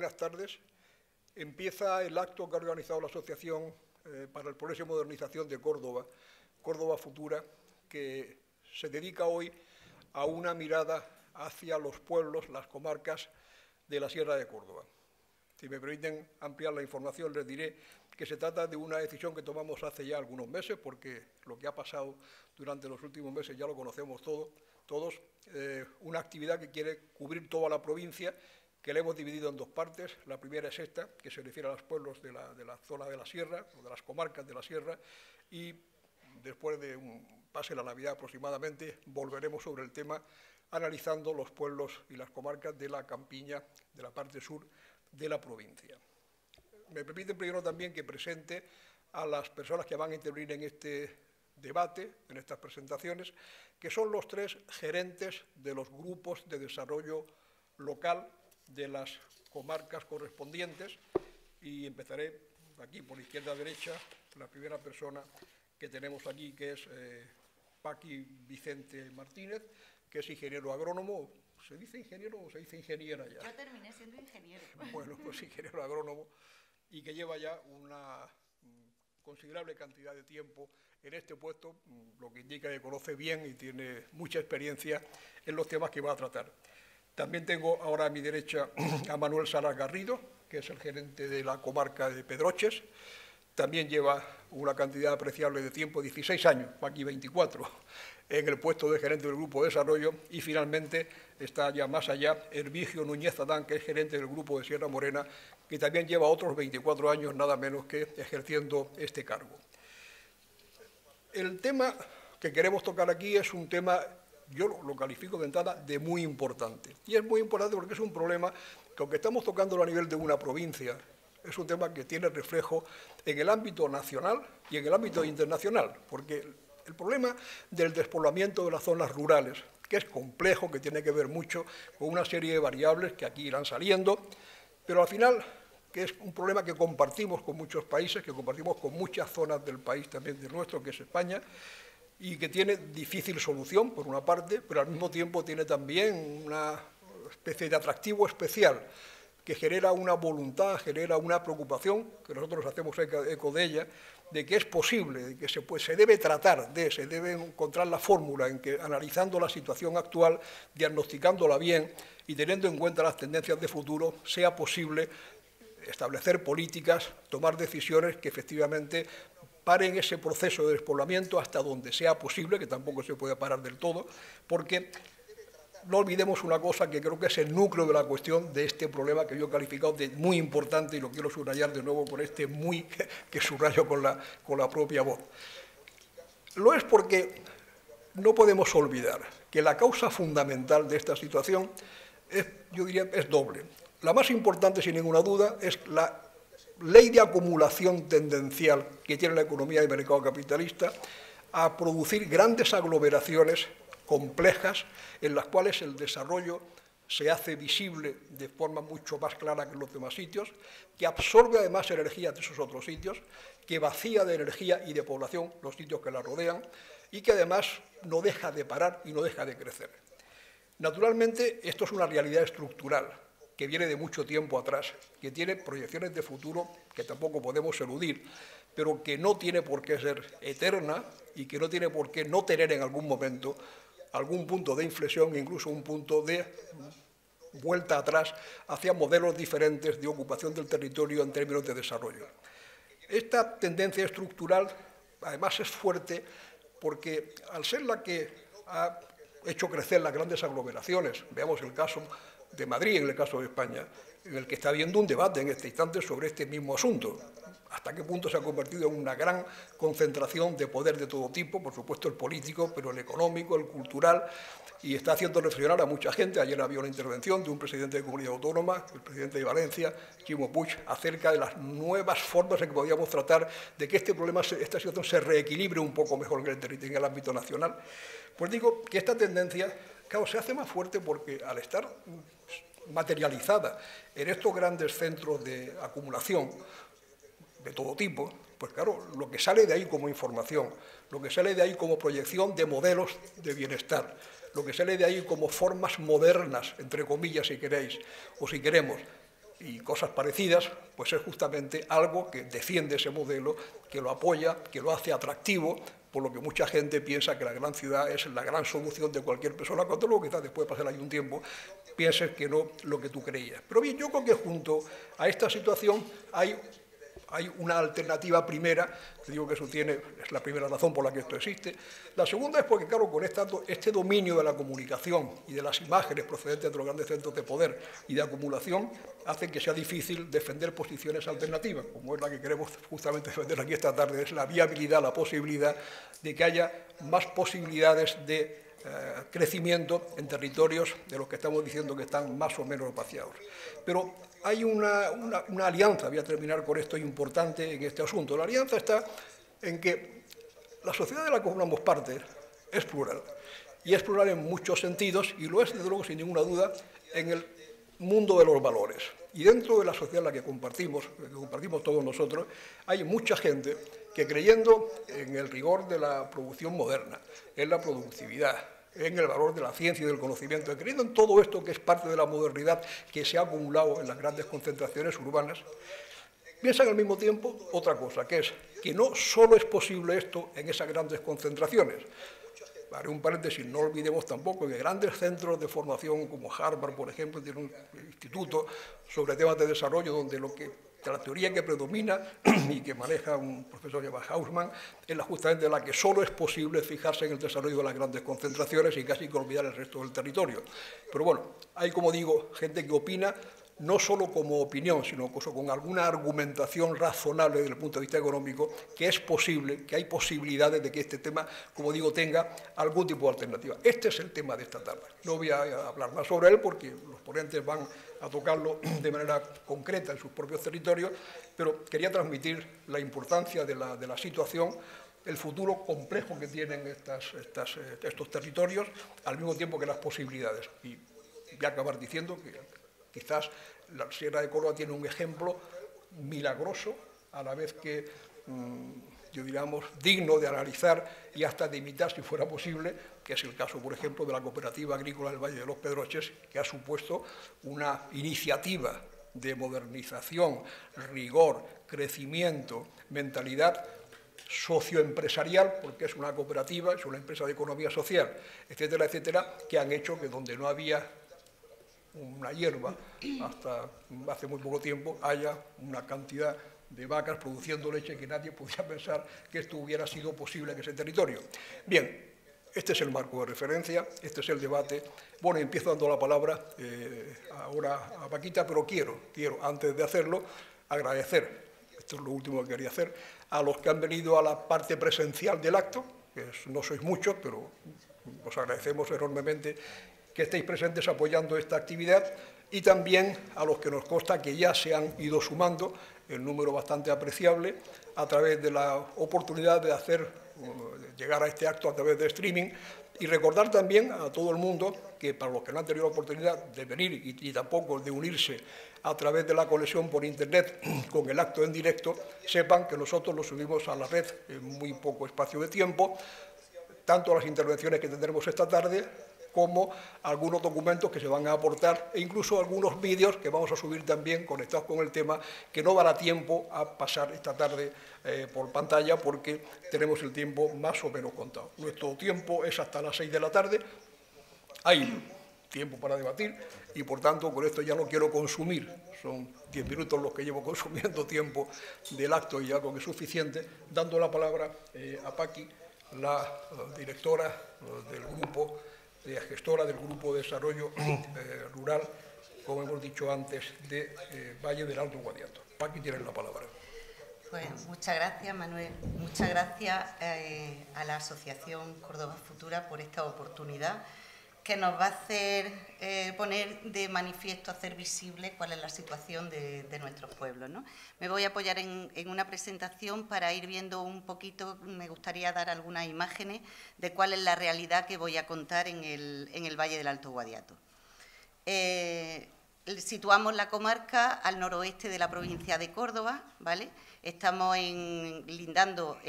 buenas tardes. Empieza el acto que ha organizado la Asociación para el Progreso y Modernización de Córdoba, Córdoba Futura, que se dedica hoy a una mirada hacia los pueblos, las comarcas de la Sierra de Córdoba. Si me permiten ampliar la información, les diré que se trata de una decisión que tomamos hace ya algunos meses, porque lo que ha pasado durante los últimos meses ya lo conocemos todos, una actividad que quiere cubrir toda la provincia, que la hemos dividido en dos partes. La primera es esta, que se refiere a los pueblos de la zona de la Sierra, o de las comarcas de la Sierra, y después de pase la Navidad aproximadamente, volveremos sobre el tema analizando los pueblos y las comarcas de la campiña, de la parte sur de la provincia. Me permiten primero también que presente a las personas que van a intervenir en este debate, en estas presentaciones, que son los tres gerentes de los grupos de desarrollo local de las comarcas correspondientes, y empezaré aquí por izquierda a derecha. La primera persona que tenemos aquí, que es Paqui Vicente Martínez, que es ingeniero agrónomo. ¿Se dice ingeniero o se dice ingeniera ya? Yo terminé siendo ingeniero. Bueno, pues ingeniero agrónomo, y que lleva ya una considerable cantidad de tiempo en este puesto, lo que indica que conoce bien y tiene mucha experiencia en los temas que va a tratar. También tengo ahora a mi derecha a Manuel Salas Garrido, que es el gerente de la comarca de Pedroches. También lleva una cantidad apreciable de tiempo, 16 años, aquí 24, en el puesto de gerente del Grupo de Desarrollo. Y finalmente está ya más allá Hervigio Núñez Adán, que es gerente del Grupo de Sierra Morena, que también lleva otros 24 años, nada menos que ejerciendo este cargo. El tema que queremos tocar aquí es un tema, yo lo califico de entrada de muy importante. Y es muy importante porque es un problema que, aunque estamos tocándolo a nivel de una provincia, es un tema que tiene reflejo en el ámbito nacional y en el ámbito internacional, porque el problema del despoblamiento de las zonas rurales, que es complejo, que tiene que ver mucho con una serie de variables que aquí irán saliendo, pero al final que es un problema que compartimos con muchos países, que compartimos con muchas zonas del país también de nuestro, que es España, y que tiene difícil solución, por una parte, pero al mismo tiempo tiene también una especie de atractivo especial, que genera una voluntad, genera una preocupación, que nosotros hacemos eco de ella, de que es posible, de que se debe tratar se debe encontrar la fórmula en que, analizando la situación actual, diagnosticándola bien y teniendo en cuenta las tendencias de futuro, sea posible establecer políticas, tomar decisiones que efectivamente paren ese proceso de despoblamiento hasta donde sea posible, que tampoco se puede parar del todo, porque no olvidemos una cosa que creo que es el núcleo de la cuestión de este problema, que yo he calificado de muy importante, y lo quiero subrayar de nuevo con este muy que subrayo con la propia voz. Lo es porque no podemos olvidar que la causa fundamental de esta situación yo diría, es doble. La más importante, sin ninguna duda, es la ley de acumulación tendencial que tiene la economía del mercado capitalista a producir grandes aglomeraciones complejas en las cuales el desarrollo se hace visible de forma mucho más clara que en los demás sitios, que absorbe además energía de esos otros sitios, que vacía de energía y de población los sitios que la rodean, y que además no deja de parar y no deja de crecer. Naturalmente, esto es una realidad estructural que viene de mucho tiempo atrás, que tiene proyecciones de futuro que tampoco podemos eludir, pero que no tiene por qué ser eterna y que no tiene por qué no tener en algún momento algún punto de inflexión, incluso un punto de vuelta atrás hacia modelos diferentes de ocupación del territorio en términos de desarrollo. Esta tendencia estructural, además, es fuerte porque, al ser la que ha hecho crecer las grandes aglomeraciones, veamos el caso de Madrid, en el caso de España, en el que está habiendo un debate en este instante sobre este mismo asunto. Hasta qué punto se ha convertido en una gran concentración de poder de todo tipo, por supuesto el político, pero el económico, el cultural, y está haciendo reflexionar a mucha gente. Ayer había una intervención de un presidente de comunidad autónoma, el presidente de Valencia, Ximo Puig, acerca de las nuevas formas en que podíamos tratar de que este problema, esta situación se reequilibre un poco mejor en el ámbito nacional. Pues digo que esta tendencia, claro, se hace más fuerte porque al estar materializada en estos grandes centros de acumulación de todo tipo, pues claro, lo que sale de ahí como información, lo que sale de ahí como proyección de modelos de bienestar, lo que sale de ahí como formas modernas, entre comillas, si queréis, o si queremos, y cosas parecidas, pues es justamente algo que defiende ese modelo, que lo apoya, que lo hace atractivo, por lo que mucha gente piensa que la gran ciudad es la gran solución de cualquier persona, cuando luego quizás después de pasar ahí un tiempo pienses que no lo que tú creías. Pero bien, yo creo que junto a esta situación hay una alternativa primera, que digo que eso es la primera razón por la que esto existe. La segunda es porque, claro, con este dominio de la comunicación y de las imágenes procedentes de los grandes centros de poder y de acumulación, hace que sea difícil defender posiciones alternativas, como es la que queremos justamente defender aquí esta tarde, es la viabilidad, la posibilidad de que haya más posibilidades de crecimiento en territorios de los que estamos diciendo que están más o menos vaciados. Pero hay una alianza, voy a terminar con esto, importante en este asunto. La alianza está en que la sociedad de la que formamos parte es plural, y es plural en muchos sentidos, y lo es, desde luego, sin ninguna duda, en el mundo de los valores. Y dentro de la sociedad en la que compartimos todos nosotros, hay mucha gente que, creyendo en el rigor de la producción moderna, en la productividad, en el valor de la ciencia y del conocimiento, creyendo en todo esto que es parte de la modernidad que se ha acumulado en las grandes concentraciones urbanas, piensan al mismo tiempo otra cosa, que es que no solo es posible esto en esas grandes concentraciones. Haré un paréntesis, no olvidemos tampoco que grandes centros de formación como Harvard, por ejemplo, tiene un instituto sobre temas de desarrollo donde la teoría que predomina y que maneja un profesor llamado Hausmann es justamente la que solo es posible fijarse en el desarrollo de las grandes concentraciones y casi que olvidar el resto del territorio. Pero bueno, hay, como digo, gente que opina no solo como opinión, sino con alguna argumentación razonable desde el punto de vista económico, que es posible, que hay posibilidades de que este tema, como digo, tenga algún tipo de alternativa. Este es el tema de esta tarde. No voy a hablar más sobre él porque los ponentes van a tocarlo de manera concreta en sus propios territorios, pero quería transmitir la importancia de la situación, el futuro complejo que tienen estos territorios, al mismo tiempo que las posibilidades. Y voy a acabar diciendo que quizás la Sierra de Córdoba tiene un ejemplo milagroso, a la vez que, diríamos, digno de analizar y hasta de imitar si fuera posible, que es el caso, por ejemplo, de la Cooperativa Agrícola del Valle de los Pedroches, que ha supuesto una iniciativa de modernización, rigor, crecimiento, mentalidad socioempresarial, porque es una cooperativa, es una empresa de economía social, etcétera, etcétera, que han hecho que donde no había una hierba hasta hace muy poco tiempo haya una cantidad de vacas produciendo leche que nadie podía pensar que esto hubiera sido posible en ese territorio. Bien, este es el marco de referencia, este es el debate. Bueno, empiezo dando la palabra ahora a Paquita, pero quiero, antes de hacerlo, agradecer, esto es lo último que quería hacer, a los que han venido a la parte presencial del acto, que no sois muchos, pero os agradecemos enormemente que estéis presentes apoyando esta actividad, y también a los que nos consta que ya se han ido sumando, el número bastante apreciable, a través de la oportunidad de llegar a este acto a través de streaming, y recordar también a todo el mundo que, para los que no han tenido la oportunidad de venir y tampoco de unirse a través de la conexión por internet con el acto en directo, sepan que nosotros lo subimos a la red en muy poco espacio de tiempo, tanto las intervenciones que tendremos esta tarde como algunos documentos que se van a aportar e incluso algunos vídeos que vamos a subir también conectados con el tema, que no dará tiempo a pasar esta tarde por pantalla porque tenemos el tiempo más o menos contado. Nuestro tiempo es hasta las 6 de la tarde, hay tiempo para debatir y por tanto con esto ya no quiero consumir, son 10 minutos los que llevo consumiendo tiempo del acto y ya con es suficiente, dando la palabra a Paqui, la directora del grupo, gestora del Grupo de Desarrollo Rural, como hemos dicho antes, de Valle del Alto Guadiato. Paqui, tienes la palabra. Pues muchas gracias, Manuel. Muchas gracias a la Asociación Córdoba Futura por esta oportunidad que nos va a hacer poner de manifiesto, hacer visible cuál es la situación de nuestros pueblos, ¿no? Me voy a apoyar en una presentación para ir viendo un poquito, me gustaría dar algunas imágenes de cuál es la realidad que voy a contar en el Valle del Alto Guadiato. situamos la comarca al noroeste de la provincia de Córdoba, ¿vale? Estamos lindando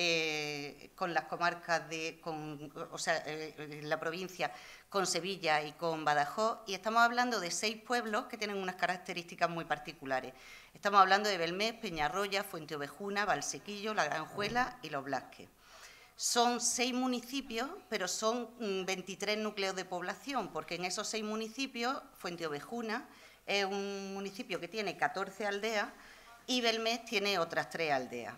con las comarcas en la provincia con Sevilla y con Badajoz, y estamos hablando de 6 pueblos que tienen unas características muy particulares. Estamos hablando de Belmez, Peñarroya, Fuenteovejuna, Valsequillo, La Granjuela y Los Blasques. Son 6 municipios, pero son 23 núcleos de población, porque en esos 6 municipios, Fuenteovejuna es un municipio que tiene 14 aldeas y Belmez tiene otras 3 aldeas.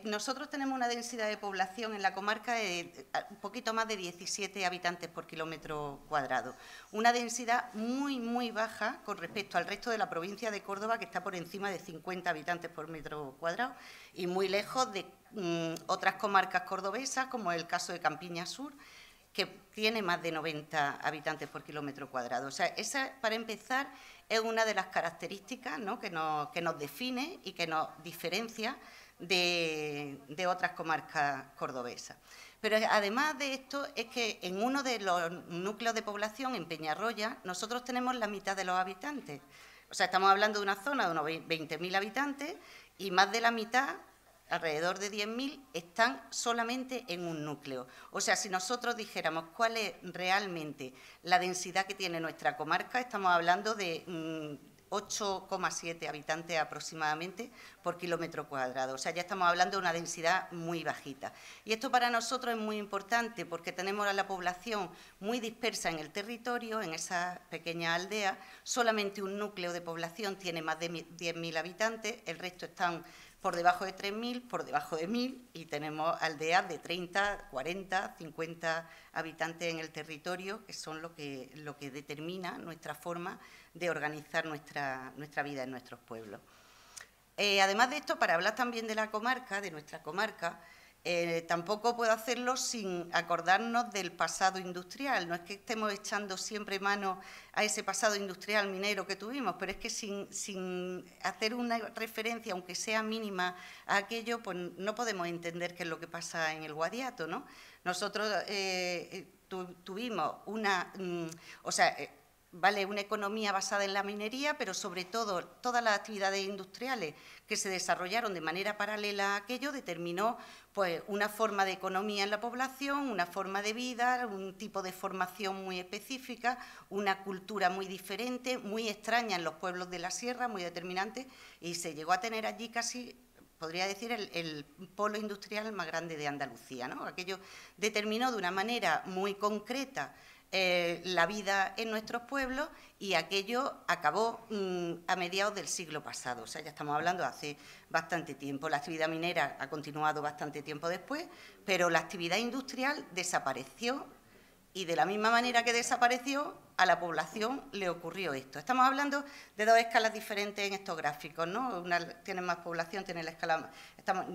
Nosotros tenemos una densidad de población en la comarca de un poquito más de 17 habitantes por kilómetro cuadrado. Una densidad muy, muy baja con respecto al resto de la provincia de Córdoba, que está por encima de 50 habitantes por metro cuadrado, y muy lejos de otras comarcas cordobesas, como el caso de Campiña Sur, que tiene más de 90 habitantes por kilómetro cuadrado. O sea, esa, para empezar, es una de las características, ¿no?, que nos define y que nos diferencia de otras comarcas cordobesas. Pero además de esto, es que en uno de los núcleos de población, en Peñarroya, nosotros tenemos la mitad de los habitantes. O sea, estamos hablando de una zona de unos 20.000 habitantes y más de la mitad, alrededor de 10.000, están solamente en un núcleo. O sea, si nosotros dijéramos cuál es realmente la densidad que tiene nuestra comarca, estamos hablando de 8,7 habitantes aproximadamente por kilómetro cuadrado. O sea, ya estamos hablando de una densidad muy bajita. Y esto para nosotros es muy importante porque tenemos a la población muy dispersa en el territorio, en esas pequeñas aldeas. Solamente un núcleo de población tiene más de 10.000 habitantes, el resto están por debajo de 3.000, por debajo de 1.000, y tenemos aldeas de 30, 40, 50 habitantes en el territorio, que son lo que determina nuestra forma de organizar nuestra vida en nuestros pueblos. Además de esto, para hablar también de la comarca, de nuestra comarca, tampoco puedo hacerlo sin acordarnos del pasado industrial. No es que estemos echando siempre mano a ese pasado industrial minero que tuvimos, pero es que sin hacer una referencia, aunque sea mínima, a aquello, pues no podemos entender qué es lo que pasa en el Guadiato, ¿no? Nosotros tuvimos una economía basada en la minería, pero sobre todo todas las actividades industriales que se desarrollaron de manera paralela a aquello determinó pues una forma de economía en la población, una forma de vida, un tipo de formación muy específica, una cultura muy diferente, muy extraña en los pueblos de la sierra, muy determinante, y se llegó a tener allí casi, podría decir, el polo industrial más grande de Andalucía, ¿no? Aquello determinó de una manera muy concreta la vida en nuestros pueblos, y aquello acabó a mediados del siglo pasado. O sea, ya estamos hablando de hace bastante tiempo. La actividad minera ha continuado bastante tiempo después, pero la actividad industrial desapareció, y de la misma manera que desapareció, a la población le ocurrió esto. Estamos hablando de 2 escalas diferentes en estos gráficos, ¿no? Una tiene más población, tiene la escala,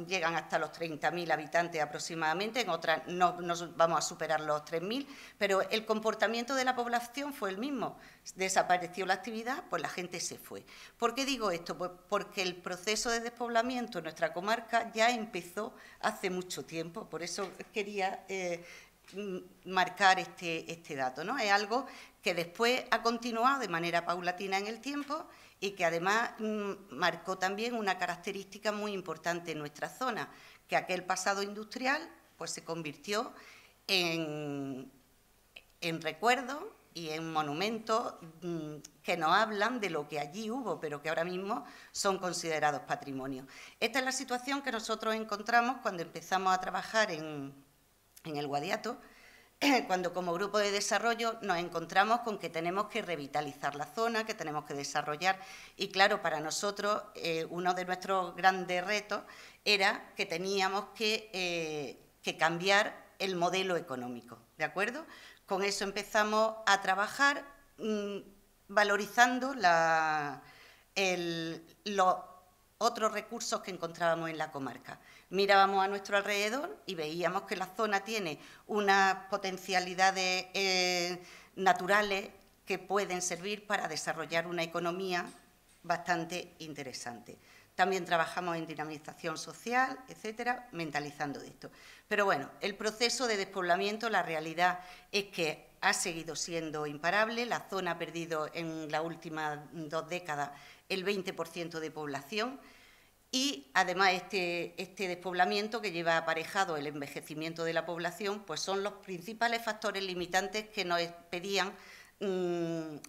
llegan hasta los 30.000 habitantes aproximadamente, en otras no vamos a superar los 3.000, pero el comportamiento de la población fue el mismo. Desapareció la actividad, pues la gente se fue. ¿Por qué digo esto? Pues porque el proceso de despoblamiento en nuestra comarca ya empezó hace mucho tiempo, por eso quería marcar este dato, ¿no? Es algo que después ha continuado de manera paulatina en el tiempo y que además marcó también una característica muy importante en nuestra zona, que aquel pasado industrial pues se convirtió en recuerdo y en monumentos que nos hablan de lo que allí hubo, pero que ahora mismo son considerados patrimonio. Esta es la situación que nosotros encontramos cuando empezamos a trabajar en el Guadiato, cuando como grupo de desarrollo nos encontramos con que tenemos que revitalizar la zona, que tenemos que desarrollar, y claro, para nosotros uno de nuestros grandes retos era que teníamos que cambiar el modelo económico, ¿de acuerdo? Con eso empezamos a trabajar valorizando los otros recursos que encontrábamos en la comarca. Mirábamos a nuestro alrededor y veíamos que la zona tiene unas potencialidades naturales que pueden servir para desarrollar una economía bastante interesante. también trabajamos en dinamización social, etcétera, mentalizando de esto. Pero bueno, el proceso de despoblamiento, la realidad es que ha seguido siendo imparable. La zona ha perdido en las últimas 2 décadas el 20% de población y además este despoblamiento que lleva aparejado el envejecimiento de la población, pues son los principales factores limitantes que nos pedían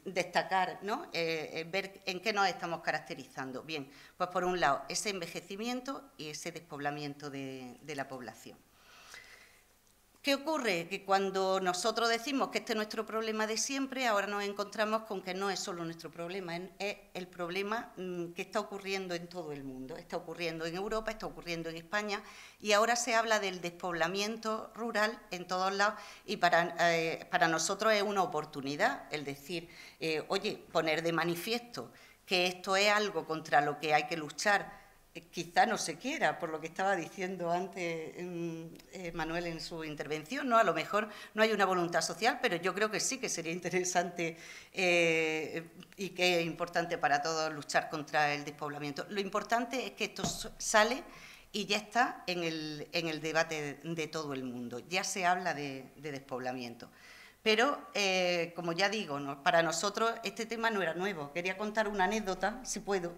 destacar, ¿no? Ver en qué nos estamos caracterizando. Bien, pues por un lado ese envejecimiento y ese despoblamiento de la población. ¿Qué ocurre? Que cuando nosotros decimos que este es nuestro problema de siempre, ahora nos encontramos con que no es solo nuestro problema, es el problema que está ocurriendo en todo el mundo. Está ocurriendo en Europa, está ocurriendo en España y ahora se habla del despoblamiento rural en todos lados y para nosotros es una oportunidad el decir, oye, poner de manifiesto que esto es algo contra lo que hay que luchar. Quizá no se quiera, por lo que estaba diciendo antes Manuel en su intervención, ¿no? A lo mejor no hay una voluntad social, pero yo creo que sí que sería interesante y que es importante para todos luchar contra el despoblamiento. Lo importante es que esto sale y ya está en el debate de todo el mundo, ya se habla de despoblamiento. Pero, como ya digo, ¿no? Para nosotros este tema no era nuevo. Quería contar una anécdota, si puedo.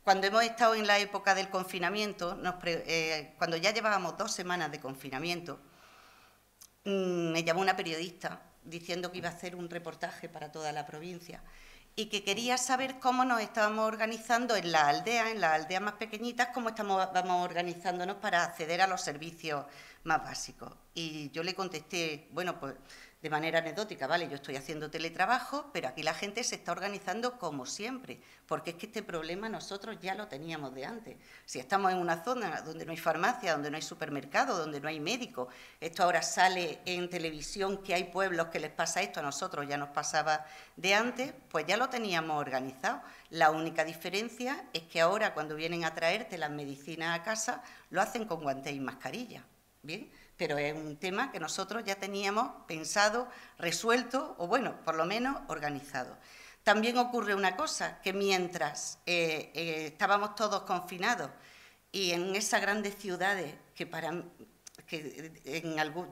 Cuando hemos estado en la época del confinamiento, cuando ya llevábamos 2 semanas de confinamiento, me llamó una periodista diciendo que iba a hacer un reportaje para toda la provincia y que quería saber cómo nos estábamos organizando en las aldeas más pequeñitas, cómo vamos organizándonos para acceder a los servicios más básicos. Y yo le contesté, bueno, pues de manera anecdótica, vale, yo estoy haciendo teletrabajo, pero aquí la gente se está organizando como siempre, porque es que este problema nosotros ya lo teníamos de antes. Si estamos en una zona donde no hay farmacia, donde no hay supermercado, donde no hay médico, esto ahora sale en televisión que hay pueblos que les pasa esto, a nosotros ya nos pasaba de antes, pues ya lo teníamos organizado. La única diferencia es que ahora cuando vienen a traerte las medicinas a casa, lo hacen con guantes y mascarilla, ¿bien? Pero es un tema que nosotros ya teníamos pensado, resuelto o, bueno, por lo menos organizado. También ocurre una cosa, que mientras estábamos todos confinados y en esas grandes ciudades que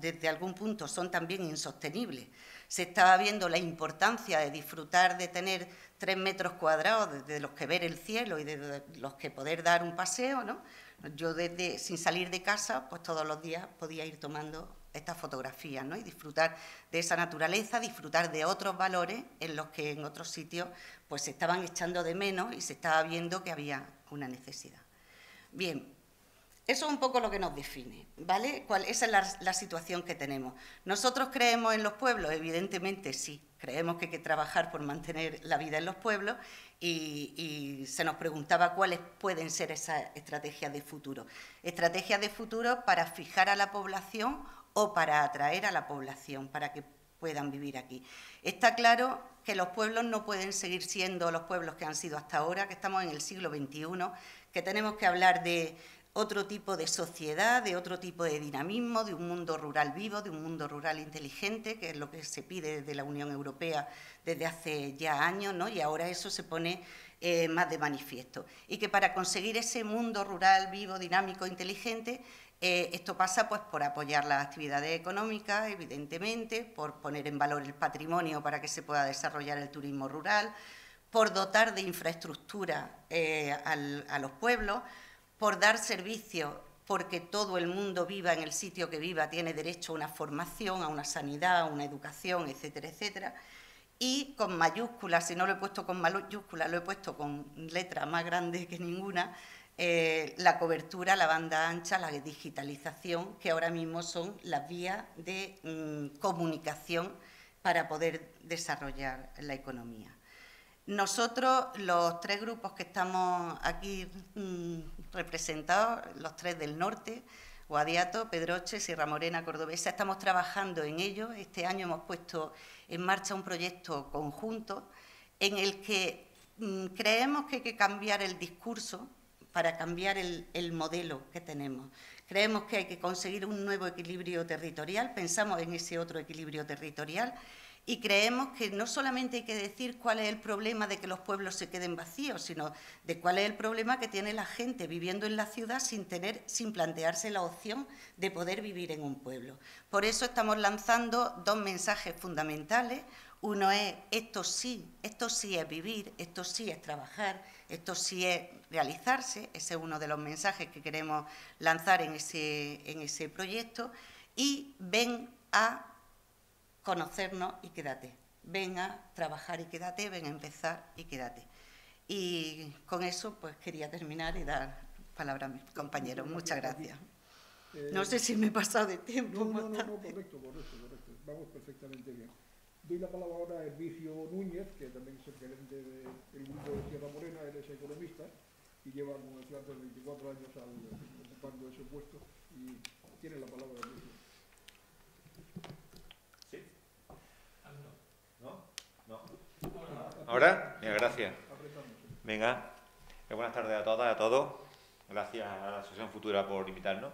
desde algún punto son también insostenibles, se estaba viendo la importancia de disfrutar de tener 3 metros cuadrados de los que ver el cielo y de los que poder dar un paseo, ¿no? Yo sin salir de casa, pues todos los días podía ir tomando estas fotografías, ¿no? Y disfrutar de esa naturaleza, disfrutar de otros valores en los que en otros sitios pues se estaban echando de menos y se estaba viendo que había una necesidad. Bien, eso es un poco lo que nos define, ¿vale? Esa es la situación que tenemos. ¿Nosotros creemos en los pueblos? Evidentemente sí, creemos que hay que trabajar por mantener la vida en los pueblos y se nos preguntaba cuáles pueden ser esas estrategias de futuro. Estrategias de futuro para fijar a la población o para atraer a la población, para que puedan vivir aquí. Está claro que los pueblos no pueden seguir siendo los pueblos que han sido hasta ahora, que estamos en el siglo XXI, que tenemos que hablar de otro tipo de sociedad, de otro tipo de dinamismo, de un mundo rural vivo, de un mundo rural inteligente, que es lo que se pide desde la Unión Europea desde hace ya años, ¿no? Y ahora eso se pone más de manifiesto. Y que para conseguir ese mundo rural vivo, dinámico, inteligente, esto pasa pues, por apoyar las actividades económicas, evidentemente, por poner en valor el patrimonio para que se pueda desarrollar el turismo rural, por dotar de infraestructura a los pueblos, por dar servicios, porque todo el mundo viva en el sitio que viva, tiene derecho a una formación, a una sanidad, a una educación, etcétera, etcétera. Y con mayúsculas, si no lo he puesto con mayúsculas, lo he puesto con letras más grandes que ninguna, la cobertura, la banda ancha, la digitalización, que ahora mismo son las vías de comunicación para poder desarrollar la economía. Nosotros, los 3 grupos que estamos aquí representados, los 3 del norte, Guadiato, Pedroche, Sierra Morena, Cordobesa, estamos trabajando en ello. Este año hemos puesto en marcha un proyecto conjunto en el que creemos que hay que cambiar el discurso para cambiar el modelo que tenemos. Creemos que hay que conseguir un nuevo equilibrio territorial, pensamos en ese otro equilibrio territorial Y creemos que no solamente hay que decir cuál es el problema de que los pueblos se queden vacíos, sino de cuál es el problema que tiene la gente viviendo en la ciudad sin plantearse la opción de poder vivir en un pueblo. Por eso estamos lanzando dos mensajes fundamentales. Uno es, esto sí es vivir, esto sí es trabajar, esto sí es realizarse. Ese es uno de los mensajes que queremos lanzar en ese proyecto. Y ven a conocernos y quédate. Ven a trabajar y quédate, ven a empezar y quédate. Y con eso pues quería terminar y dar palabra a mis compañeros. Muchas gracias. No sé si me he pasado de tiempo. No, correcto. Vamos perfectamente bien. Doy la palabra ahora a Hervicio Núñez, que también es el gerente del grupo de Sierra Morena, él es economista y lleva, como decía antes, 24 años ocupando ese puesto y tiene la palabra Hervicio. ¿Sí? ¿No? ¿Ahora? Venga, gracias. Venga, buenas tardes a todas y a todos. Gracias a la Asociación Futura por invitarnos.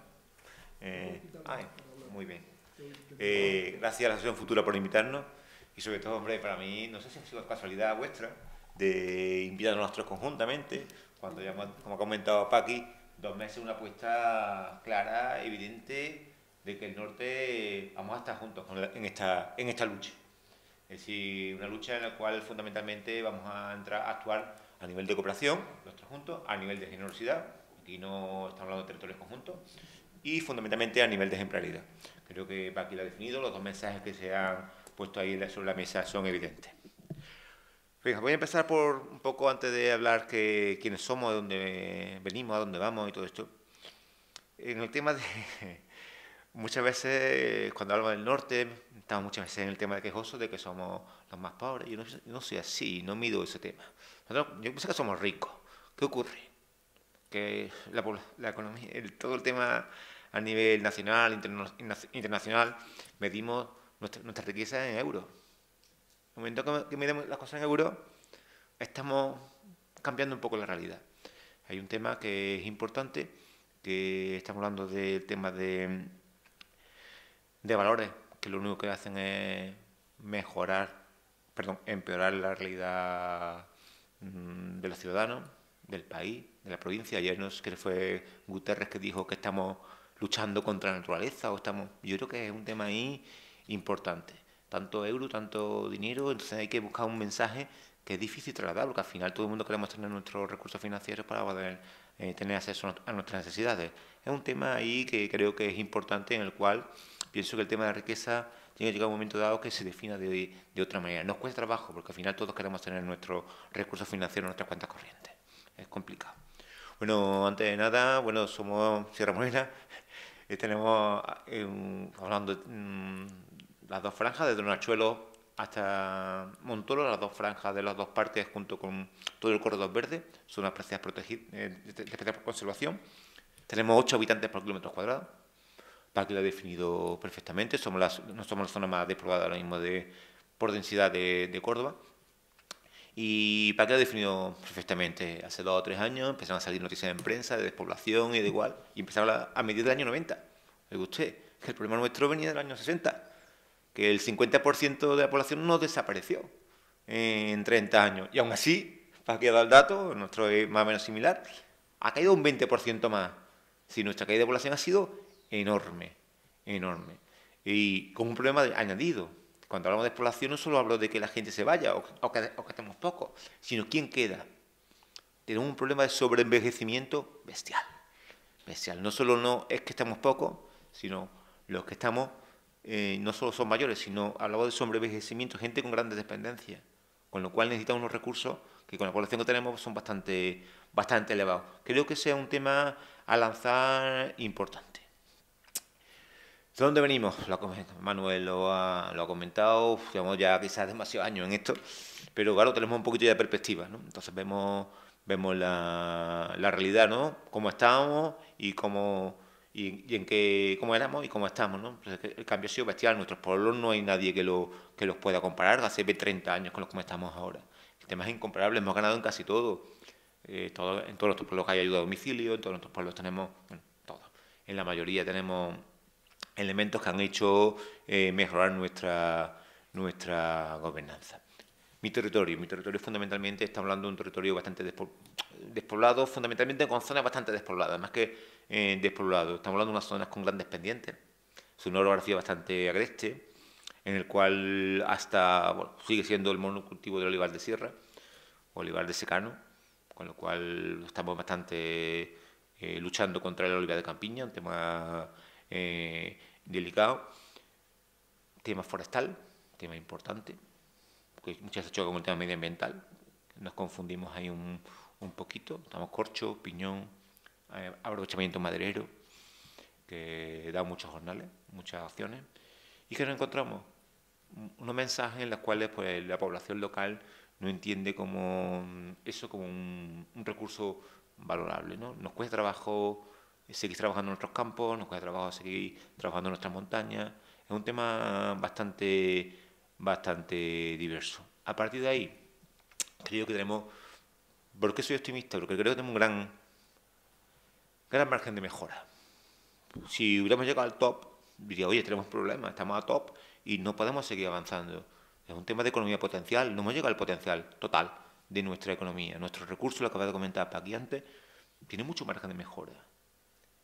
Muy bien. Gracias a la Asociación Futura por invitarnos y sobre todo, hombre, para mí, no sé si ha sido casualidad vuestra de invitarnos nosotros conjuntamente, cuando ya, como ha comentado Paqui, 2 meses una apuesta clara, evidente, de que el norte vamos a estar juntos en esta lucha. Es decir, una lucha en la cual fundamentalmente vamos a actuar a nivel de cooperación, los tres juntos, a nivel de generosidad, aquí no estamos hablando de territorios conjuntos, y fundamentalmente a nivel de ejemplaridad. Creo que Paqui lo ha definido, los 2 mensajes que se han puesto ahí sobre la mesa son evidentes. Venga, voy a empezar por un poco, antes de hablar quiénes somos, de dónde venimos, a dónde vamos y todo esto. En el tema de... Muchas veces, cuando hablamos del norte, estamos muchas veces en el tema de quejosos de que somos los más pobres. Yo no soy así, no mido ese tema. Yo pienso que somos ricos. ¿Qué ocurre? Que la economía, todo el tema a nivel nacional, internacional, medimos nuestra riqueza en euros. En el momento que medimos las cosas en euros, estamos cambiando un poco la realidad. Hay un tema que es importante, que estamos hablando del tema de valores, que lo único que hacen es empeorar la realidad de los ciudadanos, del país, de la provincia. Ayer no sé qué fue Guterres que dijo que estamos luchando contra la naturaleza, yo creo que es un tema ahí importante. Tanto euro, tanto dinero, entonces hay que buscar un mensaje que es difícil trasladar, porque al final todo el mundo queremos tener nuestros recursos financieros para poder tener acceso a nuestras necesidades. Es un tema ahí que creo que es importante, en el cual pienso que el tema de la riqueza tiene que llegar a un momento dado que se defina de otra manera. Nos cuesta trabajo, porque al final todos queremos tener nuestros recursos financieros en nuestras cuentas corrientes. Es complicado. Bueno, antes de nada, somos Sierra Morena. Tenemos, hablando de las 2 franjas, desde Donachuelo hasta Montoro, las 2 franjas de las 2 partes, junto con todo el corredor verde, son unas especies protegidas de especial conservación. Tenemos 8 habitantes por kilómetro cuadrado. Paqui lo ha definido perfectamente. No somos la zona más despoblada ahora mismo por densidad de Córdoba. Y Paqui lo ha definido perfectamente. Hace 2 o 3 años empezaron a salir noticias en prensa de despoblación y de igual. Y empezaron a medir del año 90. Oiga usted, que el problema nuestro venía del año 60. Que el 50% de la población no desapareció en 30 años. Y aún así, Paqui ha dado el dato, nuestro es más o menos similar, ha caído un 20% más. Si nuestra caída de población ha sido enorme. Y con un problema añadido. Cuando hablamos de despoblación no solo hablo de que la gente se vaya o que estemos pocos, sino quién queda. Tenemos un problema de sobreenvejecimiento bestial. No solo no es que estemos pocos, sino los que estamos no solo son mayores, sino hablamos de sobreenvejecimiento, gente con grandes dependencias, con lo cual necesitamos unos recursos que con la población que tenemos son bastante elevados. Creo que sea un tema a lanzar importante. ¿De dónde venimos? Manuel lo ha comentado, llevamos ya quizás demasiados años en esto, pero claro, tenemos un poquito de perspectiva, ¿no? Entonces vemos la realidad, ¿no? Cómo estábamos y cómo éramos y cómo estamos, ¿no? Pues el cambio ha sido bestial. En nuestros pueblos no hay nadie que los pueda comparar hace 30 años con los que estamos ahora. El tema es incomparable, hemos ganado en casi todo. En todos nuestros pueblos hay ayuda a domicilio, en todos nuestros pueblos tenemos, todo. En la mayoría tenemos elementos que han hecho mejorar nuestra nuestra gobernanza. Mi territorio fundamentalmente, estamos hablando de un territorio bastante despoblado, fundamentalmente con zonas bastante despobladas, más que despoblado. Estamos hablando de unas zonas con grandes pendientes, es una orografía bastante agreste, en el cual sigue siendo el monocultivo del olivar de sierra, olivar de secano, con lo cual estamos bastante luchando contra el olivar de campiña, un tema delicado. Tema forestal, tema importante, porque muchas veces choca con el tema medioambiental, nos confundimos ahí un poquito, estamos corcho, piñón, aprovechamiento maderero, que da muchos jornales, muchas opciones, y que nos encontramos unos mensajes en los cuales pues, la población local no entiende como eso como un recurso valorable, ¿no? Nos cuesta trabajo seguir trabajando en nuestros campos, nos cuesta trabajo seguir trabajando en nuestras montañas. Es un tema bastante diverso. A partir de ahí, creo que tenemos, ¿por qué soy optimista? Porque creo que tenemos un gran margen de mejora. Si hubiéramos llegado al top, diría, oye, tenemos problemas, estamos a top y no podemos seguir avanzando. Es un tema de economía potencial, no hemos llegado al potencial total de nuestra economía. Nuestros recursos, lo acabo de comentar aquí antes, tiene mucho margen de mejora.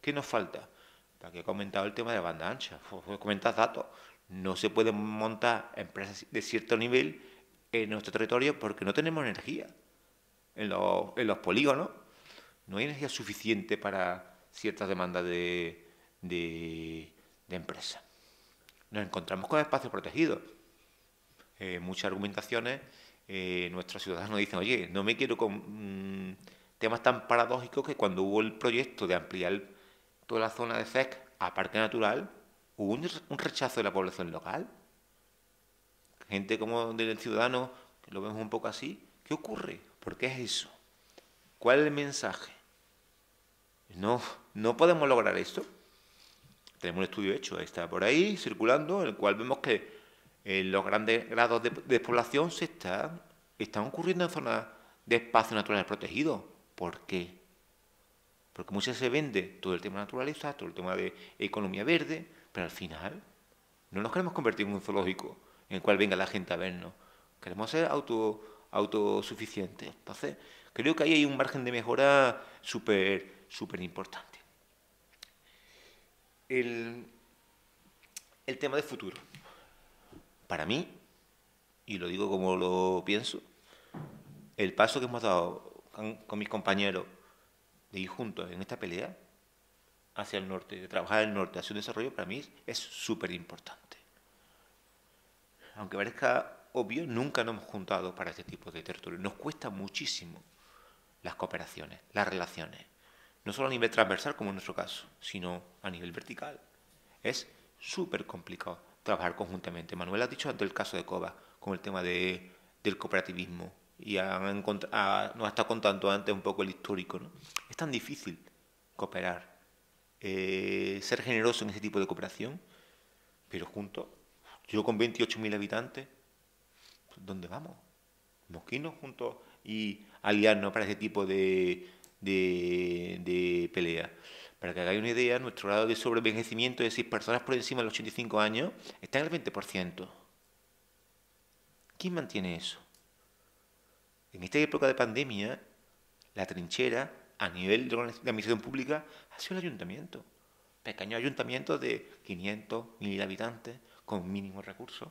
¿Qué nos falta? Aquí he comentado el tema de la banda ancha, comentas datos. No se pueden montar empresas de cierto nivel en nuestro territorio porque no tenemos energía. En los polígonos no hay energía suficiente para ciertas demandas de empresas. Nos encontramos con espacios protegidos. Muchas argumentaciones, nuestros ciudadanos dicen, oye, no me quiero con temas tan paradójicos que cuando hubo el proyecto de ampliar toda la zona de CEC a parque natural, hubo un rechazo de la población local. Gente como del ciudadano, que lo vemos un poco así, ¿qué ocurre? ¿Por qué es eso? ¿Cuál es el mensaje? No podemos lograr esto. Tenemos un estudio hecho, está por ahí circulando, en el cual vemos que los grandes grados de despoblación están ocurriendo en zonas de espacios naturales protegidos. ¿Por qué? Porque muchas veces se vende todo el tema de naturaleza, todo el tema de economía verde, pero al final no nos queremos convertir en un zoológico en el cual venga la gente a vernos. Queremos ser autosuficientes. Entonces, creo que ahí hay un margen de mejora súper importante. El tema de futuro. Para mí, y lo digo como lo pienso, el paso que hemos dado con mis compañeros de ir juntos en esta pelea hacia el norte, de trabajar el norte hacia un desarrollo, para mí es súper importante. Aunque parezca obvio, nunca nos hemos juntado para este tipo de territorio. Nos cuesta muchísimo las cooperaciones, las relaciones. No solo a nivel transversal, como en nuestro caso, sino a nivel vertical. Es súper complicado trabajar conjuntamente. Manuel ha dicho antes el caso de Cova, con el tema del cooperativismo. Y nos ha estado contando antes un poco el histórico, ¿no? Es tan difícil cooperar, ser generoso en ese tipo de cooperación, pero juntos, yo con 28.000 habitantes, ¿dónde vamos? Tenemos que irnos juntos y aliarnos para ese tipo de pelea. Para que hagáis una idea, nuestro grado de sobreenvejecimiento, es decir, personas por encima de los 85 años, está en el 20%. ¿Quién mantiene eso? En esta época de pandemia, la trinchera, a nivel de la administración pública, ha sido el ayuntamiento. Pequeños ayuntamientos de 500, 1.000 habitantes, con mínimos recursos.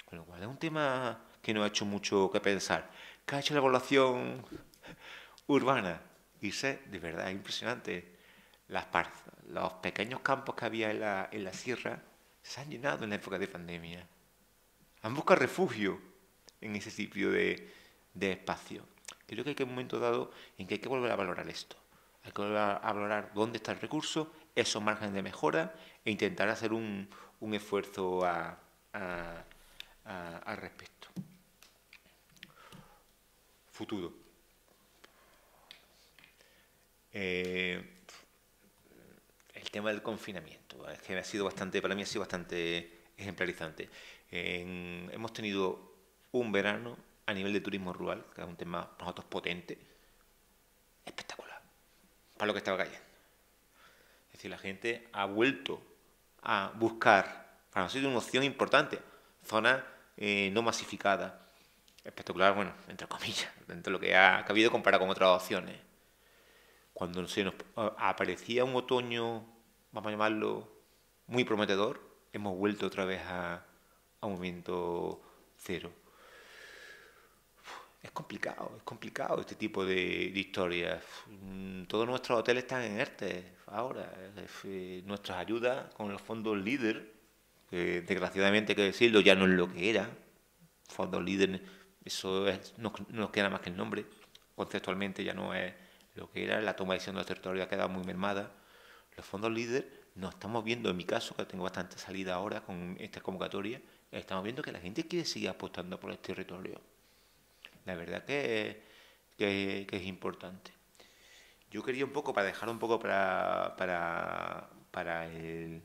Con lo cual es un tema que nos ha hecho mucho que pensar. ¿Qué ha hecho la población urbana? Irse, de verdad, es impresionante. Los pequeños campos que había en la sierra se han llenado en la época de pandemia. Han buscado refugio en ese tipo de espacio. Creo que hay un momento dado en que hay que volver a valorar esto. Hay que volver a valorar dónde está el recurso, esos márgenes de mejora e intentar hacer un esfuerzo al respecto. Futuro. El tema del confinamiento, es que para mí ha sido bastante ejemplarizante. Hemos tenido un verano a nivel de turismo rural, que es un tema para nosotros potente, espectacular, para lo que estaba cayendo. Es decir, la gente ha vuelto a buscar, para nosotros una opción importante, zonas no masificada. Espectacular, bueno, entre comillas, dentro de lo que ha habido comparado con otras opciones. Cuando se nos aparecía un otoño, vamos a llamarlo, muy prometedor, hemos vuelto otra vez a un momento cero. Es complicado este tipo de historias. Todos nuestros hoteles están en ERTE ahora. Nuestras ayudas con el fondo líder, que desgraciadamente hay que decirlo, ya no es lo que era. Fondo líder, eso no nos queda más que el nombre. Conceptualmente ya no es lo que era. La toma de decisión de los territorios ha quedado muy mermada. Los fondos líder nos estamos viendo, en mi caso, que tengo bastante salida ahora con esta convocatoria, estamos viendo que la gente quiere seguir apostando por el territorio. La verdad que es importante. Yo quería un poco, para dejar un poco para el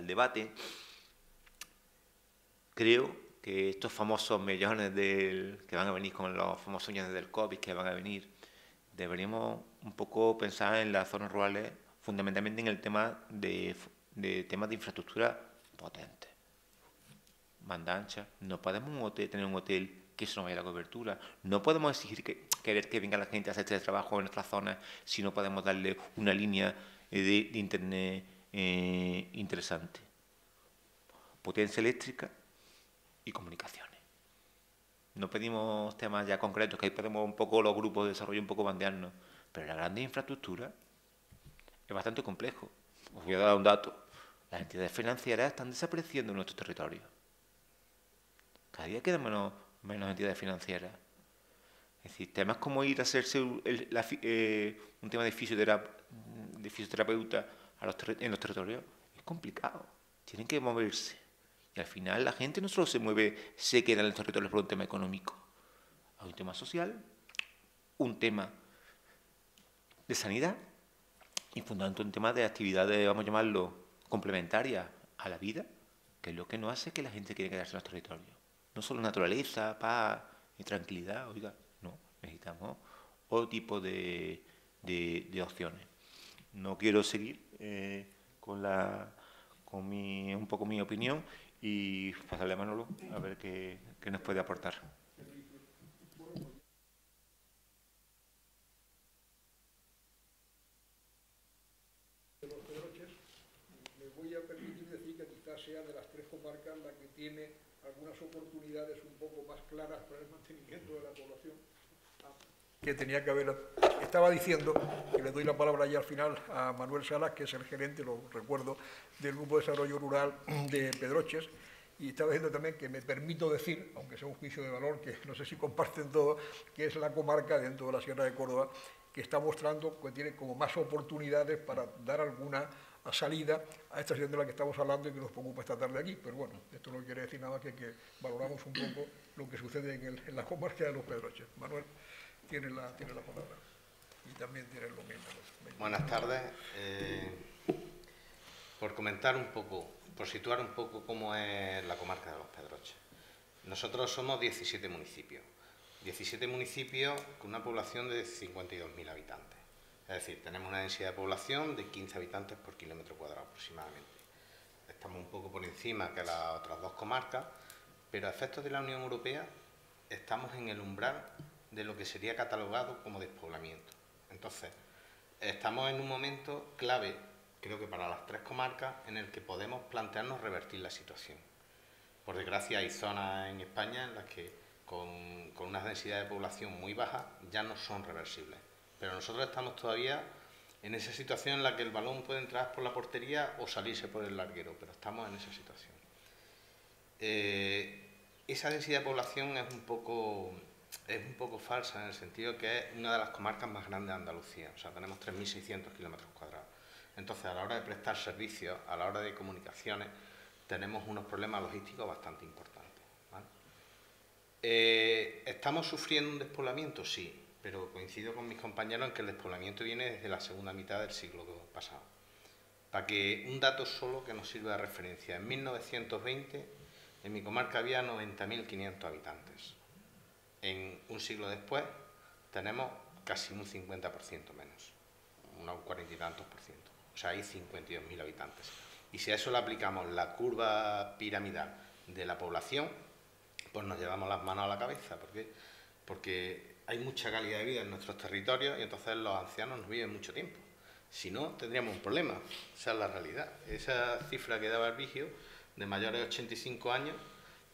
debate, creo que estos famosos millones que van a venir con los famosos millones del COVID que van a venir, deberíamos un poco pensar en las zonas rurales, fundamentalmente en el tema de temas de infraestructura potentes. Banda ancha. No podemos tener un hotel que eso no vaya a la cobertura. No podemos exigir querer que venga la gente a hacer este trabajo en nuestras zonas si no podemos darle una línea de internet interesante. Potencia eléctrica y comunicaciones. No pedimos temas ya concretos, que ahí podemos un poco los grupos de desarrollo un poco bandearnos, pero la grande infraestructura es bastante complejo. Os voy a dar un dato. Las entidades financieras están desapareciendo en nuestro territorio. Cada día quedan menos entidades financieras. Es decir, temas como ir a hacerse un tema de fisioterapeuta en los territorios es complicado. Tienen que moverse. Y al final la gente no solo se mueve, se queda en los territorios por un tema económico. Hay un tema social, un tema de sanidad y fundamentalmente un tema de actividades, vamos a llamarlo, complementarias a la vida, que es lo que nos hace que la gente quiera quedarse en los territorios. No solo naturaleza, paz y tranquilidad, oiga, no, necesitamos otro tipo de opciones. No quiero seguir con un poco mi opinión y pasarle a Manolo a ver qué nos puede aportar. De los Pedroches, me voy a permitir decir que quizás sea de las tres comarcas la que tiene algunas oportunidades un poco más claras para el mantenimiento de la población. Que tenía que haber, estaba diciendo, que le doy la palabra ya al final a Manuel Salas, que es el gerente, lo recuerdo, del Grupo de Desarrollo Rural de Pedroches, y estaba diciendo también que me permito decir, aunque sea un juicio de valor, que no sé si comparten todo, que es la comarca dentro de la Sierra de Córdoba, que está mostrando que tiene como más oportunidades para dar alguna salida a esta situación de la que estamos hablando y que nos preocupa esta tarde aquí. Pero bueno, esto no quiere decir nada que valoramos un poco lo que sucede en la comarca de los Pedroches. Manuel tiene la palabra y también tiene lo mismo. Buenas tardes. Por comentar un poco, por situar un poco cómo es la comarca de los Pedroches. Nosotros somos 17 municipios. 17 municipios con una población de 52.000 habitantes. Es decir, tenemos una densidad de población de 15 habitantes por kilómetro cuadrado aproximadamente. Estamos un poco por encima que las otras dos comarcas, pero a efectos de la Unión Europea estamos en el umbral de lo que sería catalogado como despoblamiento. Entonces, estamos en un momento clave, creo que para las tres comarcas, en el que podemos plantearnos revertir la situación. Por desgracia, hay zonas en España en las que con una densidad de población muy baja ya no son reversibles. Pero nosotros estamos todavía en esa situación en la que el balón puede entrar por la portería o salirse por el larguero, pero estamos en esa situación. Esa densidad de población es un poco falsa en el sentido que es una de las comarcas más grandes de Andalucía. O sea, tenemos 3.600 kilómetros cuadrados. Entonces, a la hora de prestar servicios, a la hora de comunicaciones, tenemos unos problemas logísticos bastante importantes, ¿vale? ¿Estamos sufriendo un despoblamiento? Sí, pero coincido con mis compañeros en que el despoblamiento viene desde la segunda mitad del siglo pasado. Para que un dato solo que nos sirva de referencia, en 1920 en mi comarca había 90.500 habitantes. En un siglo después tenemos casi un 50% menos, unos 40 y tantos por ciento. O sea, hay 52.000 habitantes. Y si a eso le aplicamos la curva piramidal de la población, pues nos llevamos las manos a la cabeza. ¿Por qué? Porque hay mucha calidad de vida en nuestros territorios y entonces los ancianos no viven mucho tiempo. Si no, tendríamos un problema. Esa es la realidad. Esa cifra que daba Hervigio, de mayores de 85 años,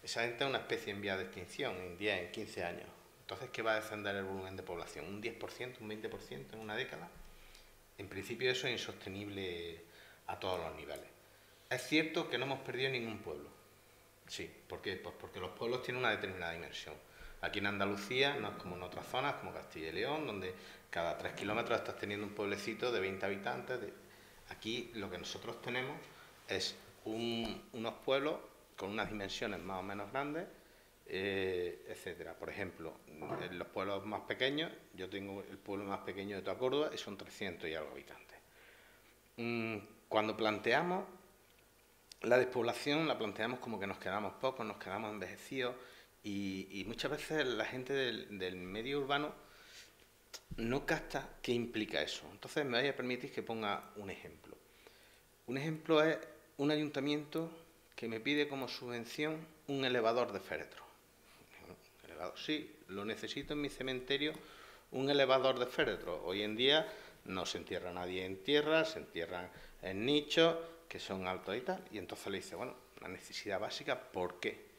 esa gente es una especie en vía de extinción en 10, en 15 años. Entonces, ¿qué va a descender el volumen de población? ¿Un 10%, un 20% en una década? En principio eso es insostenible a todos los niveles. Es cierto que no hemos perdido ningún pueblo. Sí, ¿por qué? Pues porque los pueblos tienen una determinada dimensión. Aquí en Andalucía no es como en otras zonas, como Castilla y León, donde cada 3 kilómetros estás teniendo un pueblecito de 20 habitantes. Aquí lo que nosotros tenemos es unos pueblos con unas dimensiones más o menos grandes, etcétera. Por ejemplo, en los pueblos más pequeños, yo tengo el pueblo más pequeño de toda Córdoba y son 300 y algo habitantes. Cuando planteamos la despoblación, la planteamos como que nos quedamos pocos, nos quedamos envejecidos y muchas veces la gente del medio urbano no capta qué implica eso. Entonces me vais a permitir que ponga un ejemplo. Un ejemplo es un ayuntamiento que me pide como subvención un elevador de féretro. Sí, lo necesito en mi cementerio, un elevador de féretro. Hoy en día no se entierra nadie en tierra, se entierran en nichos que son altos y tal. Y entonces le dice, bueno, la necesidad básica, ¿por qué?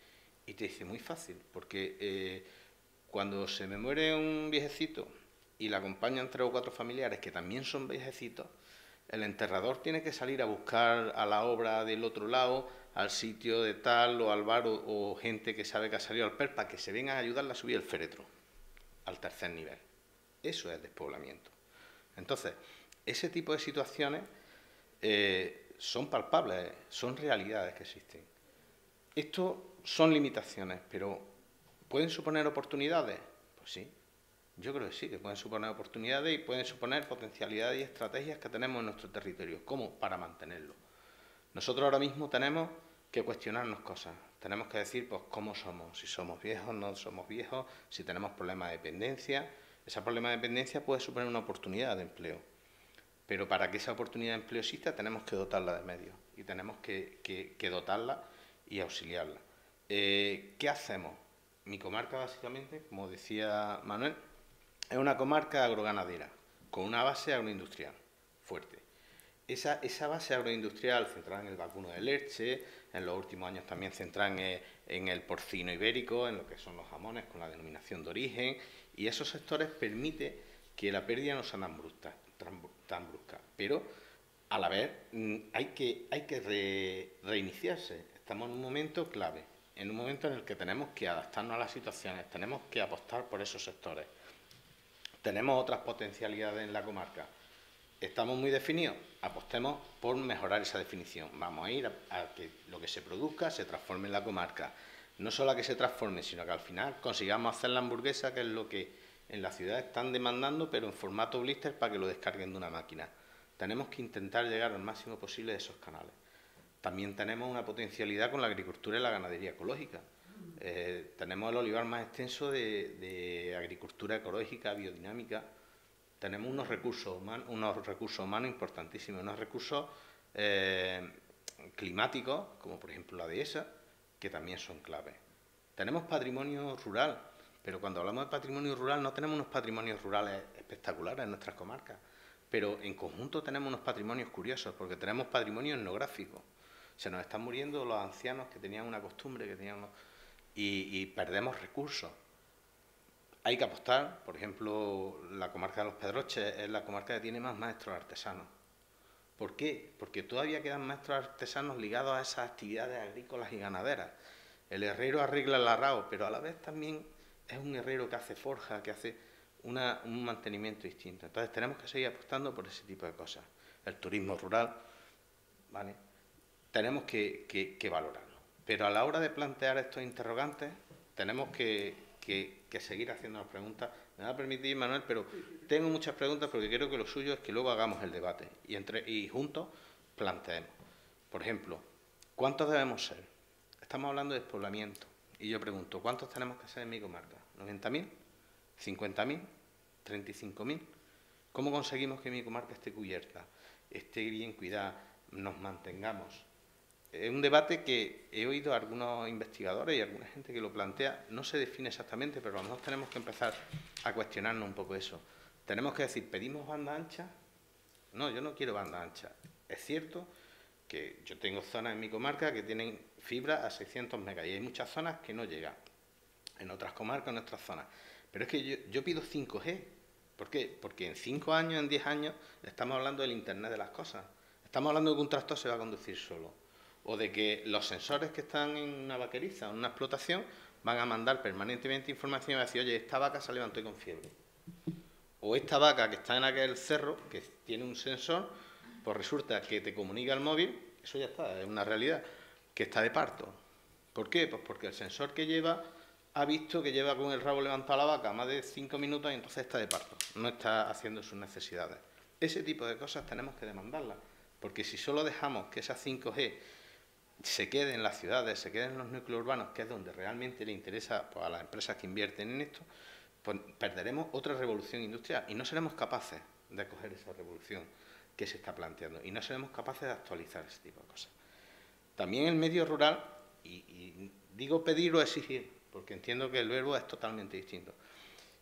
Y te dice, muy fácil, porque cuando se me muere un viejecito y le acompañan 3 o 4 familiares que también son viejecitos, el enterrador tiene que salir a buscar a la obra del otro lado, al sitio de tal o al bar o gente que sabe que ha salido al PER para que se vengan a ayudarle a subir el féretro al 3er nivel. Eso es despoblamiento. Entonces, ese tipo de situaciones son palpables, son realidades que existen. Esto son limitaciones, pero ¿pueden suponer oportunidades? Pues sí. Yo creo que sí, que pueden suponer oportunidades y pueden suponer potencialidades y estrategias que tenemos en nuestro territorio. ¿Cómo? Para mantenerlo. Nosotros ahora mismo tenemos que cuestionarnos cosas. Tenemos que decir, pues, cómo somos. Si somos viejos, no somos viejos, si tenemos problemas de dependencia. Ese problema de dependencia puede suponer una oportunidad de empleo. Pero para que esa oportunidad de empleo exista, tenemos que dotarla de medios. Y tenemos que dotarla y auxiliarla. ¿Qué hacemos? Mi comarca, básicamente, como decía Manuel, es una comarca agroganadera, con una base agroindustrial fuerte. Esa base agroindustrial centrada en el vacuno de leche, en los últimos años también centrada en el porcino ibérico, en lo que son los jamones con la denominación de origen, y esos sectores permiten que la pérdida no sea tan brusca. Pero, a la vez, hay que reiniciarse. Estamos en un momento clave, en un momento en el que tenemos que adaptarnos a las situaciones, tenemos que apostar por esos sectores. Tenemos otras potencialidades en la comarca. ¿Estamos muy definidos? Apostemos por mejorar esa definición. Vamos a ir a que lo que se produzca se transforme en la comarca. No solo a que se transforme, sino que al final consigamos hacer la hamburguesa, que es lo que en la ciudad están demandando, pero en formato blister para que lo descarguen de una máquina. Tenemos que intentar llegar al máximo posible de esos canales. También tenemos una potencialidad con la agricultura y la ganadería ecológica. Tenemos el olivar más extenso de agricultura ecológica, biodinámica. Tenemos unos recursos humanos importantísimos, unos recursos climáticos, como por ejemplo la dehesa, que también son claves. Tenemos patrimonio rural, pero cuando hablamos de patrimonio rural no tenemos unos patrimonios rurales espectaculares en nuestras comarcas, pero en conjunto tenemos unos patrimonios curiosos, porque tenemos patrimonio etnográfico. Se nos están muriendo los ancianos que tenían una costumbre, y perdemos recursos. Hay que apostar. Por ejemplo, la comarca de Los Pedroches es la comarca que tiene más maestros artesanos. ¿Por qué? Porque todavía quedan maestros artesanos ligados a esas actividades agrícolas y ganaderas. El herrero arregla el arrao, pero a la vez también es un herrero que hace forja, que hace un mantenimiento distinto. Entonces tenemos que seguir apostando por ese tipo de cosas. El turismo rural, ¿vale? Tenemos que valorarlo. Pero a la hora de plantear estos interrogantes, tenemos que seguir haciéndonos preguntas. Me va a permitir, Manuel, pero tengo muchas preguntas porque creo que lo suyo es que luego hagamos el debate y juntos planteemos. Por ejemplo, ¿cuántos debemos ser? Estamos hablando de despoblamiento. Y yo pregunto, ¿cuántos tenemos que ser en mi comarca? ¿90.000? ¿50.000? ¿35.000? ¿Cómo conseguimos que mi comarca esté cubierta, esté bien cuidada, nos mantengamos? es un debate que he oído a algunos investigadores y a alguna gente que lo plantea, no se define exactamente, pero a lo mejor tenemos que empezar a cuestionarnos un poco eso. Tenemos que decir, ¿pedimos banda ancha? No, yo no quiero banda ancha. Es cierto que yo tengo zonas en mi comarca que tienen fibra a 600 megas y hay muchas zonas que no llegan. En otras comarcas, en otras zonas. Pero es que yo pido 5G. ¿Por qué? Porque en 5 años, en 10 años, estamos hablando del Internet de las cosas. Estamos hablando de que un tractor se va a conducir solo. O de que los sensores que están en una vaqueriza o en una explotación van a mandar permanentemente información y va a decir, oye, esta vaca se levantó con fiebre. O esta vaca que está en aquel cerro, que tiene un sensor, pues resulta que te comunica el móvil, eso ya está, es una realidad, que está de parto. ¿Por qué? Pues porque el sensor que lleva ha visto que lleva con el rabo levantado la vaca más de 5 minutos y entonces está de parto, no está haciendo sus necesidades. Ese tipo de cosas tenemos que demandarlas, porque si solo dejamos que esas 5G se queden en las ciudades, se queden en los núcleos urbanos, que es donde realmente le interesa pues, a las empresas que invierten en esto, pues perderemos otra revolución industrial y no seremos capaces de coger esa revolución que se está planteando y no seremos capaces de actualizar ese tipo de cosas. También el medio rural, y digo pedir o exigir, porque entiendo que el verbo es totalmente distinto.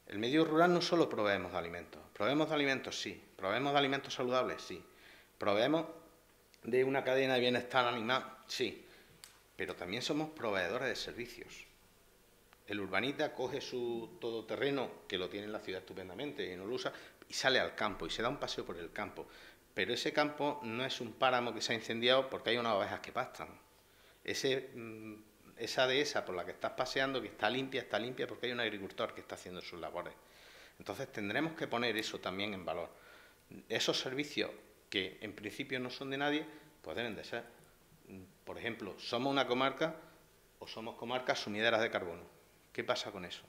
El medio rural no solo proveemos de alimentos sí, proveemos de alimentos saludables sí, proveemos de una cadena de bienestar animal sí, pero también somos proveedores de servicios. El urbanita coge su todoterreno, que lo tiene en la ciudad estupendamente y no lo usa, y sale al campo y se da un paseo por el campo. Pero ese campo no es un páramo que se ha incendiado porque hay unas ovejas que pastan. Esa dehesa por la que estás paseando, que está limpia porque hay un agricultor que está haciendo sus labores. Entonces tendremos que poner eso también en valor. Esos servicios que en principio no son de nadie, pues deben de ser. Por ejemplo, somos una comarca o somos comarcas sumideras de carbono. ¿Qué pasa con eso?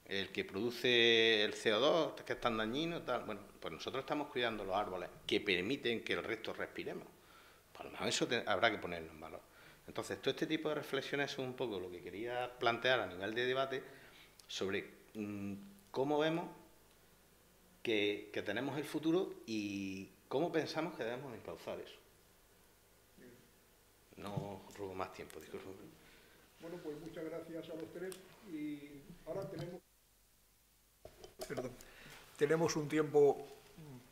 El que produce el CO2, que es tan dañino, tal. Bueno, pues nosotros estamos cuidando los árboles que permiten que el resto respiremos. Pues a lo mejor eso habrá que ponerlo en valor. Entonces, todo este tipo de reflexiones es un poco lo que quería plantear a nivel de debate sobre cómo vemos que tenemos el futuro y cómo pensamos que debemos encauzar eso. No robo más tiempo, disculpe. Bueno, pues muchas gracias a los tres y ahora tenemos un tiempo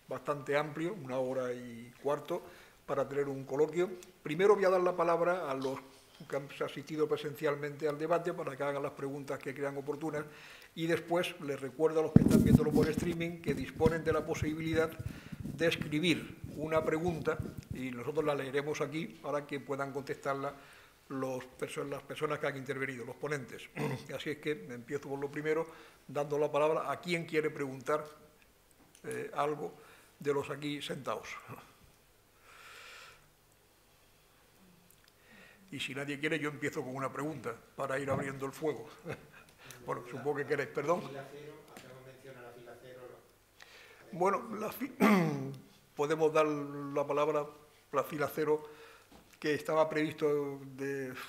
bastante amplio, 1 hora y cuarto, para tener un coloquio. Primero voy a dar la palabra a los que han asistido presencialmente al debate para que hagan las preguntas que crean oportunas y después les recuerdo a los que están viéndolo por streaming que disponen de la posibilidad de escribir una pregunta y nosotros la leeremos aquí para que puedan contestarla las personas que han intervenido, los ponentes. Así es que empiezo por lo primero, dando la palabra a quien quiere preguntar algo de los aquí sentados. Y si nadie quiere, yo empiezo con una pregunta para ir abriendo el fuego. Bueno, supongo que queréis, perdón. Bueno, podemos dar la palabra a la fila cero, que estaba previsto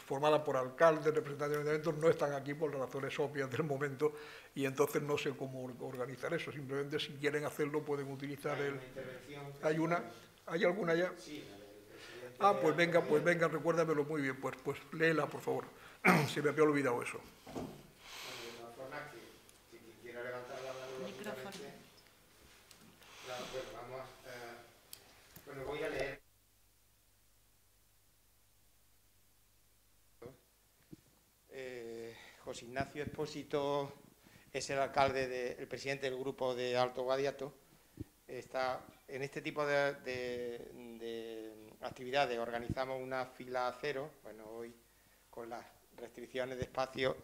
formada por alcaldes, representantes de ayuntamientos, no están aquí por razones obvias del momento y entonces no sé cómo organizar eso. Simplemente si quieren hacerlo pueden utilizar el... ¿Hay alguna ya? Sí. Ah, pues venga, recuérdamelo muy bien, pues léela, por favor. Se me había olvidado eso. Bueno, voy a leer. José Ignacio Expósito es el presidente del grupo de Alto Guadiato. Está en este tipo de actividades. Organizamos una fila cero. Bueno, hoy con las restricciones de espacio,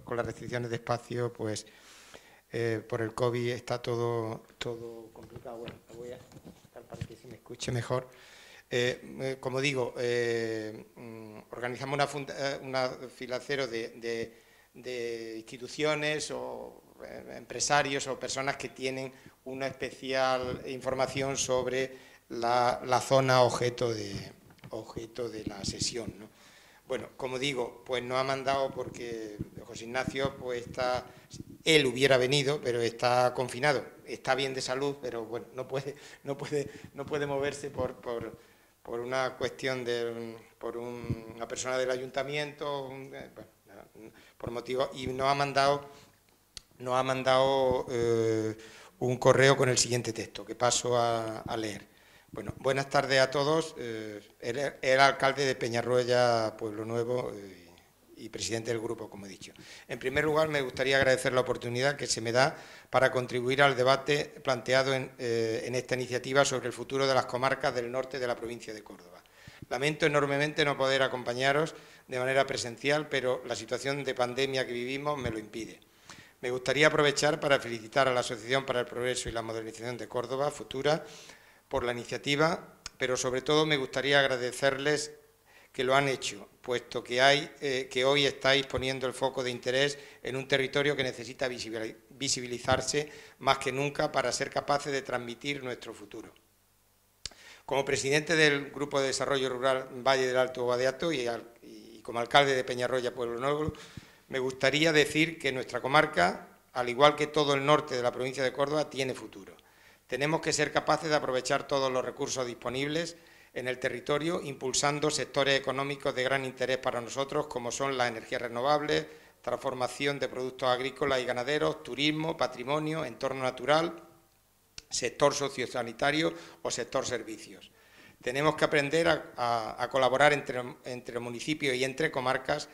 pues por el COVID está todo complicado. Bueno, lo voy a dar para que se me escuche mejor. Como digo, organizamos una fila cero de instituciones o empresarios o personas que tienen una especial información sobre la zona objeto de la sesión, ¿no? Bueno, como digo, pues nos ha mandado porque José Ignacio él hubiera venido, pero está confinado, está bien de salud, pero bueno, no puede moverse por por una cuestión por una persona del ayuntamiento, por motivos, y nos ha mandado un correo con el siguiente texto, que paso a leer. Bueno, buenas tardes a todos. Era alcalde de Peñarroya, Pueblo Nuevo, y presidente del grupo, como he dicho. En primer lugar, me gustaría agradecer la oportunidad que se me da para contribuir al debate planteado en esta iniciativa sobre el futuro de las comarcas del norte de la provincia de Córdoba. Lamento enormemente no poder acompañaros de manera presencial, pero la situación de pandemia que vivimos me lo impide. Me gustaría aprovechar para felicitar a la Asociación para el Progreso y la Modernización de Córdoba, Futura, por la iniciativa, pero sobre todo me gustaría agradecerles que lo han hecho, puesto que hoy estáis poniendo el foco de interés en un territorio que necesita visibilizarse más que nunca para ser capaces de transmitir nuestro futuro. Como presidente del Grupo de Desarrollo Rural Valle del Alto Guadiato y como alcalde de Peñarroya, Pueblo Nuevo, me gustaría decir que nuestra comarca, al igual que todo el norte de la provincia de Córdoba, tiene futuro. Tenemos que ser capaces de aprovechar todos los recursos disponibles en el territorio, impulsando sectores económicos de gran interés para nosotros, como son las energías renovables, transformación de productos agrícolas y ganaderos, turismo, patrimonio, entorno natural, sector sociosanitario o sector servicios. Tenemos que aprender a colaborar entre municipios y entre comarcas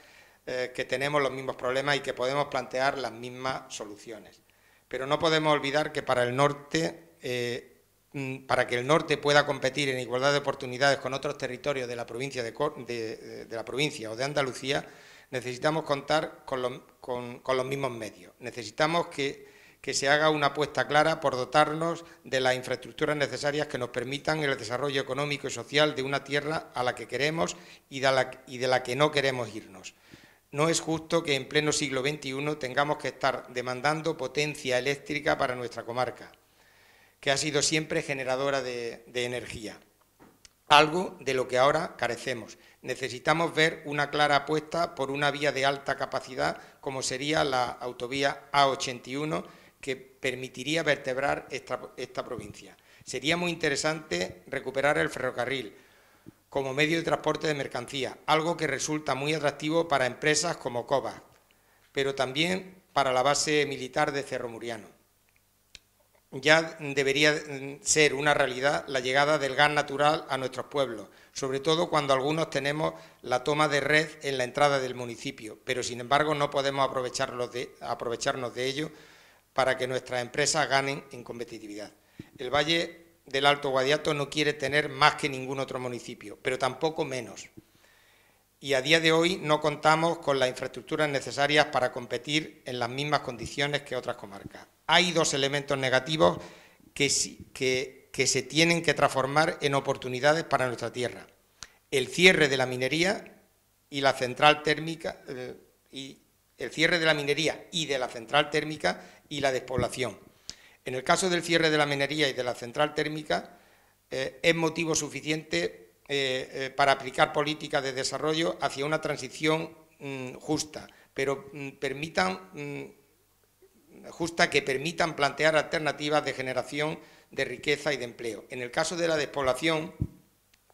que tenemos los mismos problemas y que podemos plantear las mismas soluciones. Pero no podemos olvidar que para que el norte pueda competir en igualdad de oportunidades con otros territorios de la provincia de la provincia o de Andalucía, necesitamos contar con los mismos medios. Necesitamos que se haga una apuesta clara por dotarnos de las infraestructuras necesarias que nos permitan el desarrollo económico y social de una tierra a la que queremos y de la que no queremos irnos. No es justo que en pleno siglo XXI tengamos que estar demandando potencia eléctrica para nuestra comarca, que ha sido siempre generadora de energía, algo de lo que ahora carecemos. Necesitamos ver una clara apuesta por una vía de alta capacidad, como sería la autovía A81, que permitiría vertebrar esta provincia. Sería muy interesante recuperar el ferrocarril como medio de transporte de mercancía, algo que resulta muy atractivo para empresas como Covax, pero también para la base militar de Cerro Muriano. Ya debería ser una realidad la llegada del gas natural a nuestros pueblos, sobre todo cuando algunos tenemos la toma de red en la entrada del municipio, pero sin embargo no podemos aprovecharnos de ello para que nuestras empresas ganen en competitividad. El Valle del Alto Guadiato no quiere tener más que ningún otro municipio, pero tampoco menos. Y a día de hoy no contamos con las infraestructuras necesarias para competir en las mismas condiciones que otras comarcas. Hay dos elementos negativos que se tienen que transformar en oportunidades para nuestra tierra. El cierre de la minería y la central térmica, y la despoblación. En el caso del cierre de la minería y de la central térmica, es motivo suficiente para aplicar políticas de desarrollo hacia una transición justa, pero que permitan plantear alternativas de generación de riqueza y de empleo. En el caso de la despoblación,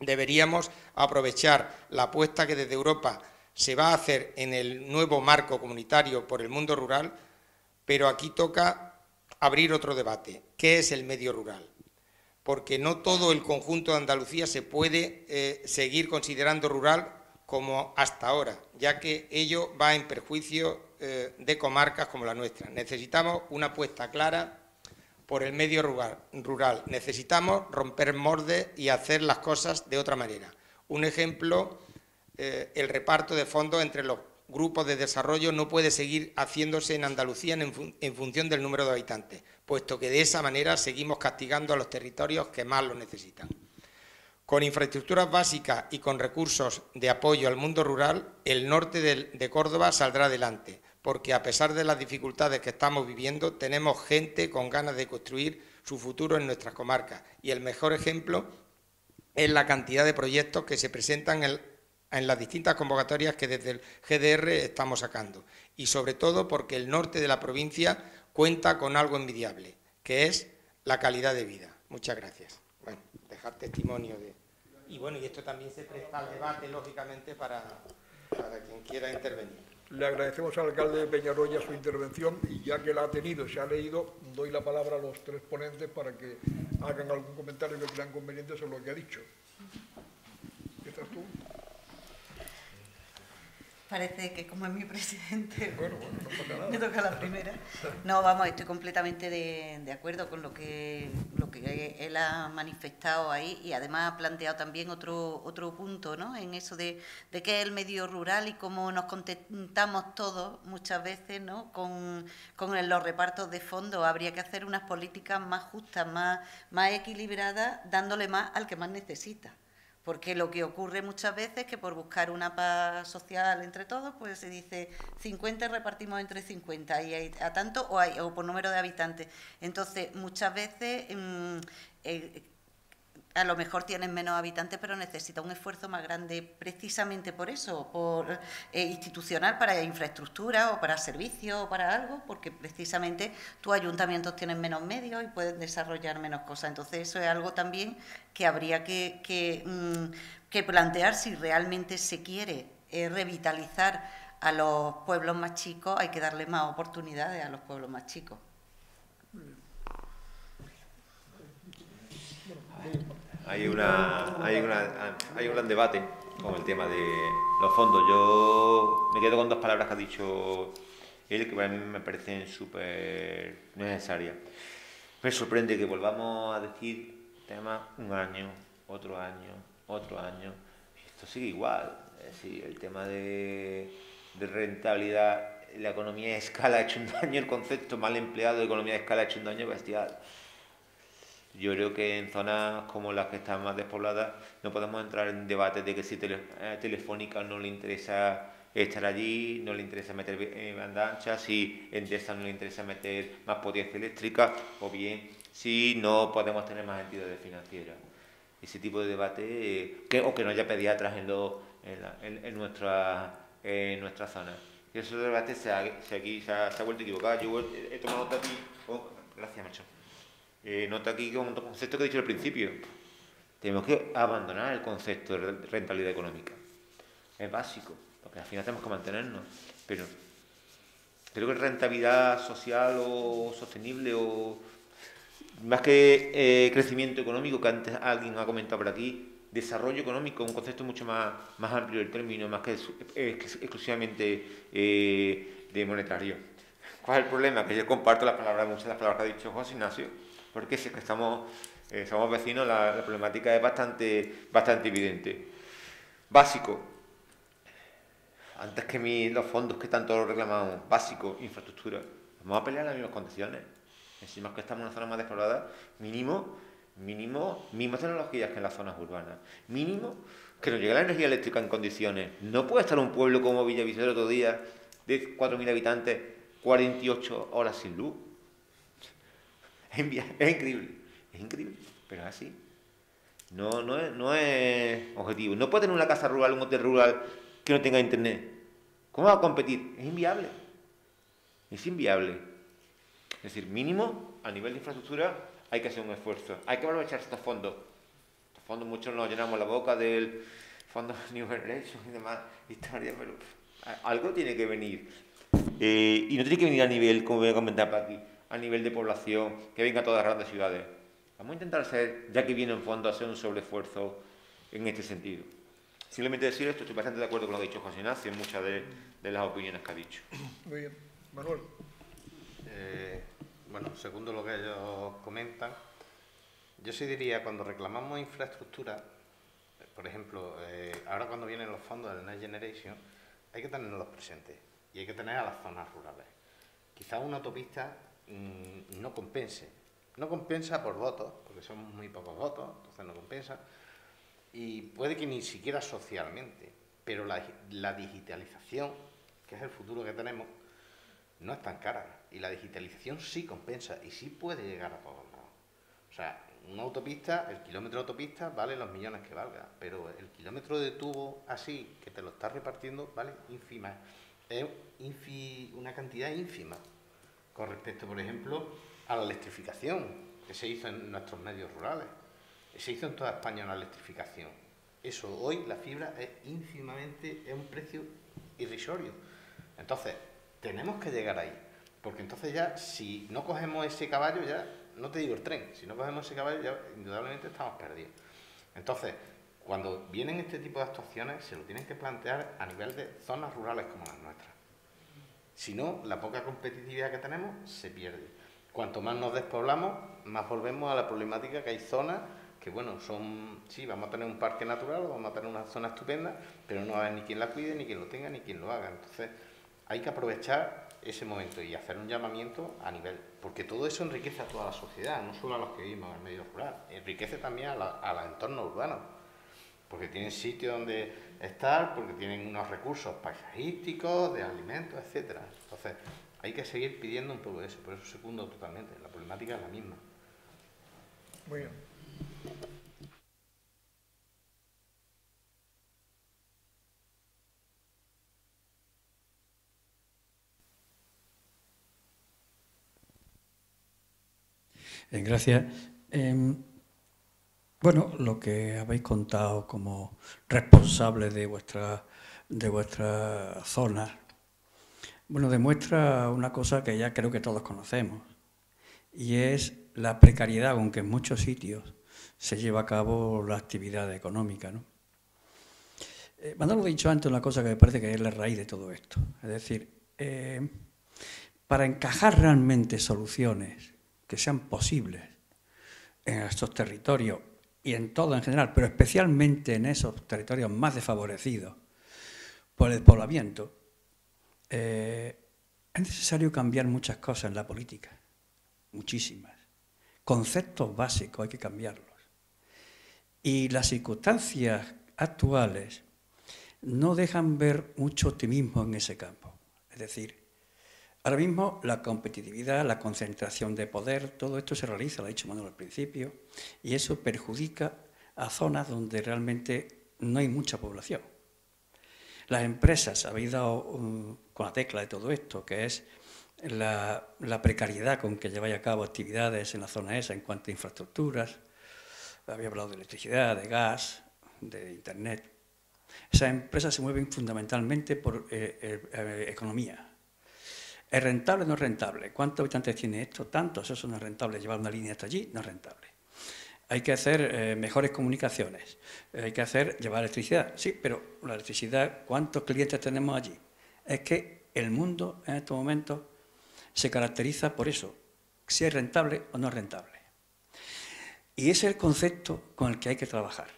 deberíamos aprovechar la apuesta que desde Europa se va a hacer en el nuevo marco comunitario por el mundo rural, pero aquí toca abrir otro debate. ¿Qué es el medio rural? Porque no todo el conjunto de Andalucía se puede seguir considerando rural como hasta ahora, ya que ello va en perjuicio de comarcas como la nuestra. Necesitamos una apuesta clara por el medio rural. Necesitamos romper moldes y hacer las cosas de otra manera. Un ejemplo, el reparto de fondos entre los grupos de desarrollo no puede seguir haciéndose en Andalucía en función del número de habitantes, puesto que de esa manera seguimos castigando a los territorios que más lo necesitan. Con infraestructuras básicas y con recursos de apoyo al mundo rural, el norte de Córdoba saldrá adelante, porque a pesar de las dificultades que estamos viviendo, tenemos gente con ganas de construir su futuro en nuestras comarcas, y el mejor ejemplo es la cantidad de proyectos que se presentan en las distintas convocatorias que desde el GDR estamos sacando, y sobre todo porque el norte de la provincia cuenta con algo envidiable, que es la calidad de vida. Muchas gracias. Bueno, dejar testimonio de... Y bueno, y esto también se presta al debate, lógicamente, para quien quiera intervenir. Le agradecemos al alcalde de Peñarroya su intervención y ya que la ha tenido y se ha leído, doy la palabra a los tres ponentes para que hagan algún comentario que crean conveniente sobre lo que ha dicho. ¿Empiezas tú? Parece que como es mi presidente, Bueno, no pasa nada. me toca la primera. No, vamos, estoy completamente de acuerdo con lo que él ha manifestado ahí y además ha planteado también otro punto, ¿no? En eso de qué es el medio rural y cómo nos contentamos todos muchas veces, ¿no? Con los repartos de fondos. Habría que hacer unas políticas más justas, más equilibradas, dándole más al que más necesita. Porque lo que ocurre muchas veces es que por buscar una paz social entre todos, pues se dice 50 repartimos entre 50 y hay a tanto o por número de habitantes. Entonces, muchas veces a lo mejor tienen menos habitantes, pero necesita un esfuerzo más grande precisamente por eso, por institucional para infraestructura o para servicios o para algo, porque precisamente tus ayuntamientos tienen menos medios y pueden desarrollar menos cosas. Entonces eso es algo también que habría que plantear si realmente se quiere revitalizar a los pueblos más chicos, hay que darle más oportunidades a los pueblos más chicos. Hay un gran debate con el tema de los fondos. Yo me quedo con dos palabras que ha dicho él, que para mí me parecen súper necesarias. Me sorprende que volvamos a decir temas un año, otro año, y esto sigue igual. Es decir, el tema de rentabilidad, la economía de escala ha hecho un daño, el concepto mal empleado de economía de escala ha hecho un daño bestial. Yo creo que en zonas como las que están más despobladas no podemos entrar en debates de que si Telefónica no le interesa estar allí, no le interesa meter banda ancha, si Endesa no le interesa meter más potencia eléctrica, o bien si no podemos tener más entidades financieras. Ese tipo de debate, o que no haya pediatras en nuestra zona. Y ese debate se ha vuelto equivocado. Yo he tomado nota aquí. Gracias, macho. Nota aquí un concepto que he dicho al principio. Tenemos que abandonar el concepto de rentabilidad económica. Es básico, porque al final tenemos que mantenernos. Pero creo que rentabilidad social o sostenible o más que crecimiento económico, que antes alguien ha comentado por aquí, desarrollo económico, un concepto mucho más amplio del término, más que exclusivamente de monetario. ¿Cuál es el problema? Que yo comparto muchas de las palabras que ha dicho José Ignacio, porque si es que somos vecinos, la problemática es bastante evidente. Básico, antes que los fondos que tanto reclamamos, básico, infraestructura, vamos a pelear en las mismas condiciones. Encima que estamos en una zona más despoblada, mínimo mismas tecnologías que en las zonas urbanas, mínimo que nos llegue la energía eléctrica en condiciones. No puede estar un pueblo como Villaviciosa otro día, de 4.000 habitantes, 48 horas sin luz. Es increíble, pero es así. No es objetivo. No puede tener una casa rural, un hotel rural que no tenga internet. ¿Cómo va a competir? Es inviable. Es decir, mínimo, a nivel de infraestructura, hay que hacer un esfuerzo. Hay que aprovechar estos fondos. Estos fondos muchos nos llenamos la boca del fondo New Generation y demás historia, pero algo tiene que venir. Y no tiene que venir a nivel, como voy a comentar por aquí, a nivel de población, que venga a todas las grandes ciudades. Vamos a intentar ya que viene en fondo, hacer un sobreesfuerzo en este sentido. Simplemente decir esto, estoy bastante de acuerdo con lo que ha dicho José Ignacio en muchas de las opiniones que ha dicho. Muy bien. Manuel. Bueno, segundo lo que ellos comentan, yo sí diría, cuando reclamamos infraestructura, por ejemplo, ahora cuando vienen los fondos del Next Generation, hay que tenerlos presentes y hay que tener a las zonas rurales. Quizás una autopista no compense. No compensa por votos, porque son muy pocos votos, entonces no compensa. Y puede que ni siquiera socialmente, pero la digitalización, que es el futuro que tenemos, no es tan cara. Y la digitalización sí compensa y sí puede llegar a todos lados. O sea, una autopista, el kilómetro de autopista vale los millones que valga, pero el kilómetro de tubo así, que te lo estás repartiendo, vale ínfima. Es una cantidad ínfima con respecto, por ejemplo, a la electrificación que se hizo en nuestros medios rurales. Se hizo en toda España una electrificación. Eso hoy, la fibra es ínfimamente, es un precio irrisorio. Entonces, tenemos que llegar ahí. Porque entonces ya, si no cogemos ese caballo, ya, no te digo el tren, si no cogemos ese caballo, ya indudablemente estamos perdidos. Entonces, cuando vienen este tipo de actuaciones, se lo tienen que plantear a nivel de zonas rurales como las nuestras. Si no, la poca competitividad que tenemos se pierde. Cuanto más nos despoblamos, más volvemos a la problemática que hay zonas que, bueno, son, sí, vamos a tener un parque natural, vamos a tener una zona estupenda, pero no va a haber ni quien la cuide, ni quien lo tenga, ni quien lo haga. Entonces, hay que aprovechar ese momento y hacer un llamamiento a nivel, porque todo eso enriquece a toda la sociedad, no solo a los que vivimos en el medio rural, enriquece también a los entornos urbanos, porque tienen sitio donde estar, porque tienen unos recursos paisajísticos, de alimentos, etcétera. Entonces, hay que seguir pidiendo un poco eso, por eso secundo totalmente, la problemática es la misma. Muy bien. Gracias. Bueno, lo que habéis contado como responsable de vuestra zona, bueno, demuestra una cosa que ya creo que todos conocemos, y es la precariedad con que en muchos sitios se lleva a cabo la actividad económica, ¿no? Manolo ha dicho antes una cosa que me parece que es la raíz de todo esto, es decir, para encajar realmente soluciones que sean posibles en estos territorios y en todo en general, pero especialmente en esos territorios más desfavorecidos por el despoblamiento, es necesario cambiar muchas cosas en la política, muchísimas. Conceptos básicos hay que cambiarlos. Y las circunstancias actuales no dejan ver mucho optimismo en ese campo. Es decir, ahora mismo la competitividad, la concentración de poder, todo esto se realiza, lo ha dicho Manuel al principio, y eso perjudica a zonas donde realmente no hay mucha población. Las empresas, habéis dado con la tecla de todo esto, que es la precariedad con que lleváis a cabo actividades en la zona esa en cuanto a infraestructuras. Había hablado de electricidad, de gas, de internet. Esas empresas se mueven fundamentalmente por economía. ¿Es rentable o no es rentable? ¿Cuántos habitantes tiene esto? Tantos, eso no es rentable. Llevar una línea hasta allí no es rentable. Hay que hacer mejores comunicaciones, hay que llevar electricidad. Sí, pero la electricidad, ¿cuántos clientes tenemos allí? Es que el mundo en estos momentos se caracteriza por eso, si es rentable o no es rentable. Y ese es el concepto con el que hay que trabajar.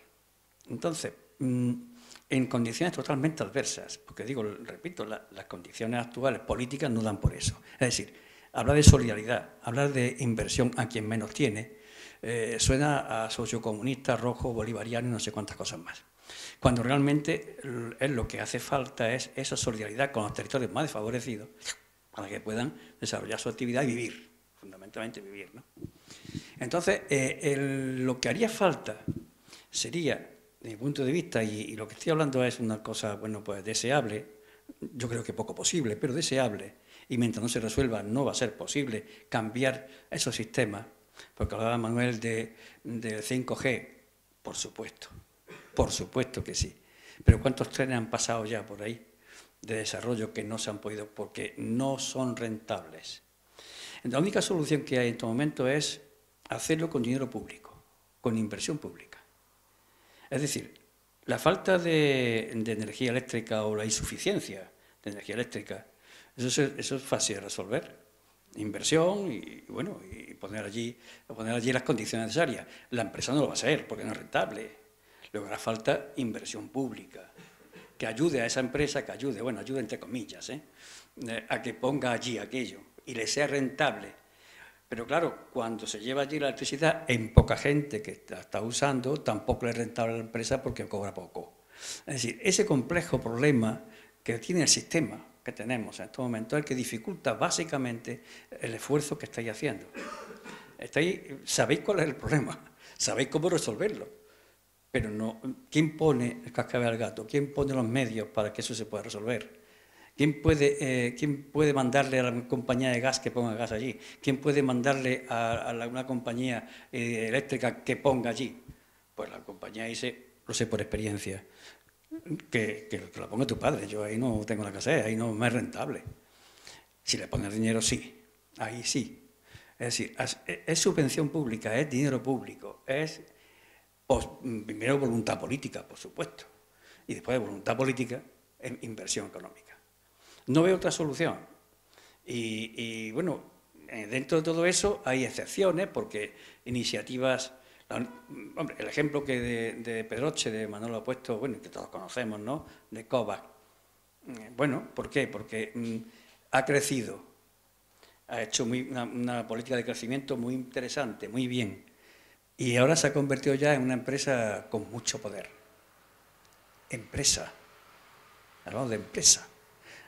Entonces, en condiciones totalmente adversas, porque digo, repito, las condiciones actuales políticas no dan por eso. Es decir, hablar de solidaridad, hablar de inversión a quien menos tiene, suena a sociocomunista, rojo, bolivariano y no sé cuántas cosas más. Cuando realmente lo que hace falta es esa solidaridad con los territorios más desfavorecidos para que puedan desarrollar su actividad y vivir, fundamentalmente vivir, ¿no? Entonces, lo que haría falta sería, desde mi punto de vista, y lo que estoy hablando es una cosa, bueno, pues deseable, yo creo que poco posible, pero deseable, y mientras no se resuelva no va a ser posible cambiar esos sistemas, porque hablaba Manuel del 5G, por supuesto que sí, pero ¿cuántos trenes han pasado ya por ahí de desarrollo que no se han podido, porque no son rentables? La única solución que hay en este momento es hacerlo con dinero público, con inversión pública. Es decir, la falta de energía eléctrica o la insuficiencia de energía eléctrica, eso es fácil de resolver. Inversión y bueno, y poner allí las condiciones necesarias. La empresa no lo va a hacer porque no es rentable. Luego hará falta inversión pública, que ayude a esa empresa, que ayude, bueno, ayude entre comillas, a que ponga allí aquello y le sea rentable. Pero claro, cuando se lleva allí la electricidad, en poca gente que la está usando, tampoco le es rentable a la empresa porque cobra poco. Es decir, ese complejo problema que tiene el sistema que tenemos en estos momentos es el que dificulta básicamente el esfuerzo que estáis haciendo. Sabéis cuál es el problema, sabéis cómo resolverlo, pero no, ¿quién pone el cascabel al gato? ¿Quién pone los medios para que eso se pueda resolver? ¿Quién puede mandarle a la compañía de gas que ponga gas allí? ¿Quién puede mandarle a una compañía eléctrica que ponga allí? Pues la compañía dice, lo sé por experiencia, que lo ponga tu padre, yo ahí no tengo la casa, ahí no me es rentable. Si le pones dinero, sí, ahí sí. Es decir, es subvención pública, es dinero público, es primero voluntad política, por supuesto, y después de voluntad política, inversión económica. No veo otra solución. Y bueno, dentro de todo eso hay excepciones, porque iniciativas... Hombre, el ejemplo que de Pedroche, de Manolo ha puesto, bueno, que todos conocemos, ¿no?, de COVAX. Bueno, ¿por qué? Porque ha crecido, ha hecho una política de crecimiento muy interesante, muy bien, y ahora se ha convertido ya en una empresa con mucho poder. Empresa, hablamos de empresa.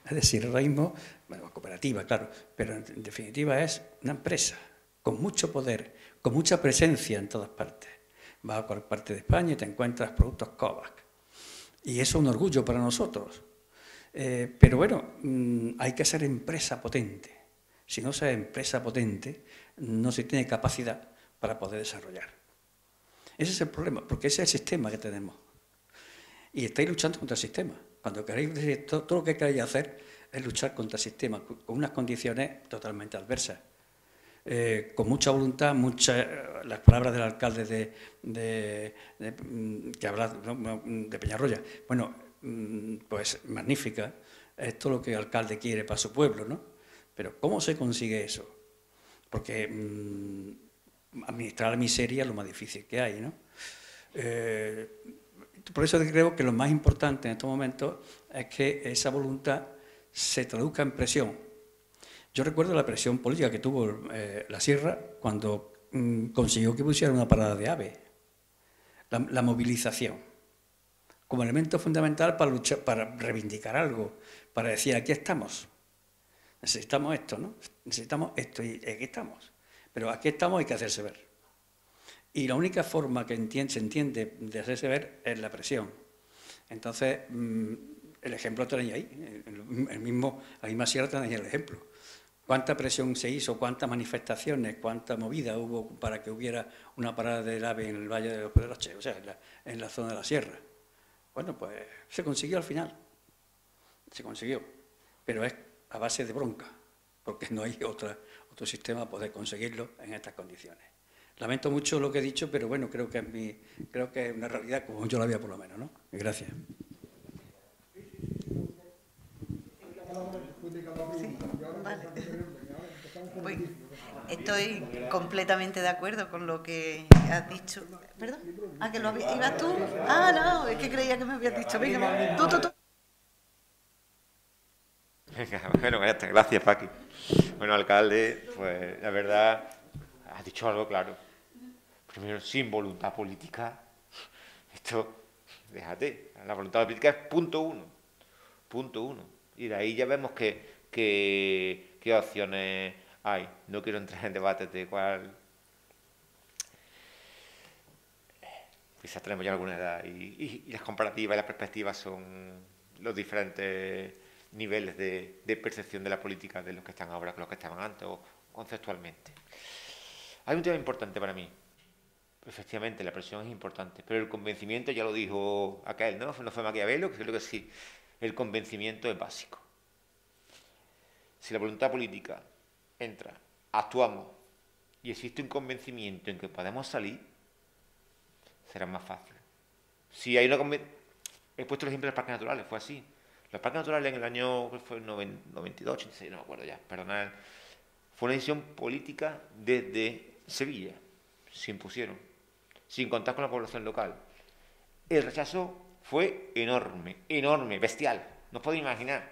Es decir, ahora mismo, bueno, cooperativa, claro, pero en definitiva es una empresa con mucho poder, con mucha presencia en todas partes. Vas a cualquier parte de España y te encuentras productos COVAX. Y eso es un orgullo para nosotros. Pero bueno, hay que ser empresa potente. Si no se es empresa potente, no se tiene capacidad para poder desarrollar. Ese es el problema, porque ese es el sistema que tenemos. Y estáis luchando contra el sistema. Cuando queréis, todo lo que queréis hacer es luchar contra el sistema, con unas condiciones totalmente adversas. Con mucha voluntad, las palabras del alcalde que habla de Peñarroya, bueno, pues magnífica, esto es lo que el alcalde quiere para su pueblo, ¿no? Pero ¿cómo se consigue eso? Porque administrar la miseria es lo más difícil que hay, ¿no? Por eso creo que lo más importante en estos momentos es que esa voluntad se traduzca en presión. Yo recuerdo la presión política que tuvo la Sierra cuando consiguió que pusiera una parada de AVE. La movilización, como elemento fundamental para luchar, para reivindicar algo, para decir, aquí estamos, necesitamos esto, ¿no? Necesitamos esto y aquí estamos. Pero aquí estamos, hay que hacerse ver. Y la única forma que se entiende de hacerse ver es la presión. Entonces, el ejemplo tenéis ahí, la misma Sierra tenéis el ejemplo. ¿Cuánta presión se hizo? ¿Cuántas manifestaciones? ¿Cuánta movida hubo para que hubiera una parada del AVE en el Valle de los Pedroches? O sea, en la zona de la Sierra. Bueno, pues se consiguió al final. Se consiguió. Pero es a base de bronca, porque no hay otro sistema para poder conseguirlo en estas condiciones. Lamento mucho lo que he dicho, pero bueno, creo que es una realidad como yo la veo por lo menos, ¿no? Gracias. Sí, vale. Pues estoy completamente de acuerdo con lo que has dicho. ¿Perdón? ¿Ah, que ibas tú? Ah, no, es que creía que me habías dicho. Venga, tú. Venga, bueno, gracias, Paqui. Bueno, alcalde, pues la verdad, has dicho algo claro. Primero, sin voluntad política, esto, déjate, la voluntad política es punto uno. Y de ahí ya vemos qué opciones hay. No quiero entrar en debates de cuál... Quizás tenemos ya alguna edad y las comparativas y las perspectivas son los diferentes niveles de percepción de la política de los que están ahora con los que estaban antes o conceptualmente. Hay un tema importante para mí. Efectivamente, la presión es importante, pero el convencimiento, ya lo dijo aquel, ¿no? No fue Maquiavelo, que creo que sí. El convencimiento es básico. Si la voluntad política entra, actuamos y existe un convencimiento en que podemos salir, será más fácil. Si hay he puesto el ejemplo de los parques naturales, fue así. Los parques naturales en el año, fue el 92, 86, no me acuerdo ya, perdonad, fue una decisión política desde Sevilla. Se impusieron, sin contar con la población local. El rechazo fue enorme, bestial, no os podéis imaginar.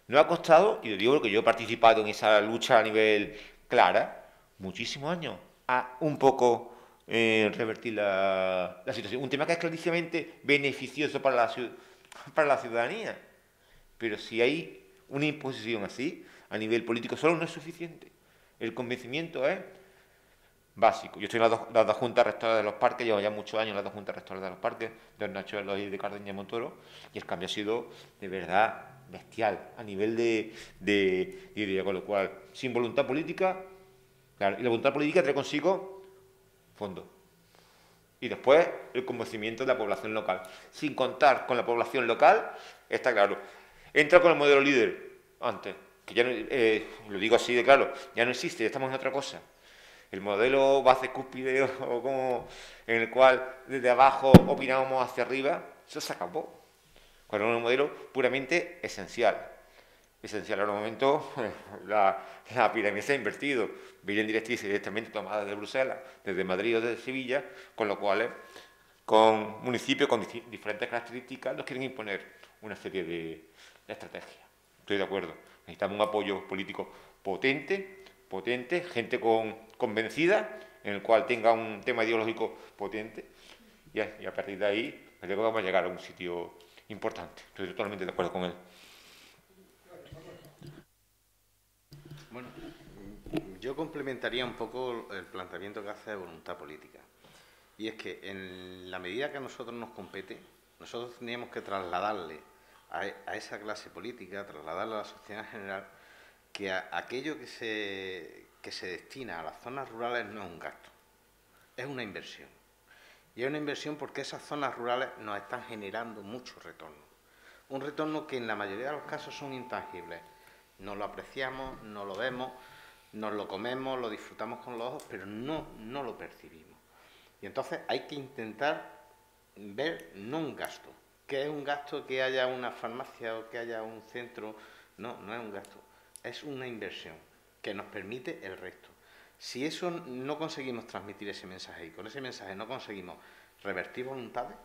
Nos ha costado, y os digo que yo he participado en esa lucha a nivel clara, muchísimos años, a un poco revertir la situación. Un tema que es clarísimamente beneficioso para la ciudadanía. Pero si hay una imposición así, a nivel político, solo no es suficiente. El convencimiento es básico. Yo estoy en las dos juntas rectoras de los parques, llevo ya muchos años en las dos juntas rectoras de los parques, de Nacho y de Cardeña y Montoro, y el cambio ha sido de verdad bestial a nivel de idea, con lo cual, sin voluntad política, claro, y la voluntad política trae consigo fondo. Y después el convencimiento de la población local. Sin contar con la población local, está claro. Entra con el modelo líder antes, que ya no, lo digo así de claro, ya no existe, ya estamos en otra cosa. El modelo base cúspide o como en el cual desde abajo opinábamos hacia arriba, eso se acabó. Cuando era un modelo puramente esencial. Esencial. En un momento la pirámide se ha invertido. Vienen directrices directamente tomadas de Bruselas, desde Madrid o desde Sevilla, con lo cual con municipios con diferentes características nos quieren imponer una serie de estrategias. Estoy de acuerdo. Necesitamos un apoyo político potente, gente convencida, en el cual tenga un tema ideológico potente, y a partir de ahí creo que vamos a llegar a un sitio importante. Estoy totalmente de acuerdo con él. Bueno, yo complementaría un poco el planteamiento que hace de voluntad política. Y es que en la medida que a nosotros nos compete, nosotros tendríamos que trasladarle a esa clase política, trasladarle a la sociedad en general, que aquello que se destina a las zonas rurales no es un gasto, es una inversión. Y es una inversión porque esas zonas rurales nos están generando mucho retorno. Un retorno que en la mayoría de los casos son intangibles. No lo apreciamos, no lo vemos, nos lo comemos, lo disfrutamos con los ojos, pero no lo percibimos. Y entonces hay que intentar ver no un gasto, que es un gasto que haya una farmacia o que haya un centro. No es un gasto, es una inversión que nos permite el resto. Si eso no conseguimos transmitir ese mensaje y con ese mensaje no conseguimos revertir voluntades,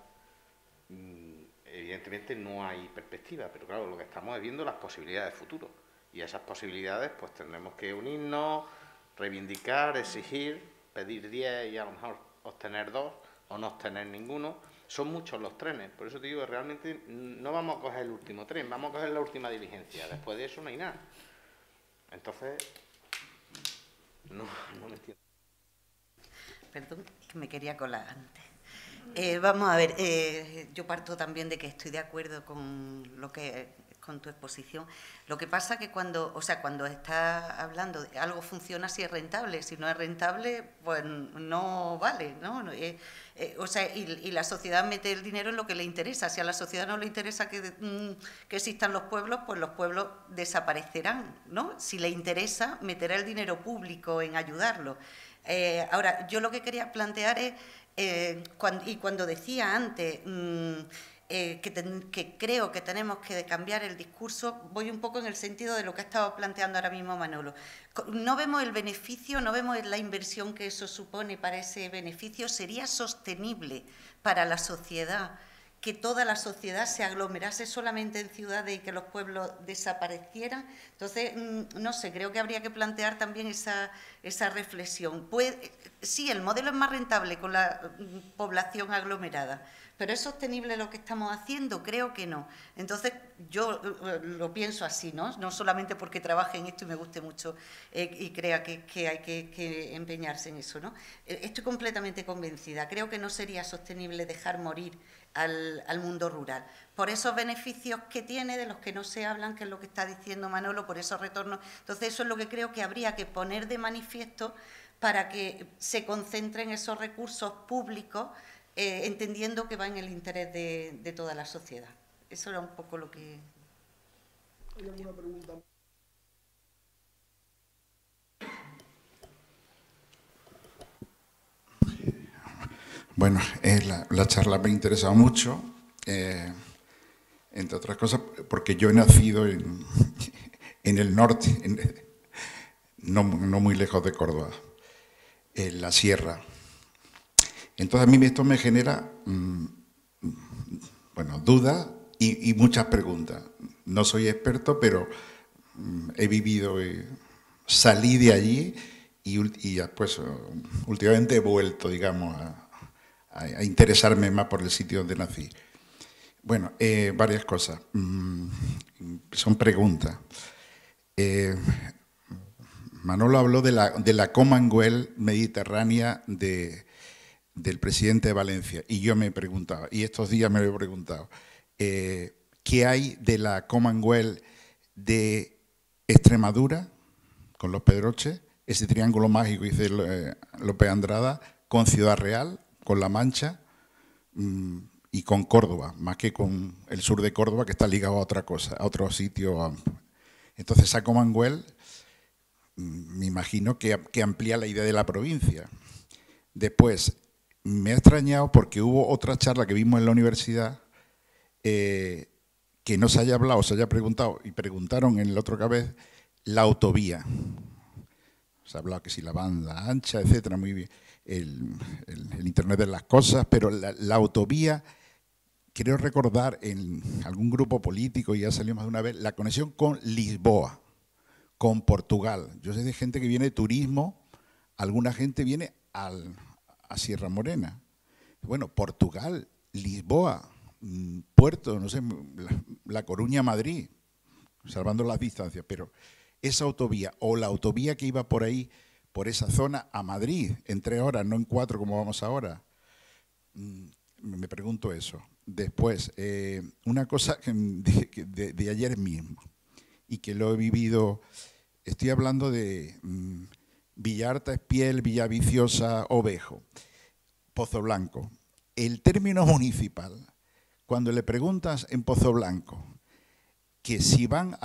evidentemente no hay perspectiva, pero claro, lo que estamos es viendo las posibilidades de futuro. Y esas posibilidades pues tendremos que unirnos, reivindicar, exigir, pedir 10 y a lo mejor obtener 2 o no obtener ninguno. Son muchos los trenes, por eso te digo que realmente no vamos a coger el último tren, vamos a coger la última diligencia. Después de eso no hay nada. Entonces, no me entiendo. Perdón, que me quería colar antes. Vamos a ver, yo parto también de que estoy de acuerdo con tu exposición. Lo que pasa que cuando estás hablando de algo funciona si es rentable, si no es rentable, pues no vale, ¿no? Y la sociedad mete el dinero en lo que le interesa. Si a la sociedad no le interesa que existan los pueblos, pues los pueblos desaparecerán, ¿no? Si le interesa, meterá el dinero público en ayudarlos. Ahora, yo lo que quería plantear es, cuando decía antes que creo que tenemos que cambiar el discurso, voy un poco en el sentido de lo que ha estado planteando ahora mismo Manolo. No vemos el beneficio, no vemos la inversión que eso supone para ese beneficio. ¿Sería sostenible para la sociedad que toda la sociedad se aglomerase solamente en ciudades y que los pueblos desaparecieran? Entonces, no sé, creo que habría que plantear también esa reflexión. Sí, el modelo es más rentable con la población aglomerada, pero ¿es sostenible lo que estamos haciendo? Creo que no. Entonces, yo lo pienso así, ¿no? No solamente porque trabaje en esto y me guste mucho y crea que hay que empeñarse en eso, ¿no? Estoy completamente convencida. Creo que no sería sostenible dejar morir al mundo rural, por esos beneficios que tiene, de los que no se hablan, que es lo que está diciendo Manolo, por esos retornos. Entonces, eso es lo que creo que habría que poner de manifiesto para que se concentren esos recursos públicos, entendiendo que va en el interés de toda la sociedad. Eso era un poco lo que... ¿Hay alguna pregunta? Bueno, la charla me ha interesado mucho, entre otras cosas, porque yo he nacido en el norte, no muy lejos de Córdoba, en la sierra. Entonces a mí esto me genera dudas y muchas preguntas. No soy experto, pero he vivido, salí de allí y ya, pues, últimamente he vuelto, digamos, a interesarme más por el sitio donde nací. Bueno, varias cosas. Son preguntas. Manolo habló de la Commonwealth mediterránea del presidente de Valencia, y yo me preguntaba, y estos días me lo he preguntado, ¿qué hay de la Commonwealth de Extremadura, con los Pedroches, ese triángulo mágico, dice López Andrada, con Ciudad Real, con La Mancha y con Córdoba, más que con el sur de Córdoba, que está ligado a otra cosa, a otro sitio. Entonces Saco Manguel, me imagino que amplía la idea de la provincia. Después, me ha extrañado porque hubo otra charla que vimos en la universidad que no se haya hablado, se haya preguntado, y preguntaron en el otro cabez, la autovía. Se ha hablado que si la banda ancha, etcétera, muy bien, el Internet de las cosas, pero la autovía, creo recordar en algún grupo político, y ya salió más de una vez, la conexión con Lisboa, con Portugal. Yo sé de gente que viene de turismo, alguna gente viene a Sierra Morena. Bueno, Portugal, Lisboa, Puerto, no sé, La Coruña, Madrid, salvando las distancias, pero esa autovía o la autovía que iba por ahí, por esa zona a Madrid, en 3 horas, no en 4 como vamos ahora, me pregunto eso. Después, una cosa de ayer mismo y que lo he vivido, estoy hablando de Villarta, Espiel, Villaviciosa, Ovejo, Pozo Blanco. El término municipal, cuando le preguntas en Pozo Blanco que si van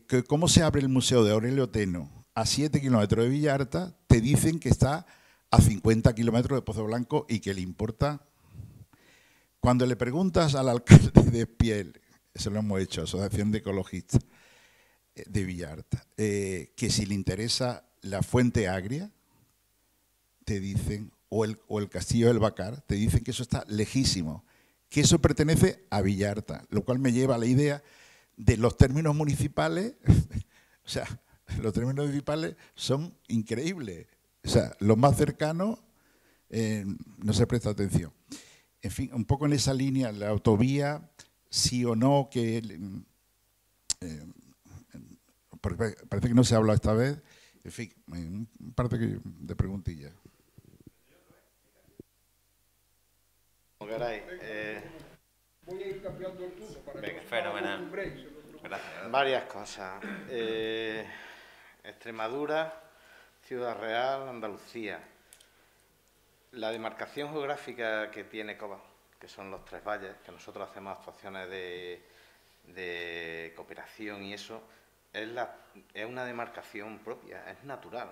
que cómo se abre el Museo de Aurelio Teno a 7 kilómetros de Villarta, te dicen que está a 50 kilómetros de Pozo Blanco y que le importa. Cuando le preguntas al alcalde de Espiel, eso lo hemos hecho, Asociación de Ecologistas de Villarta, que si le interesa la fuente agria, te dicen, o el castillo del Bacar, te dicen que eso está lejísimo, que eso pertenece a Villarta, lo cual me lleva a la idea de los términos municipales. O sea, los términos municipales son increíbles. O sea, lo más cercano no se presta atención. En fin, un poco en esa línea, la autovía, sí o no, que parece que no se ha hablado esta vez. En fin, un par de preguntillas. Voy a ir cambiando el turno para Venga, que fenomenal. Gracias. Varias cosas. Extremadura, Ciudad Real, Andalucía. La demarcación geográfica que tiene Cova, que son los 3 valles, que nosotros hacemos actuaciones de cooperación y eso, es una demarcación propia, es natural.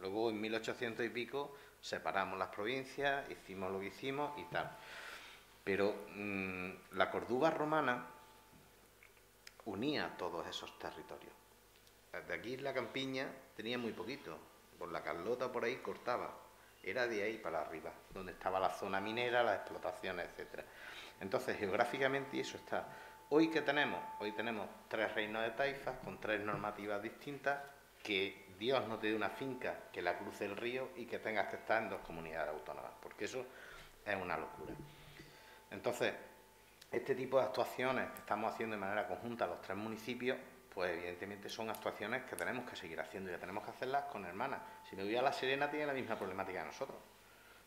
Luego en 1800 y pico separamos las provincias, hicimos lo que hicimos y tal. Pero la Córdoba romana unía todos esos territorios. De aquí la campiña tenía muy poquito, por la Carlota por ahí cortaba, era de ahí para arriba, donde estaba la zona minera, las explotaciones, etcétera. Entonces, geográficamente eso está. ¿Hoy qué tenemos? Hoy tenemos 3 reinos de taifas con 3 normativas distintas, que Dios no te dé una finca que la cruce el río y que tengas que estar en 2 comunidades autónomas, porque eso es una locura. Entonces, este tipo de actuaciones que estamos haciendo de manera conjunta los 3 municipios, pues evidentemente son actuaciones que tenemos que seguir haciendo y que tenemos que hacerlas con hermanas. Si me voy a La Serena, tiene la misma problemática que nosotros.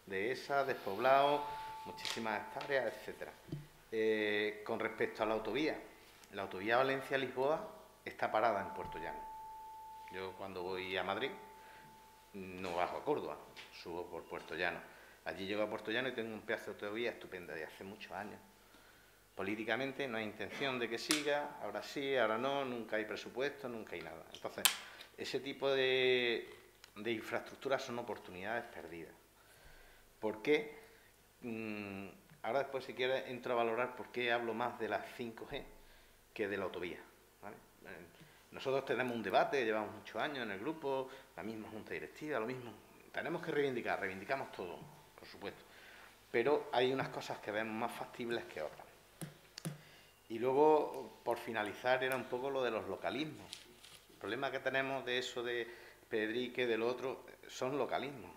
Dehesa, despoblado, muchísimas hectáreas, etcétera. Con respecto a la autovía Valencia-Lisboa está parada en Puerto Llano. Yo cuando voy a Madrid no bajo a Córdoba, subo por Puerto Llano. Allí llego a Puerto Llano y tengo un pedazo de autovía estupenda de hace muchos años. Políticamente no hay intención de que siga, ahora sí, ahora no, nunca hay presupuesto, nunca hay nada. Entonces, ese tipo de infraestructuras son oportunidades perdidas. ¿Por qué? Ahora después, si quieres, entro a valorar por qué hablo más de las 5G que de la autovía, ¿vale? Nosotros tenemos un debate, llevamos muchos años en el grupo, la misma junta directiva, lo mismo. Tenemos que reivindicamos todo, por supuesto. Pero hay unas cosas que vemos más factibles que otras. Y luego, por finalizar, era un poco lo de los localismos. El problema que tenemos de eso de Pedrique, del otro, son localismos.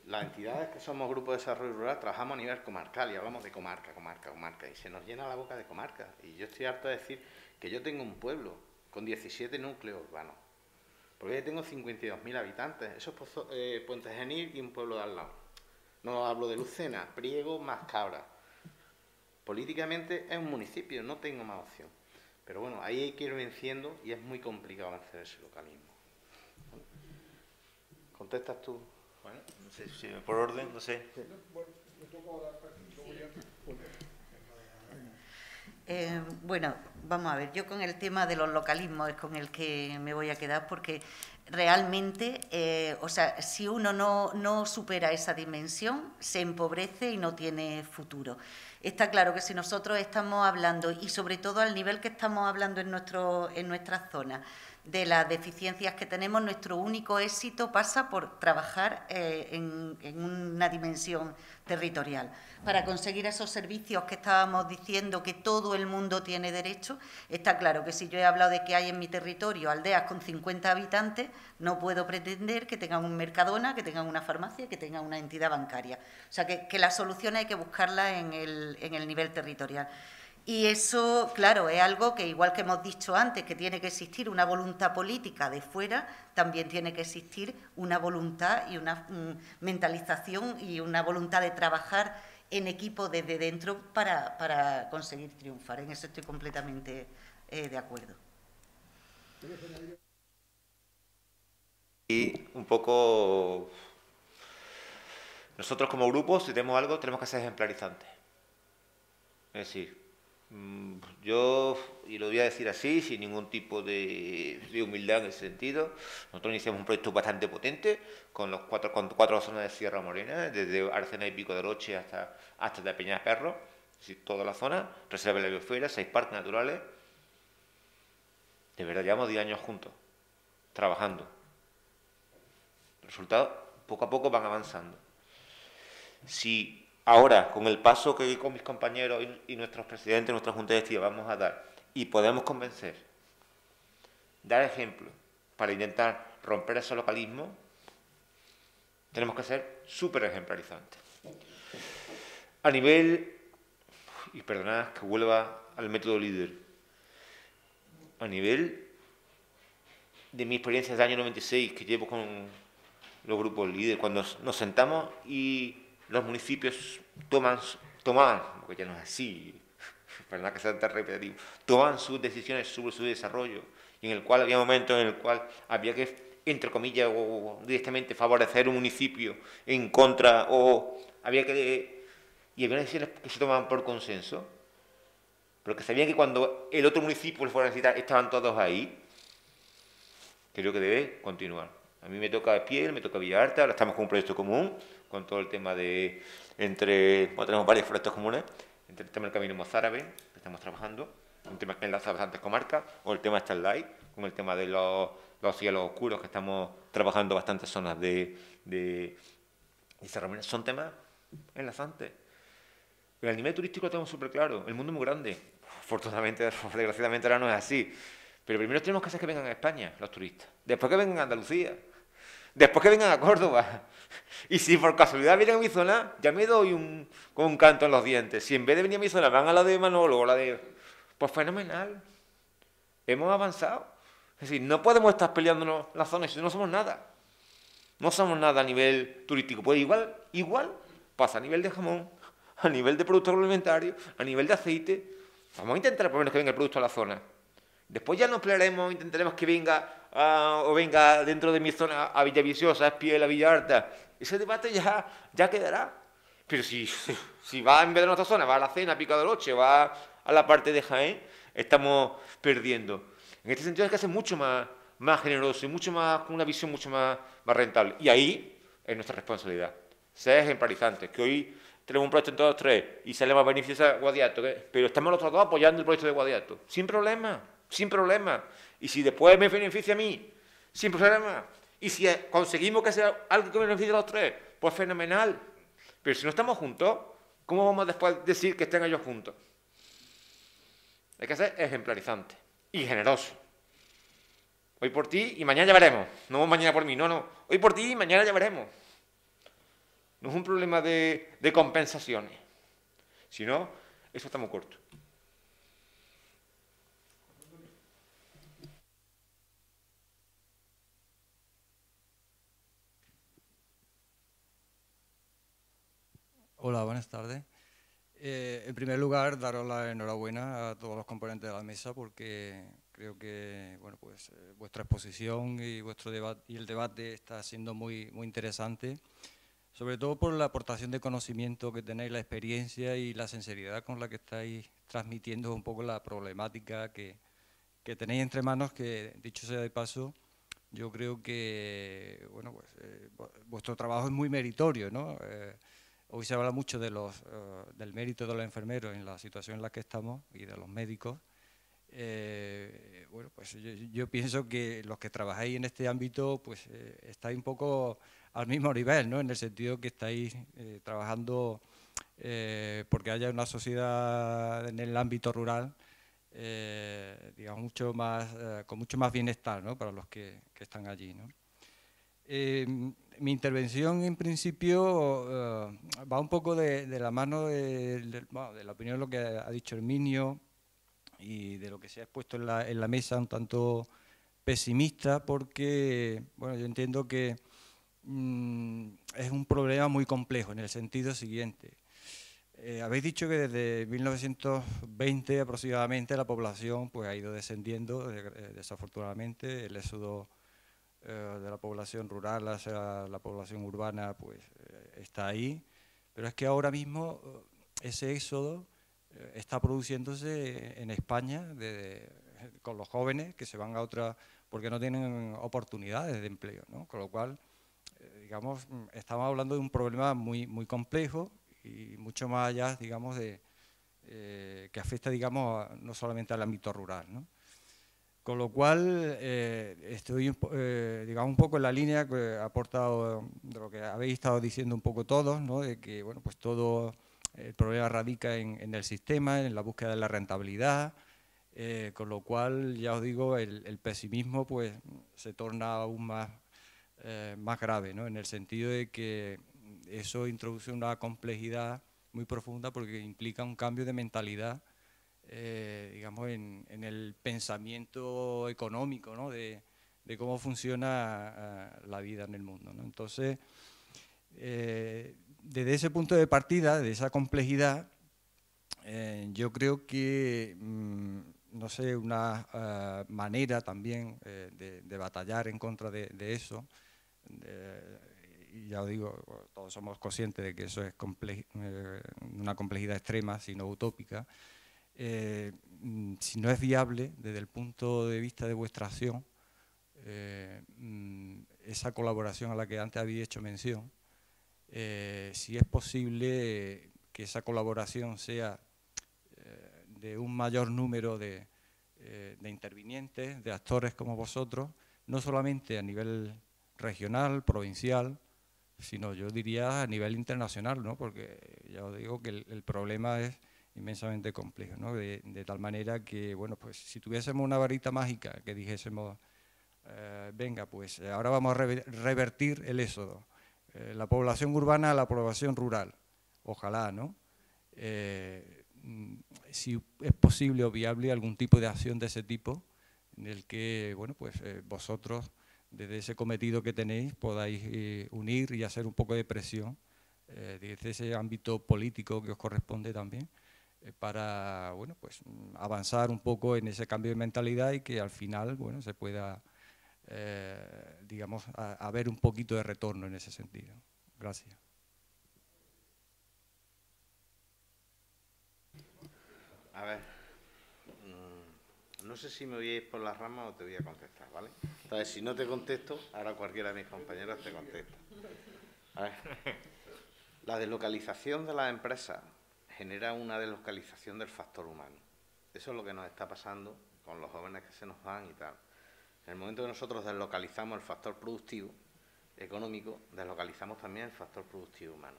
Las entidades que somos Grupo de Desarrollo Rural trabajamos a nivel comarcal y hablamos de comarca, y se nos llena la boca de comarca. Y yo estoy harto de decir que yo tengo un pueblo con 17 núcleos urbanos, porque yo tengo 52.000 habitantes. Eso es Puente Genil y un pueblo de al lado. No hablo de Lucena, Priego más Cabra. Políticamente es un municipio, no tengo más opción. Pero bueno, ahí hay que ir venciendo y es muy complicado vencer ese localismo. ¿Contestas tú? Bueno, no sé si por orden, no sé. Bueno, vamos a ver, yo con el tema de los localismos es con el que me voy a quedar porque realmente, o sea, si uno no supera esa dimensión, se empobrece y no tiene futuro. Está claro que si nosotros estamos hablando, y sobre todo al nivel que estamos hablando en nuestra zona, de las deficiencias que tenemos, nuestro único éxito pasa por trabajar en una dimensión territorial. Para conseguir esos servicios que estábamos diciendo que todo el mundo tiene derecho, está claro que si yo he hablado de que hay en mi territorio aldeas con 50 habitantes, no puedo pretender que tengan un Mercadona, que tengan una farmacia, que tengan una entidad bancaria. O sea, que las soluciones hay que buscarlas en el nivel territorial. Y eso, claro, es algo que, igual que hemos dicho antes, que tiene que existir una voluntad política de fuera, también tiene que existir una voluntad y una mentalización y una voluntad de trabajar en equipo desde dentro para conseguir triunfar. En eso estoy completamente de acuerdo. Y un poco, nosotros como grupo, si tenemos algo, tenemos que ser ejemplarizantes. Es decir, yo, y lo voy a decir así, sin ningún tipo de humildad en ese sentido, nosotros iniciamos un proyecto bastante potente con cuatro zonas de Sierra Morena, desde Arcena y Pico de Roche hasta de Peñas Perro, es decir, toda la zona, reserva de la biosfera, 6 parques naturales. De verdad, llevamos 10 años juntos, trabajando. Los resultados poco a poco van avanzando. Si ahora, con el paso que con mis compañeros y nuestros presidentes, nuestra junta directiva vamos a dar, y podemos convencer, dar ejemplo para intentar romper ese localismo, tenemos que ser súper ejemplarizantes. A nivel, y perdonad que vuelva al método líder, a nivel de mi experiencia del año 96 que llevo con los grupos líderes, cuando nos sentamos y los municipios tomaban, porque ya no es así, perdón que sea tan repetitivo, tomaban sus decisiones sobre su desarrollo, y en el cual había momentos en el cual había que, entre comillas, o directamente favorecer un municipio en contra, o había que... Y había decisiones que se tomaban por consenso, pero que sabían que cuando el otro municipio les fuera a necesitar, estaban todos ahí. Creo que debe continuar. A mí me toca Espiel, me toca Villalta, ahora estamos con un proyecto común, con todo el tema de, bueno, tenemos varios proyectos comunes, entre el tema del Camino Mozárabe, que estamos trabajando, un tema que enlaza bastantes comarcas, o el tema Starlight, con el tema de los cielos oscuros, que estamos trabajando bastantes zonas de Sierra. Son temas enlazantes. Pero el nivel turístico lo tenemos súper claro, el mundo es muy grande. Afortunadamente, desgraciadamente ahora no es así. Pero primero tenemos que hacer que vengan a España los turistas, después que vengan a Andalucía, después que vengan a Córdoba. Y si por casualidad vienen a mi zona, ya me doy con un canto en los dientes. Si en vez de venir a mi zona van a la de Manolo o la de... Pues fenomenal. Hemos avanzado. Es decir, no podemos estar peleándonos las zonas si no somos nada. No somos nada a nivel turístico. Pues igual pasa a nivel de jamón, a nivel de productos agroalimentarios, a nivel de aceite. Vamos a intentar por lo menos que venga el producto a la zona. Después ya nos pelearemos, intentaremos que venga o venga dentro de mi zona a Villaviciosa, a Espiel, a Villalta. Ese debate ya quedará. Pero si va en vez de nuestra zona, va a la Cena, a Pico de Roche, va a la parte de Jaén, estamos perdiendo. En este sentido hay que ser mucho más generoso y con una visión mucho más rentable. Y ahí es nuestra responsabilidad. Ser ejemplarizantes, que hoy tenemos un proyecto en todos tres y sale más beneficioso Guadiato, pero estamos los otros dos apoyando el proyecto de Guadiato. Sin problema. Y si después me beneficia a mí, sin problema. Y si conseguimos que sea algo que beneficie a los tres, pues fenomenal. Pero si no estamos juntos, ¿cómo vamos después decir que estén ellos juntos? Hay que ser ejemplarizante y generoso. Hoy por ti y mañana ya veremos. No mañana por mí, no. Hoy por ti y mañana ya veremos. No es un problema de compensaciones. Si no, eso está muy corto. Hola, buenas tardes. En primer lugar, daros la enhorabuena a todos los componentes de la mesa porque creo que bueno, pues, vuestra exposición y vuestro debate y el debate está siendo muy interesante, sobre todo por la aportación de conocimiento que tenéis, la experiencia y la sinceridad con la que estáis transmitiendo un poco la problemática que tenéis entre manos, que dicho sea de paso, yo creo que bueno, pues, vuestro trabajo es muy meritorio, ¿no? Hoy se habla mucho de del mérito de los enfermeros en la situación en la que estamos y de los médicos. Bueno, pues yo pienso que los que trabajáis en este ámbito, pues estáis un poco al mismo nivel, ¿no? En el sentido que estáis trabajando porque haya una sociedad en el ámbito rural, digamos, mucho más, con mucho más bienestar, ¿no? Para los que están allí, ¿no? Mi intervención, en principio, va un poco de la mano de la opinión de lo que ha dicho Herminio y de lo que se ha expuesto en la mesa, un tanto pesimista, porque bueno, yo entiendo que es un problema muy complejo en el sentido siguiente. Habéis dicho que desde 1920 aproximadamente la población pues, ha ido descendiendo, desafortunadamente, el éxodo de la población rural hacia la población urbana pues está ahí, pero es que ahora mismo ese éxodo está produciéndose en España con los jóvenes que se van a otra porque no tienen oportunidades de empleo, ¿no? Con lo cual, digamos, estamos hablando de un problema muy complejo y mucho más allá, digamos, que afecta, digamos, no solamente al ámbito rural, ¿no? Con lo cual, estoy, digamos, un poco en la línea que ha aportado de lo que habéis estado diciendo un poco todos, ¿no? De que, bueno, pues todo el problema radica en el sistema, en la búsqueda de la rentabilidad, con lo cual, ya os digo, el pesimismo, pues, se torna aún más grave, ¿no? En el sentido de que eso introduce una complejidad muy profunda porque implica un cambio de mentalidad, digamos, en el pensamiento económico, ¿no? de cómo funciona la vida en el mundo, ¿no? Entonces, desde ese punto de partida, de esa complejidad, yo creo que, no sé, una manera también de batallar en contra de eso, y ya os digo, todos somos conscientes de que eso es una complejidad extrema, sino utópica. Si no es viable desde el punto de vista de vuestra acción, esa colaboración a la que antes había hecho mención, si es posible que esa colaboración sea de un mayor número de intervinientes, de actores como vosotros, no solamente a nivel regional, provincial, sino yo diría a nivel internacional, ¿no? Porque ya os digo que el problema es inmensamente complejo, ¿no? De tal manera que, bueno, pues si tuviésemos una varita mágica que dijésemos, venga, pues ahora vamos a revertir el éxodo, la población urbana a la población rural, ojalá, ¿no? Si es posible o viable algún tipo de acción de ese tipo, en el que, bueno, pues vosotros, desde ese cometido que tenéis, podáis unir y hacer un poco de presión desde ese ámbito político que os corresponde también, para, bueno, pues avanzar un poco en ese cambio de mentalidad y que al final, bueno, se pueda, digamos, haber un poquito de retorno en ese sentido. Gracias. A ver, no sé si me voy a ir por las ramas o te voy a contestar, ¿vale? Entonces, si no te contesto, ahora cualquiera de mis compañeros te contesta. A ver, la deslocalización de las empresas genera una deslocalización del factor humano. Eso es lo que nos está pasando con los jóvenes que se nos van y tal. En el momento que nosotros deslocalizamos el factor productivo económico, deslocalizamos también el factor productivo humano.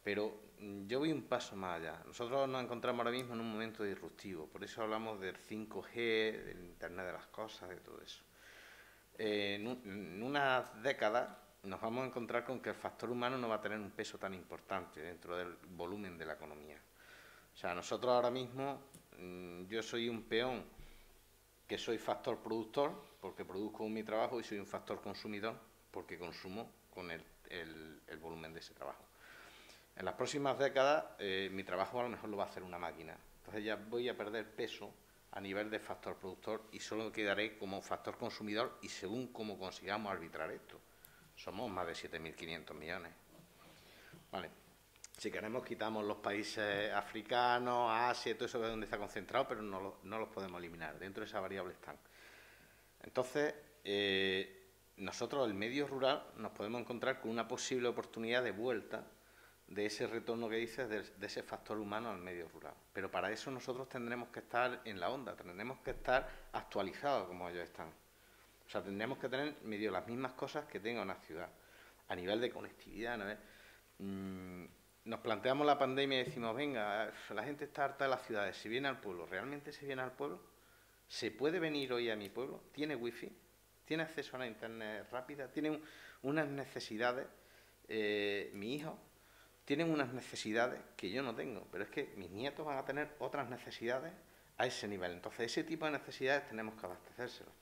Pero yo voy un paso más allá. Nosotros nos encontramos ahora mismo en un momento disruptivo, por eso hablamos del 5G, del Internet de las cosas, de todo eso. En unas décadas nos vamos a encontrar con que el factor humano no va a tener un peso tan importante dentro del volumen de la economía. O sea, nosotros ahora mismo, yo soy un peón que soy factor productor, porque produzco mi trabajo, y soy un factor consumidor, porque consumo con el volumen de ese trabajo. En las próximas décadas mi trabajo a lo mejor lo va a hacer una máquina. Entonces ya voy a perder peso a nivel de factor productor y solo quedaré como factor consumidor y según cómo consigamos arbitrar esto. Somos más de 7.500 millones. Vale. Si queremos quitamos los países africanos, Asia, todo eso es donde está concentrado, pero no los podemos eliminar. Dentro de esa variable están. Entonces, nosotros, el medio rural, nos podemos encontrar con una posible oportunidad de vuelta de ese retorno que dices, de ese factor humano al medio rural. Pero para eso nosotros tendremos que estar en la onda, tendremos que estar actualizados como ellos están. O sea, tendremos que tener medio las mismas cosas que tenga una ciudad, a nivel de conectividad, ¿no? Nos planteamos la pandemia y decimos, venga, la gente está harta de las ciudades, ¿se viene al pueblo? ¿Realmente se viene al pueblo? ¿Se puede venir hoy a mi pueblo? ¿Tiene wifi? ¿Tiene acceso a la internet rápida? ¿Tiene unas necesidades? Mi hijo tienen unas necesidades que yo no tengo, pero es que mis nietos van a tener otras necesidades a ese nivel. Entonces, ese tipo de necesidades tenemos que abastecérselos.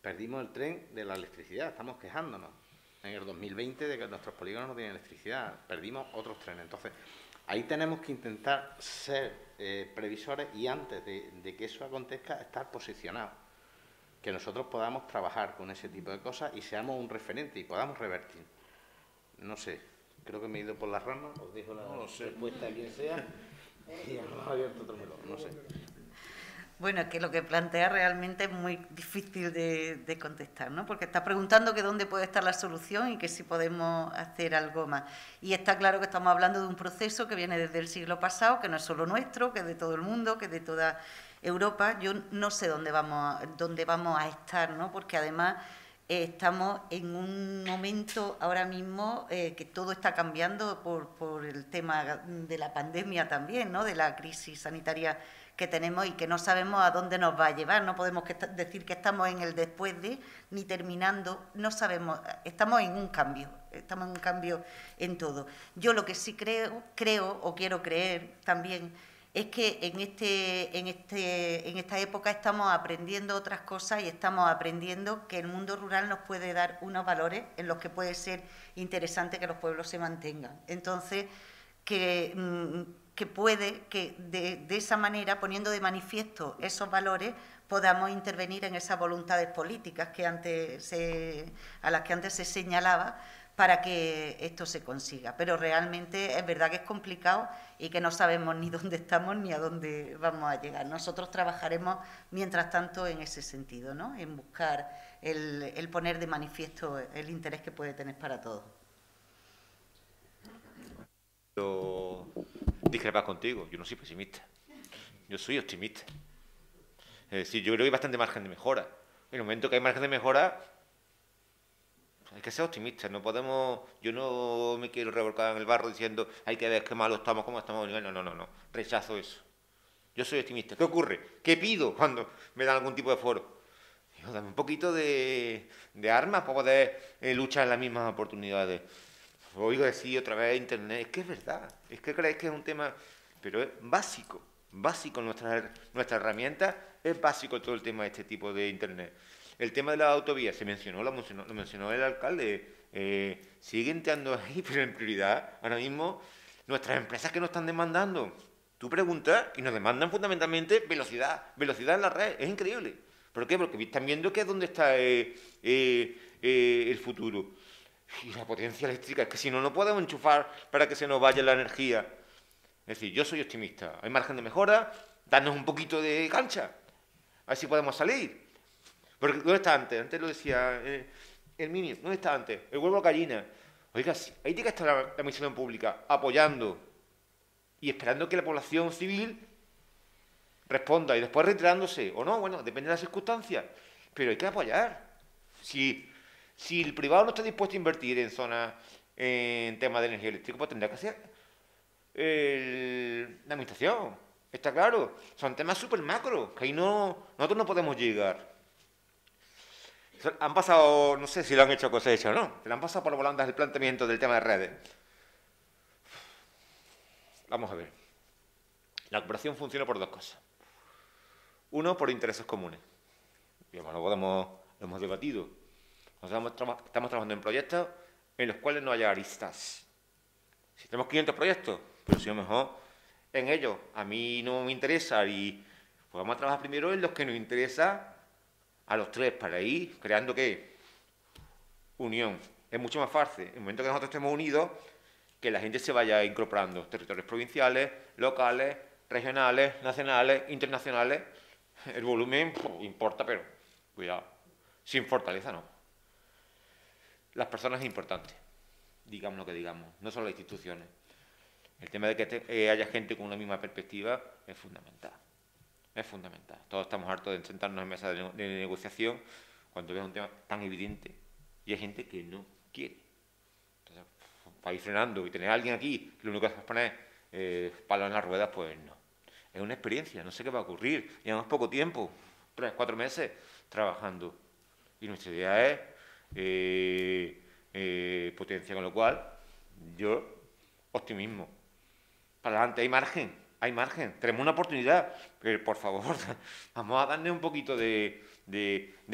Perdimos el tren de la electricidad, estamos quejándonos en el 2020 de que nuestros polígonos no tienen electricidad, perdimos otros trenes. Entonces, ahí tenemos que intentar ser previsores y antes de que eso acontezca, estar posicionados. Que nosotros podamos trabajar con ese tipo de cosas y seamos un referente y podamos revertir. No sé, creo que me he ido por las ramas, os dejo la respuesta a quien sea y hemos abierto otro melón, no sé. Bueno, es que lo que plantea realmente es muy difícil de contestar, ¿no? Porque está preguntando que dónde puede estar la solución y que si podemos hacer algo más. Y está claro que estamos hablando de un proceso que viene desde el siglo pasado, que no es solo nuestro, que es de todo el mundo, que es de toda Europa. Yo no sé dónde vamos a estar, ¿no? Porque además estamos en un momento ahora mismo que todo está cambiando por el tema de la pandemia también, ¿no? De la crisis sanitaria que tenemos y que no sabemos a dónde nos va a llevar. No podemos decir que estamos en el después de, ni terminando, no sabemos, estamos en un cambio en todo. Yo lo que sí creo o quiero creer también es que en esta época estamos aprendiendo otras cosas y estamos aprendiendo que el mundo rural nos puede dar unos valores en los que puede ser interesante que los pueblos se mantengan. Entonces, que puede que de esa manera, poniendo de manifiesto esos valores, podamos intervenir en esas voluntades políticas a las que antes se señalaba para que esto se consiga. Pero realmente es verdad que es complicado y que no sabemos ni dónde estamos ni a dónde vamos a llegar. Nosotros trabajaremos, mientras tanto, en ese sentido, ¿no? En buscar el poner de manifiesto el interés que puede tener para todos. Discrepar contigo, yo no soy pesimista, yo soy optimista. Es decir, yo creo que hay bastante margen de mejora. En el momento que hay margen de mejora, hay que ser optimista. No podemos, yo no me quiero revolcar en el barro diciendo hay que ver qué malo estamos, cómo estamos. No, rechazo eso. Yo soy optimista. ¿Qué ocurre? ¿Qué pido cuando me dan algún tipo de foro? Digo, dame un poquito de armas para poder luchar en las mismas oportunidades. Oigo decir otra vez Internet, es que es verdad, es que creéis que es un tema, pero es básico nuestras herramientas, es básico todo el tema de este tipo de Internet. El tema de las autovías, lo mencionó el alcalde, siguen estando ahí, pero en prioridad, ahora mismo, nuestras empresas que nos están demandando, tú preguntas y nos demandan fundamentalmente velocidad en la red, es increíble. ¿Por qué? Porque están viendo que es donde está el futuro. Y la potencia eléctrica, es que si no, no podemos enchufar para que se nos vaya la energía. Es decir, yo soy optimista. Hay margen de mejora, darnos un poquito de cancha, a ver si podemos salir. Porque ¿dónde está antes? Antes lo decía el Mini, ¿dónde está antes? El huevo de gallina. Oiga, ahí tiene que estar la administración pública apoyando y esperando que la población civil responda y después retirándose. O no, bueno, depende de las circunstancias. Pero hay que apoyar. Si el privado no está dispuesto a invertir en zonas, en temas de energía eléctrica, pues tendrá que hacer la administración. Está claro. Son temas súper macro, que ahí nosotros no podemos llegar. Han pasado, no sé si lo han hecho cosecha o no, pero han pasado por volandas el planteamiento del tema de redes. Vamos a ver. La cooperación funciona por dos cosas. Uno, por intereses comunes. Digamos, lo hemos debatido. Estamos trabajando en proyectos en los cuales no haya aristas. Si tenemos 500 proyectos, pero si a lo mejor en ellos a mí no me interesa y pues vamos a trabajar primero en los que nos interesa a los tres para ir creando ¿qué? Unión. Es mucho más fácil, en el momento que nosotros estemos unidos, que la gente se vaya incorporando. Territorios provinciales, locales, regionales, nacionales, internacionales. El volumen pues, importa, pero cuidado, sin fortaleza no. Las personas es importante, digamos lo que digamos, no solo las instituciones. El tema de que haya gente con una misma perspectiva es fundamental. Es fundamental. Todos estamos hartos de sentarnos en mesa de negociación cuando ves un tema tan evidente y hay gente que no quiere. Entonces, para ir frenando y tener a alguien aquí que lo único que hace es poner palos en las ruedas, pues no. Es una experiencia, no sé qué va a ocurrir. Llevamos poco tiempo, 3, 4 meses trabajando. Y nuestra idea es potencia, con lo cual yo, optimismo. Para adelante, hay margen, tenemos una oportunidad, pero por favor, vamos a darle un poquito de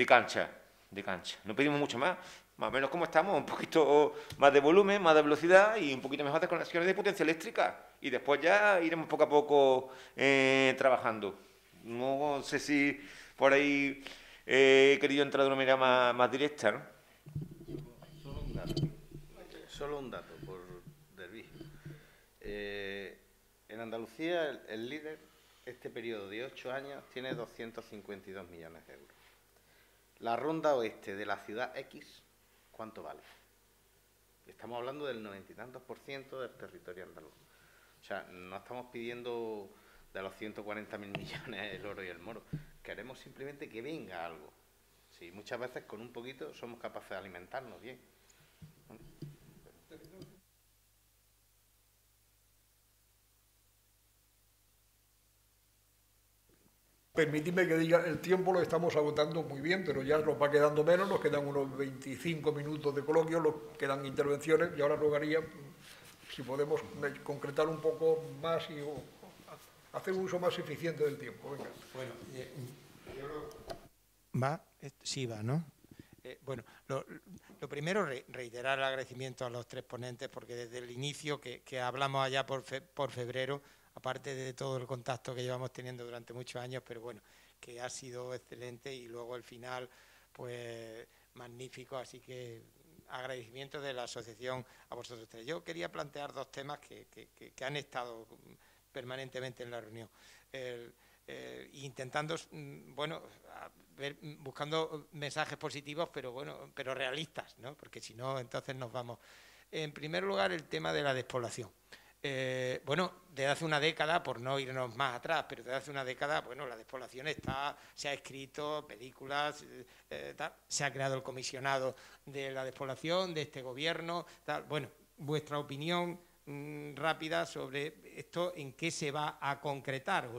cancha, no pedimos mucho más o menos como estamos, un poquito más de volumen, más de velocidad y un poquito mejor de conexiones de potencia eléctrica, y después ya iremos poco a poco trabajando. No sé si por ahí he querido entrar de una manera más directa, ¿no? Solo un dato, por Derby. En Andalucía, el líder, este periodo de 8 años, tiene 252 millones de euros. La ronda oeste de la ciudad X, ¿cuánto vale? Estamos hablando del 90 y tantos % del territorio andaluz. O sea, no estamos pidiendo de los 140.000 millones el oro y el moro. Queremos simplemente que venga algo. Sí, muchas veces con un poquito somos capaces de alimentarnos bien. Permitidme que diga, el tiempo lo estamos agotando muy bien, pero ya nos va quedando menos, nos quedan unos 25 minutos de coloquio, nos quedan intervenciones, y ahora rogaría si podemos concretar un poco más y hacer un uso más eficiente del tiempo. Venga. Bueno, ¿va? Sí va, ¿no? Bueno, lo primero, reiterar el agradecimiento a los 3 ponentes, porque desde el inicio que hablamos allá por febrero, aparte de todo el contacto que llevamos teniendo durante muchos años, pero bueno, que ha sido excelente y luego el final, pues magnífico, así que agradecimiento de la asociación a vosotros 3. Yo quería plantear 2 temas que han estado permanentemente en la reunión, intentando, bueno, buscando mensajes positivos, pero bueno, pero realistas, ¿no? Porque si no, entonces nos vamos. En primer lugar, el tema de la despoblación. Bueno, desde hace una década, por no irnos más atrás, pero desde hace una década, bueno, la despoblación se ha escrito, películas, se ha creado el comisionado de la despoblación de este gobierno, tal. Bueno, vuestra opinión rápida sobre esto, en qué se va a concretar,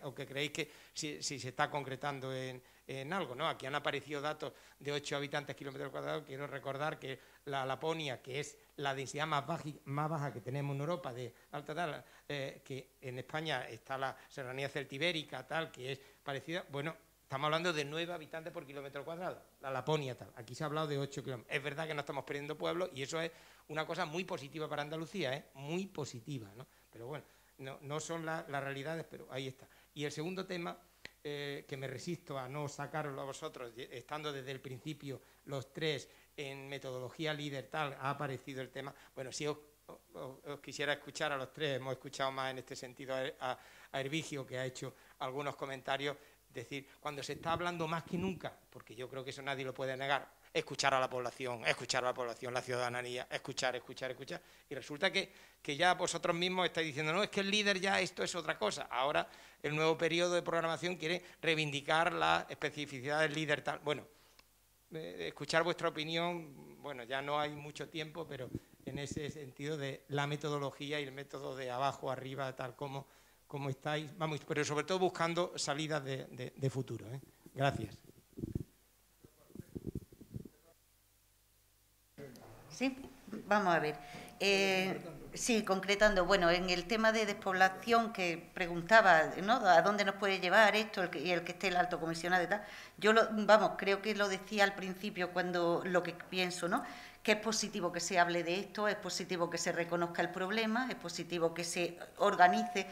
o que creéis que si se está concretando en algo, ¿no? Aquí han aparecido datos de 8 habitantes kilómetros cuadrados. Quiero recordar que la Laponia, que es la densidad más baja que tenemos en Europa, de alta tal, que en España está la serranía celtibérica, tal, que es parecida, bueno, estamos hablando de 9 habitantes por kilómetro cuadrado, la Laponia tal. Aquí se ha hablado de 8 kilómetros. Es verdad que no estamos perdiendo pueblos y eso es una cosa muy positiva para Andalucía, muy positiva, ¿no? Pero bueno, no son las realidades, pero ahí está. Y el segundo tema, que me resisto a no sacarlo a vosotros, estando desde el principio los 3 en metodología líder tal, ha aparecido el tema. Bueno, si os quisiera escuchar a los 3, hemos escuchado más en este sentido a Hervigio, que ha hecho algunos comentarios, es decir, cuando se está hablando más que nunca, porque yo creo que eso nadie lo puede negar, escuchar a la población, la ciudadanía, escuchar, y resulta que ya vosotros mismos estáis diciendo, no, es que el líder ya esto es otra cosa. Ahora el nuevo periodo de programación quiere reivindicar la especificidad del líder tal. Bueno, escuchar vuestra opinión, bueno, ya no hay mucho tiempo, pero en ese sentido de la metodología y el método de abajo arriba, tal como estáis, vamos, pero sobre todo buscando salidas de futuro. Gracias. Sí, vamos a ver. Sí, concretando, bueno, en el tema de despoblación que preguntaba, ¿no? ¿A dónde nos puede llevar esto y el que esté el alto comisionado y tal? Yo, creo que lo decía al principio cuando lo que pienso, ¿no? que es positivo que se hable de esto, es positivo que se reconozca el problema, es positivo que se organice.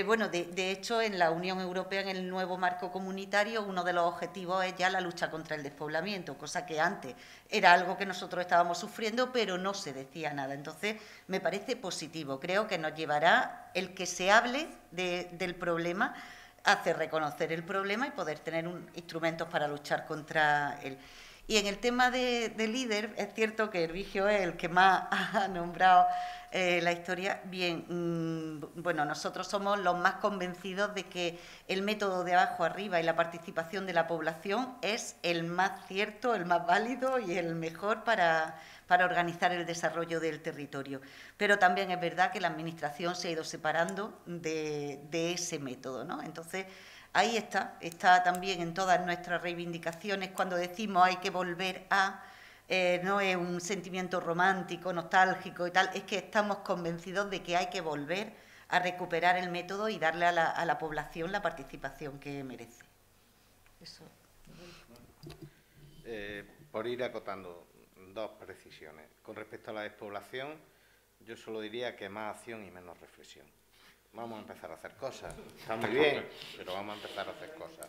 Bueno, de hecho, en la Unión Europea, en el nuevo marco comunitario, uno de los objetivos es ya la lucha contra el despoblamiento, cosa que antes era algo que nosotros estábamos sufriendo, pero no se decía nada. Entonces, me parece positivo. Creo que nos llevará el que se hable del problema, hace reconocer el problema y poder tener instrumentos para luchar contra él. Y en el tema de líder, es cierto que Hervigio es el que más ha nombrado la historia. Bien, bueno, nosotros somos los más convencidos de que el método de abajo arriba y la participación de la población es el más cierto, el más válido y el mejor para organizar el desarrollo del territorio. Pero también es verdad que la Administración se ha ido separando de ese método, ¿no? Entonces, ahí está también en todas nuestras reivindicaciones cuando decimos hay que volver a, no es un sentimiento romántico, nostálgico y tal, es que estamos convencidos de que hay que volver a recuperar el método y darle a la población la participación que merece. Eso. Por ir acotando dos precisiones. Con respecto a la despoblación, yo solo diría que más acción y menos reflexión. Vamos a empezar a hacer cosas. Está muy bien, pero vamos a empezar a hacer cosas.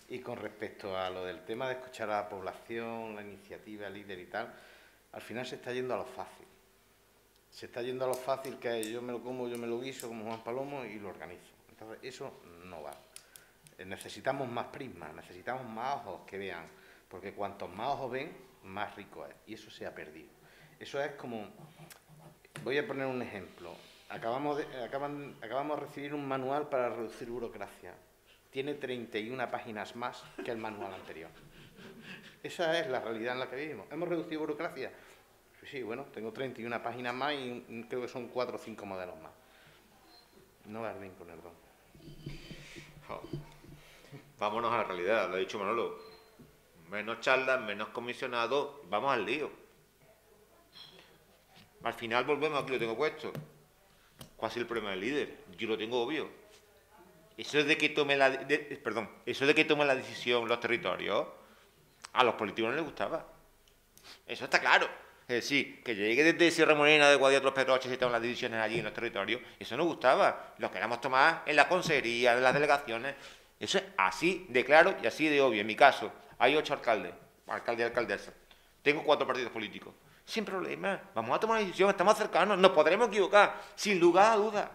Y con respecto a lo del tema de escuchar a la población, la iniciativa, el líder y tal, al final se está yendo a lo fácil. Se está yendo a lo fácil, que es yo me lo como, yo me lo guiso como Juan Palomo y lo organizo. Entonces, eso no va. Necesitamos más prismas, necesitamos más ojos que vean, porque cuantos más ojos ven, más rico es. Y eso se ha perdido. Eso es como... Voy a poner un ejemplo. Acabamos de recibir un manual para reducir burocracia. Tiene 31 páginas más que el manual anterior. Esa es la realidad en la que vivimos. ¿Hemos reducido burocracia? Sí, bueno, tengo 31 páginas más y creo que son 4 o 5 modelos más. No va bien con el don. Vámonos a la realidad, lo ha dicho Manolo. Menos charlas, menos comisionados, vamos al lío. Al final volvemos, aquí lo tengo puesto. ¿Cuál es el problema del líder? Yo lo tengo obvio. Eso es de que tome la decisión los territorios, a los políticos no les gustaba. Eso está claro. Es decir, que llegue desde Sierra Morena, de Guadiana, los Pedroches y toman las decisiones allí en los territorios, eso nos gustaba. Lo queramos tomar en la consejería, en las delegaciones. Eso es así de claro y así de obvio. En mi caso, hay 8 alcaldes, alcalde y alcaldesa. Tengo 4 partidos políticos. Sin problema, vamos a tomar una decisión, estamos cercanos, nos podremos equivocar, sin lugar a dudas.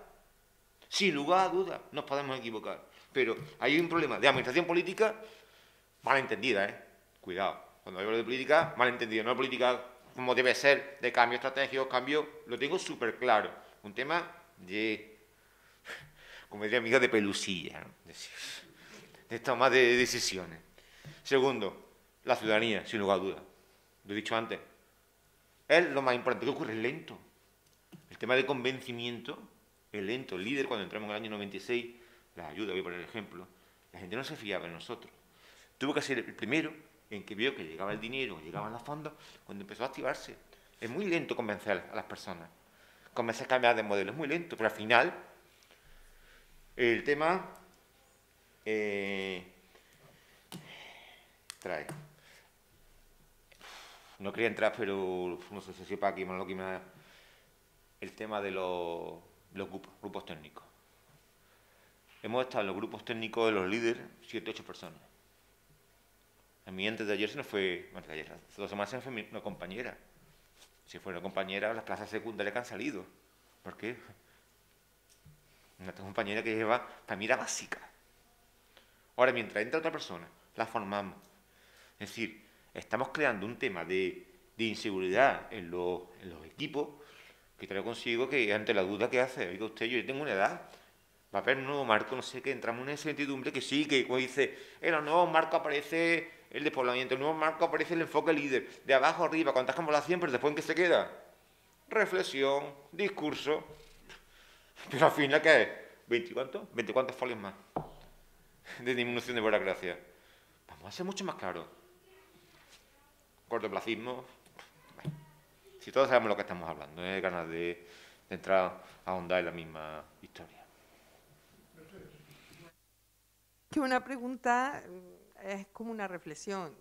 Sin lugar a dudas, nos podemos equivocar. Pero hay un problema de administración política malentendida, ¿eh? Cuidado, cuando hablo de política, malentendida, no de política como debe ser, de cambio estratégico, cambio, lo tengo súper claro. Un tema de, como diría amiga, de pelusilla, ¿no? De toma de decisiones. Segundo, la ciudadanía, sin lugar a dudas. Lo he dicho antes. Es lo más importante. ¿Qué ocurre? Es lento. El tema de convencimiento es lento. El líder, cuando entramos en el año 96, las ayudas, voy a poner el ejemplo, la gente no se fiaba en nosotros. Tuvo que ser el primero en que vio que llegaba el dinero, llegaban los fondos, cuando empezó a activarse. Es muy lento convencer a las personas. Convencer a cambiar de modelo es muy lento, pero al final el tema trae. No quería entrar, pero no sé si sepa aquí, el tema de los grupos técnicos. Hemos estado en los grupos técnicos de los líderes 7 u 8 personas. A mí antes de ayer se nos fue, antes de ayer, hace 2 semanas se nos fue una compañera. Si fue una compañera, las plazas secundarias que han salido. ¿Por qué? Una compañera que lleva, para mí era básica. Ahora, mientras entra otra persona, la formamos. Es decir, estamos creando un tema de inseguridad en los equipos que trae consigo que ante la duda que hace, oiga usted, yo tengo una edad, va a haber un nuevo marco, no sé qué, entramos en esa incertidumbre que sí, que como dice, en los nuevos marcos aparece el despoblamiento, en el nuevo marco aparece el enfoque líder, de abajo arriba, cuántas población, pero después ¿en qué se queda? Reflexión, discurso, pero al final ¿qué es? ¿20 cuántos folios más de disminución de burocracia? Vamos a ser mucho más claros. Cortoplacismo. Bueno, si todos sabemos lo que estamos hablando, no hay ganas de entrar a ahondar en la misma historia. Que una pregunta es como una reflexión.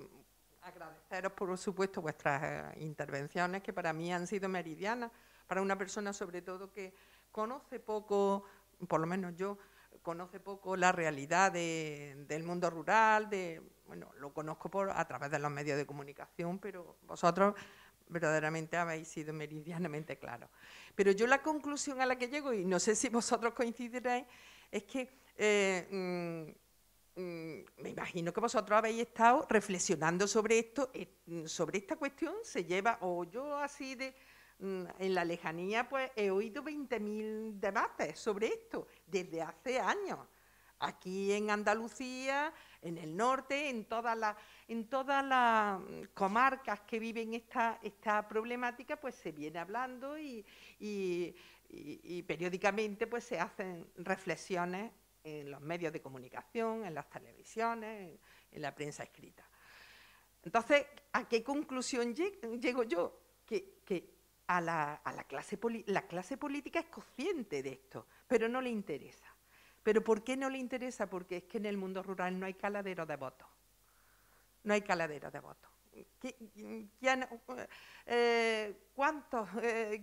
agradeceros, por supuesto, vuestras intervenciones, que para mí han sido meridianas, para una persona sobre todo que conoce poco, por lo menos yo, conoce poco la realidad del mundo rural, bueno, lo conozco a través de los medios de comunicación, pero vosotros verdaderamente habéis sido meridianamente claros. Pero yo la conclusión a la que llego, y no sé si vosotros coincidiréis, es que me imagino que vosotros habéis estado reflexionando sobre esto, sobre esta cuestión se lleva, o yo así en la lejanía, pues he oído 20.000 debates sobre esto desde hace años. Aquí en Andalucía, en el norte, en todas las comarcas que viven esta problemática, pues se viene hablando y periódicamente pues se hacen reflexiones en los medios de comunicación, en las televisiones, en la prensa escrita. Entonces, ¿a qué conclusión llego yo? Que la clase política es consciente de esto, pero no le interesa. ¿Pero por qué no le interesa? Porque es que en el mundo rural no hay caladero de votos. No hay caladero de votos.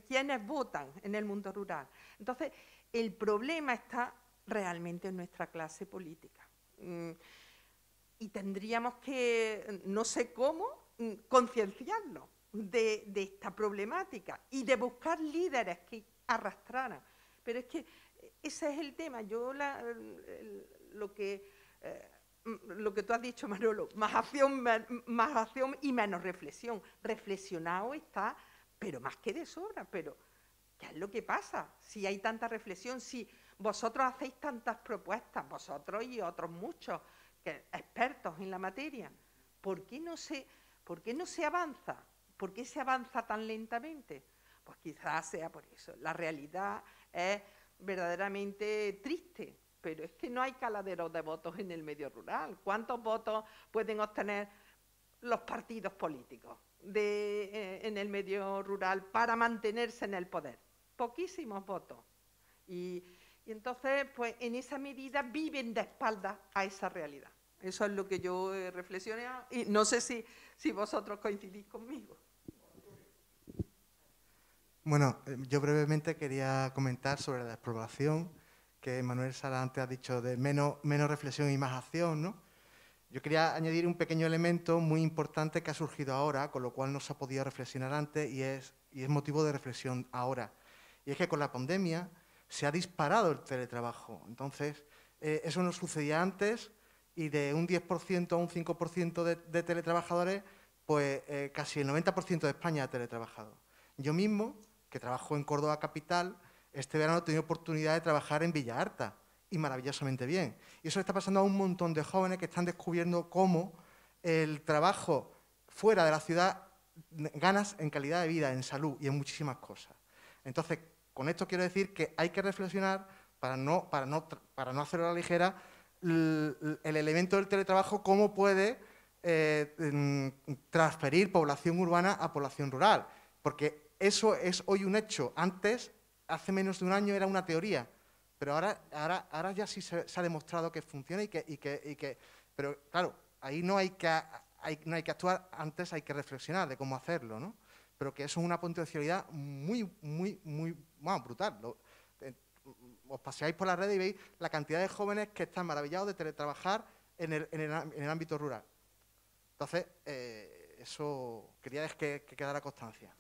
¿Quiénes votan en el mundo rural? Entonces, el problema está realmente en nuestra clase política. Y tendríamos que, no sé cómo, concienciarnos de esta problemática y de buscar líderes que arrastraran. Pero es que ese es el tema. Yo lo que tú has dicho, Manolo, más acción y menos reflexión. Reflexionado está, pero más que de sobra. Pero, ¿qué es lo que pasa? Si hay tanta reflexión, si vosotros hacéis tantas propuestas, vosotros y otros muchos, expertos en la materia, ¿por qué no se avanza? ¿Por qué se avanza tan lentamente? Pues quizás sea por eso. La realidad es verdaderamente triste, pero es que no hay caladeros de votos en el medio rural. ¿Cuántos votos pueden obtener los partidos políticos en el medio rural para mantenerse en el poder? Poquísimos votos. Y entonces, pues en esa medida viven de espaldas a esa realidad. Eso es lo que yo he reflexionado y no sé si vosotros coincidís conmigo. Bueno, yo brevemente quería comentar sobre la despoblación, que Manuel Sala antes ha dicho de menos reflexión y más acción, ¿no? Yo quería añadir un pequeño elemento muy importante que ha surgido ahora, con lo cual no se ha podido reflexionar antes y es motivo de reflexión ahora. Y es que con la pandemia se ha disparado el teletrabajo. Entonces, eso no sucedía antes y de un 10% a un 5% de teletrabajadores, pues casi el 90% de España ha teletrabajado. Yo mismo, que trabajo en Córdoba capital, este verano he tenido oportunidad de trabajar en Villa Arta y maravillosamente bien. Y eso le está pasando a un montón de jóvenes que están descubriendo cómo el trabajo fuera de la ciudad ganas en calidad de vida, en salud y en muchísimas cosas. Entonces, con esto quiero decir que hay que reflexionar para no hacerlo a la ligera el elemento del teletrabajo, cómo puede transferir población urbana a población rural, porque eso es hoy un hecho. Antes, hace menos de un año, era una teoría, pero ahora ya sí se ha demostrado que funciona pero claro, ahí no hay que actuar, antes hay que reflexionar de cómo hacerlo, ¿no? Pero que eso es una potencialidad muy brutal. Os paseáis por las redes y veis la cantidad de jóvenes que están maravillados de teletrabajar en el ámbito rural. Entonces, eso quería que quedara constancia.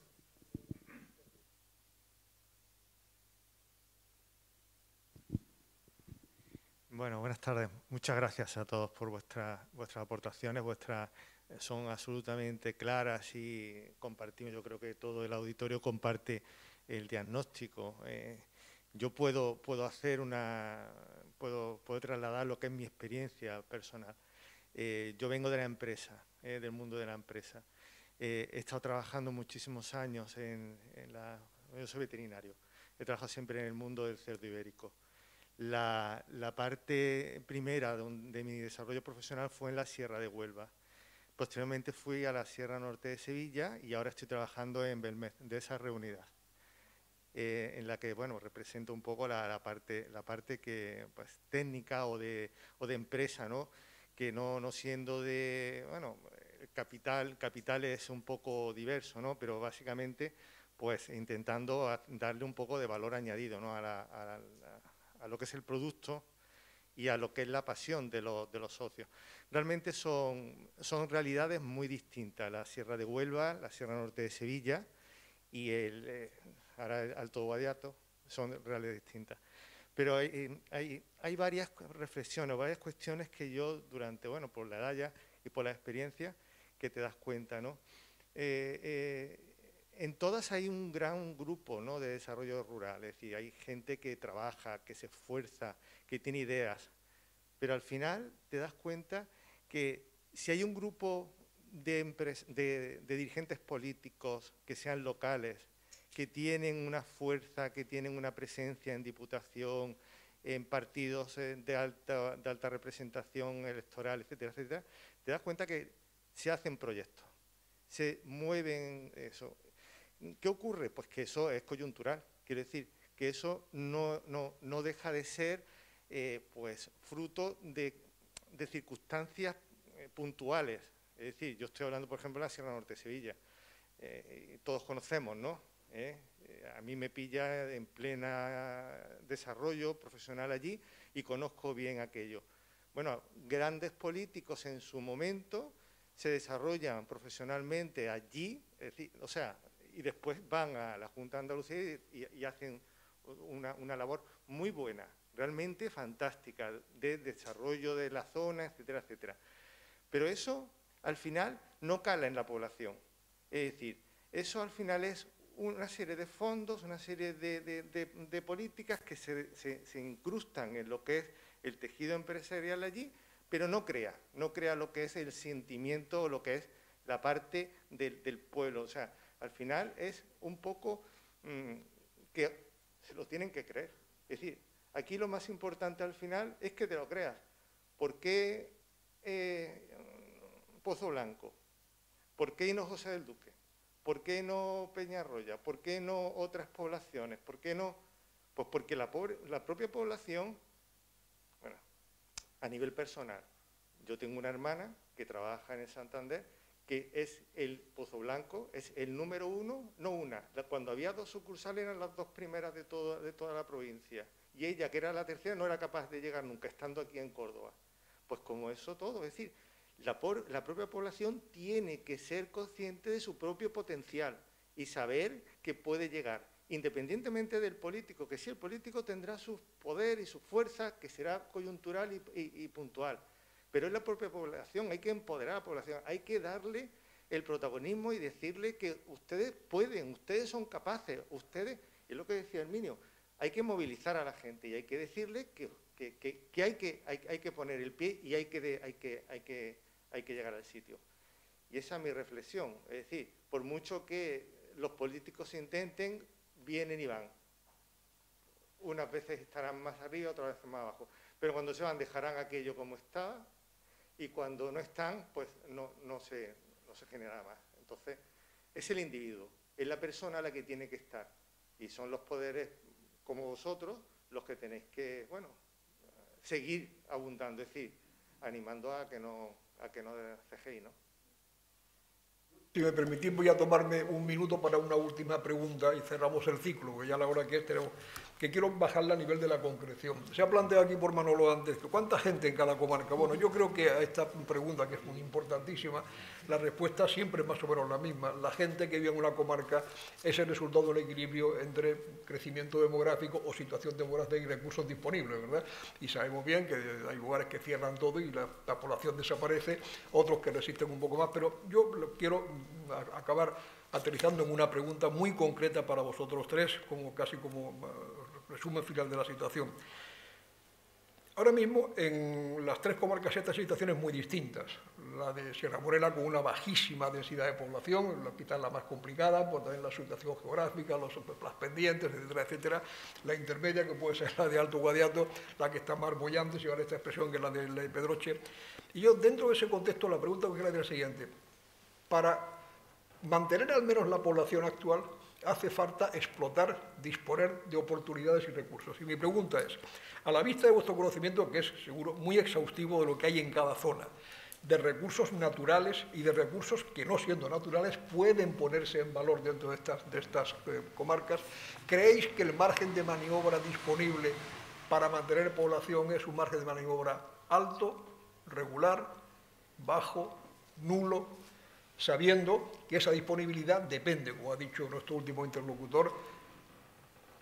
Bueno, buenas tardes. Muchas gracias a todos por vuestras aportaciones. Son absolutamente claras y compartimos. Yo creo que todo el auditorio comparte el diagnóstico. Yo puedo trasladar lo que es mi experiencia personal. Yo vengo de la empresa, del mundo de la empresa. He estado trabajando muchísimos años yo soy veterinario. He trabajado siempre en el mundo del cerdo ibérico. La parte primera de mi desarrollo profesional fue en la Sierra de Huelva. Posteriormente fui a la Sierra Norte de Sevilla y ahora estoy trabajando en Belmez, de esa reunidad, en la que, bueno, represento un poco la parte que, pues, técnica o de empresa, ¿no? Que no siendo capital es un poco diverso, ¿no? Pero básicamente, pues intentando darle un poco de valor añadido, ¿no? a lo que es el producto y a lo que es la pasión de los socios. Realmente son realidades muy distintas, la Sierra de Huelva, la Sierra Norte de Sevilla y ahora el Alto Guadiato, son realidades distintas. Pero hay varias reflexiones, varias cuestiones que yo durante, bueno, por la edad ya y por la experiencia, que te das cuenta, ¿no? En todas hay un gran grupo, ¿no?, de desarrollo rural, es decir, hay gente que trabaja, que se esfuerza, que tiene ideas, pero al final te das cuenta que si hay un grupo de dirigentes políticos que sean locales, que tienen una fuerza, que tienen una presencia en diputación, en partidos de alta representación electoral, etcétera, etcétera, te das cuenta que se hacen proyectos, se mueven eso. ¿Qué ocurre? Pues que eso es coyuntural, quiero decir, que eso no deja de ser pues fruto de circunstancias puntuales. Es decir, yo estoy hablando, por ejemplo, de la Sierra Norte de Sevilla. Todos conocemos, ¿no? A mí me pilla en plena desarrollo profesional allí y conozco bien aquello. Bueno, grandes políticos en su momento se desarrollan profesionalmente allí, es decir, o sea, y después van a la Junta de Andalucía y hacen una labor muy buena, realmente fantástica, de desarrollo de la zona, etcétera, etcétera. Pero eso, al final, no cala en la población. Es decir, eso al final es una serie de fondos, una serie de políticas que se incrustan en lo que es el tejido empresarial allí, pero no crea lo que es el sentimiento o lo que es la parte del pueblo. O sea, al final es un poco que se lo tienen que creer. Es decir, aquí lo más importante al final es que te lo creas. ¿Por qué Pozo Blanco? ¿Por qué no José del Duque? ¿Por qué no Peñarroya? ¿Por qué no otras poblaciones? ¿Por qué no? Pues porque la propia población, bueno, a nivel personal, yo tengo una hermana que trabaja en el Santander, que es el Pozo Blanco, es el número uno, no una. Cuando había 2 sucursales eran las 2 primeras de toda la provincia. Y ella, que era la tercera, no era capaz de llegar nunca, estando aquí en Córdoba. Pues como eso todo, es decir, la propia población tiene que ser consciente de su propio potencial y saber que puede llegar, independientemente del político, que sí, el político tendrá su poder y su fuerza, que será coyuntural y puntual, pero es la propia población, hay que empoderar a la población, hay que darle el protagonismo y decirle que ustedes pueden, ustedes son capaces, ustedes, es lo que decía Herminio, hay que movilizar a la gente y hay que decirle que hay que poner el pie y hay que llegar al sitio. Y esa es mi reflexión. Es decir, por mucho que los políticos intenten, vienen y van. Unas veces estarán más arriba, otras veces más abajo. Pero cuando se van, dejarán aquello como está y cuando no están, pues no se genera más. Entonces, es el individuo, es la persona la que tiene que estar. Y son los poderes como vosotros los que tenéis que, bueno, seguir abundando, es decir, animando a que no cejéis, ¿no? Si me permitís, voy a tomarme un minuto para una última pregunta y cerramos el ciclo, que ya a la hora que es, que quiero bajarla a nivel de la concreción. Se ha planteado aquí por Manolo antes, ¿cuánta gente en cada comarca? Bueno, yo creo que a esta pregunta, que es muy importantísima, la respuesta siempre es más o menos la misma. La gente que vive en una comarca es el resultado del equilibrio entre crecimiento demográfico o situación demográfica y recursos disponibles, ¿verdad? Y sabemos bien que hay lugares que cierran todo y la población desaparece, otros que resisten un poco más, pero yo quiero acabar aterrizando en una pregunta muy concreta para vosotros tres, casi como resumen final de la situación. Ahora mismo en las 3 comarcas esta situación es muy distinta. La de Sierra Morena con una bajísima densidad de población, quizás la más complicada, por también la situación geográfica, las pendientes, etcétera, etcétera. La intermedia, que puede ser la de Alto Guadiato, la que está más bollante, si vale esta expresión, que es la de Pedroche. Y yo, dentro de ese contexto, la pregunta que es la siguiente. Para mantener al menos la población actual, hace falta explotar, disponer de oportunidades y recursos. Y mi pregunta es, a la vista de vuestro conocimiento, que es seguro muy exhaustivo de lo que hay en cada zona, de recursos naturales y de recursos que, no siendo naturales, pueden ponerse en valor dentro de estas comarcas. ¿Creéis que el margen de maniobra disponible para mantener población es un margen de maniobra alto, regular, bajo, nulo, sabiendo que esa disponibilidad depende, como ha dicho nuestro último interlocutor,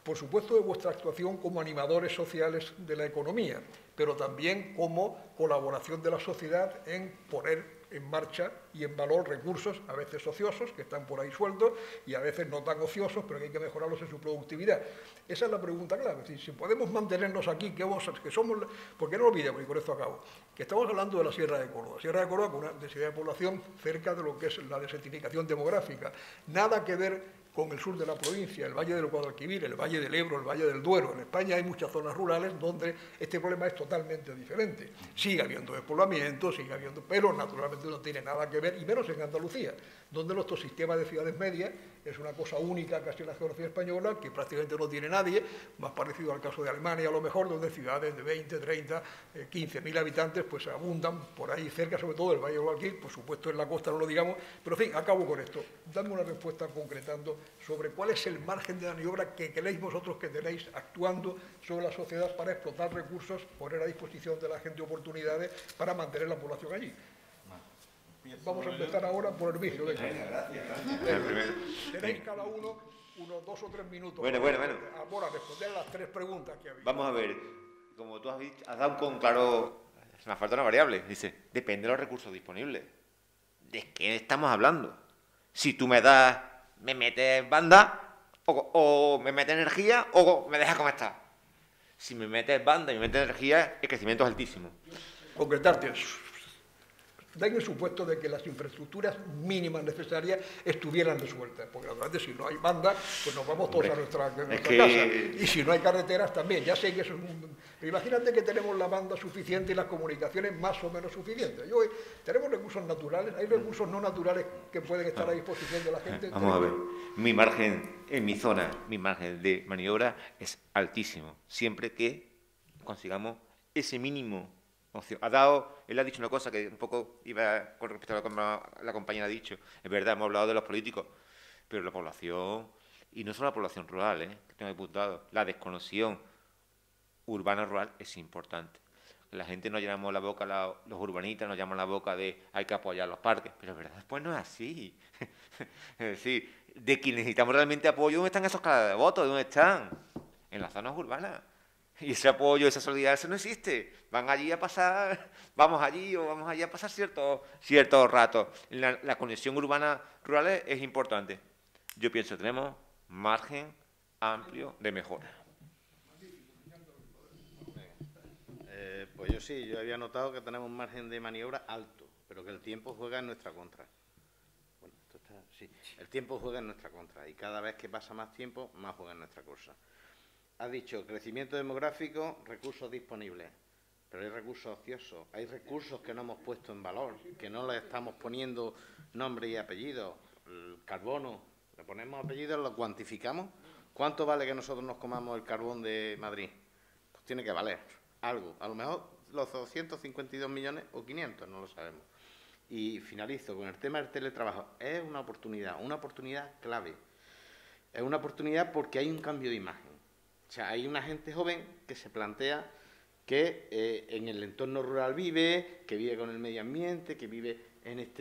por supuesto, de vuestra actuación como animadores sociales de la economía, pero también como colaboración de la sociedad en poner en marcha y en valor recursos, a veces ociosos, que están por ahí sueltos, y a veces no tan ociosos, pero que hay que mejorarlos en su productividad? Esa es la pregunta clave. Es decir, si podemos mantenernos aquí, que somos, porque no olvidemos, y con esto acabo, que estamos hablando de la Sierra de Córdoba. Sierra de Córdoba con una densidad de población cerca de lo que es la desertificación demográfica. Nada que ver con el sur de la provincia, el Valle del Guadalquivir, el Valle del Ebro, el Valle del Duero. En España hay muchas zonas rurales donde este problema es totalmente diferente. Sigue habiendo despoblamiento, sigue habiendo, pero naturalmente no tiene nada que ver, y menos en Andalucía, donde nuestro sistema de ciudades medias es una cosa única casi en la geografía española, que prácticamente no tiene nadie, más parecido al caso de Alemania a lo mejor, donde ciudades de 20, 30, 15.000 habitantes pues abundan por ahí cerca, sobre todo el Valle del Guadalquivir, por supuesto en la costa no lo digamos, pero en fin, acabo con esto. Dame una respuesta concretando sobre cuál es el margen de maniobra que creéis vosotros que tenéis actuando sobre la sociedad para explotar recursos, poner a disposición de la gente oportunidades para mantener la población allí. Vamos a empezar ahora por el vicio. Tenéis cada uno unos 2 o 3 minutos bueno. para responder a las 3 preguntas que habéis. Vamos a ver, como tú has dado con claro, se me falta una variable, dice, depende de los recursos disponibles. ¿De qué estamos hablando? Si tú me metes banda, o me metes energía, o me dejas como está. Si me metes banda y me metes energía, el crecimiento es altísimo. Concretarte, den el supuesto de que las infraestructuras mínimas necesarias estuvieran resueltas, porque naturalmente si no hay banda, pues nos vamos todos a nuestra casa, y si no hay carreteras también, ya sé que eso es pero imagínate que tenemos la banda suficiente y las comunicaciones más o menos suficientes. Tenemos recursos naturales, hay recursos no naturales que pueden estar a disposición de la gente. Vamos a ver, mi margen, en mi zona, mi margen de maniobra es altísimo, siempre que consigamos ese mínimo. Él ha dicho una cosa que un poco iba con respecto a lo que la compañera ha dicho. Es verdad, hemos hablado de los políticos, pero la población, y no solo la población rural, que tengo diputado, la desconexión urbana-rural es importante. La gente nos llenamos la boca, los urbanistas nos llaman la boca de hay que apoyar los parques, pero es verdad, después no es así. Es decir, de quienes necesitamos realmente apoyo, ¿dónde están esos caras de votos? ¿Dónde están? En las zonas urbanas. Y ese apoyo, esa solidaridad, eso no existe. Van allí a pasar, vamos allí a pasar ciertos ratos. La conexión urbana-rural es importante. Yo pienso que tenemos margen amplio de mejora. Pues yo había notado que tenemos un margen de maniobra alto, pero que el tiempo juega en nuestra contra. Bueno, el tiempo juega en nuestra contra y cada vez que pasa más tiempo, más juega en nuestra cosa. Has dicho crecimiento demográfico, recursos disponibles, pero hay recursos ociosos, hay recursos que no hemos puesto en valor, que no le estamos poniendo nombre y apellido. El carbono, le ponemos apellidos, lo cuantificamos. ¿Cuánto vale que nosotros nos comamos el carbón de Madrid? Pues tiene que valer algo, a lo mejor los 252 millones o 500, no lo sabemos. Y finalizo con el tema del teletrabajo. Es una oportunidad clave. Es una oportunidad porque hay un cambio de imagen. O sea, hay una gente joven que se plantea que en el entorno rural vive, que vive con el medio ambiente, que vive en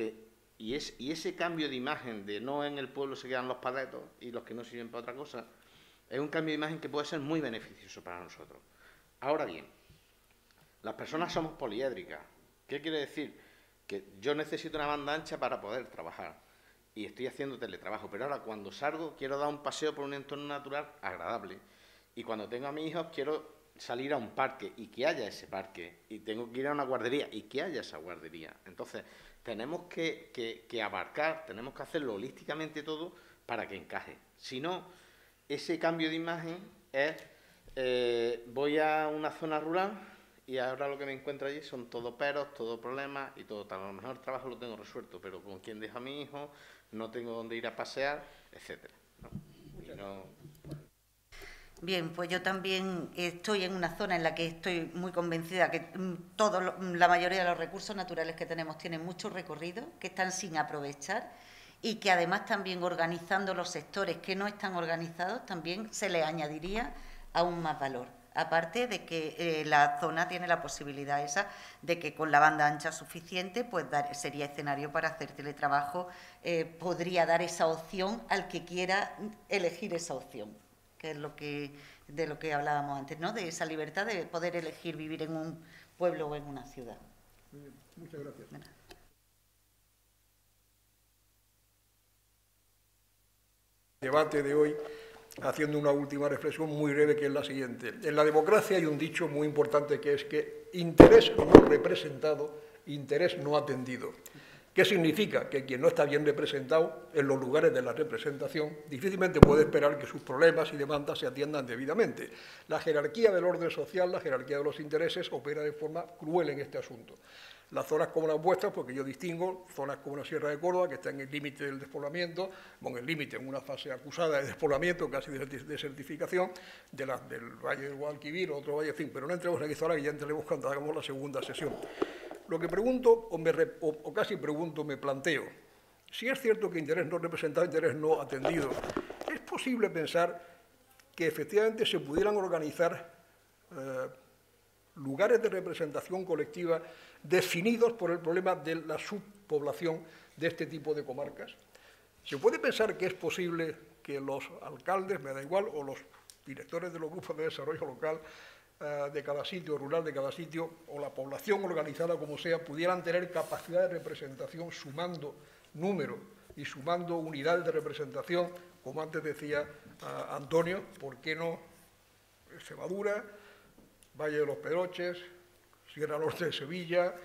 y ese cambio de imagen de no en el pueblo se quedan los paletos y los que no sirven para otra cosa, es un cambio de imagen que puede ser muy beneficioso para nosotros. Ahora bien, las personas somos poliédricas. ¿Qué quiere decir? Que yo necesito una banda ancha para poder trabajar y estoy haciendo teletrabajo, pero ahora cuando salgo quiero dar un paseo por un entorno natural agradable. Y cuando tengo a mis hijos quiero salir a un parque y que haya ese parque. Y tengo que ir a una guardería y que haya esa guardería. Entonces, tenemos que abarcar, tenemos que hacerlo holísticamente todo para que encaje. Si no, ese cambio de imagen es, voy a una zona rural y ahora lo que me encuentro allí son todo peros, todo problemas y todo tal. A lo mejor el trabajo lo tengo resuelto, pero con quién dejo a mi hijo, no tengo dónde ir a pasear, etcétera, ¿no? Bien, pues yo también estoy en una zona en la que estoy muy convencida que la mayoría de los recursos naturales que tenemos tienen mucho recorrido, que están sin aprovechar y que además también organizando los sectores que no están organizados también se les añadiría aún más valor. Aparte de que la zona tiene la posibilidad esa de que con la banda ancha suficiente pues sería escenario para hacer teletrabajo, podría dar esa opción al que quiera elegir esa opción, que es de lo que hablábamos antes, ¿no? De esa libertad de poder elegir vivir en un pueblo o en una ciudad. Muy bien, muchas gracias. Debate de hoy, haciendo una última reflexión muy breve, que es la siguiente. En la democracia hay un dicho muy importante que es que interés no representado, interés no atendido. ¿Qué significa? Que quien no está bien representado en los lugares de la representación difícilmente puede esperar que sus problemas y demandas se atiendan debidamente. La jerarquía del orden social, la jerarquía de los intereses, opera de forma cruel en este asunto. Las zonas como las vuestras, porque yo distingo zonas como la Sierra de Córdoba, que está en el límite del despoblamiento, en el límite, en una fase acusada de despoblamiento, casi de desertificación, del Valle del Guadalquivir, otro valle, en fin, pero no entremos aquí ahora, que ya entraremos cuando hagamos la segunda sesión. Lo que pregunto, o casi pregunto, me planteo, si es cierto que interés no representado, interés no atendido, ¿es posible pensar que efectivamente se pudieran organizar lugares de representación colectiva definidos por el problema de la subpoblación de este tipo de comarcas? ¿Se puede pensar que es posible que los alcaldes, me da igual, o los directores de los grupos de desarrollo local de cada sitio, rural de cada sitio, o la población organizada como sea, pudieran tener capacidad de representación sumando número y sumando unidades de representación, como antes decía Antonio? ¿Por qué no Extremadura, Valle de los Pedroches, Sierra Norte de Sevilla,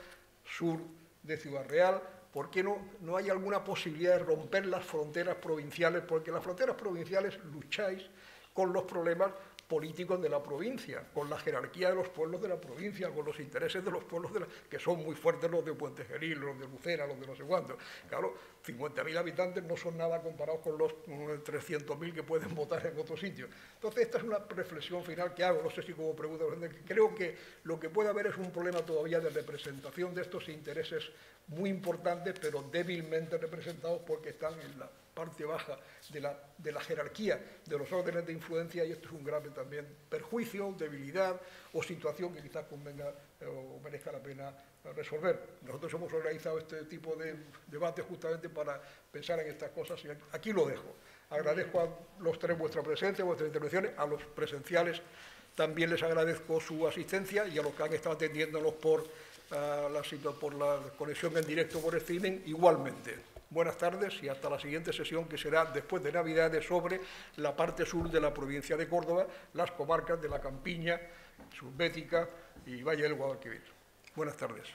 sur de Ciudad Real? ¿Por qué no hay alguna posibilidad de romper las fronteras provinciales? Porque las fronteras provinciales lucháis con los problemas políticos de la provincia, con la jerarquía de los pueblos de la provincia, con los intereses de los pueblos que son muy fuertes, los de Puente Genil, los de Lucera, los de no sé cuántos. Claro, 50.000 habitantes no son nada comparados con los 300.000 que pueden votar en otro sitio. Entonces, esta es una reflexión final que hago, no sé si como pregunta, creo que lo que puede haber es un problema todavía de representación de estos intereses muy importantes, pero débilmente representados porque están en la parte baja de la jerarquía de los órdenes de influencia, y esto es un grave también perjuicio, debilidad o situación que quizás convenga o merezca la pena resolver. Nosotros hemos organizado este tipo de debates justamente para pensar en estas cosas, y aquí lo dejo. Agradezco a los tres vuestra presencia, vuestras intervenciones, a los presenciales también les agradezco su asistencia, y a los que han estado atendiéndonos por la conexión en directo por streaming igualmente. Buenas tardes y hasta la siguiente sesión, que será después de Navidades, sobre la parte sur de la provincia de Córdoba, las comarcas de la Campiña, Subbética y Valle del Guadalquivir. Buenas tardes.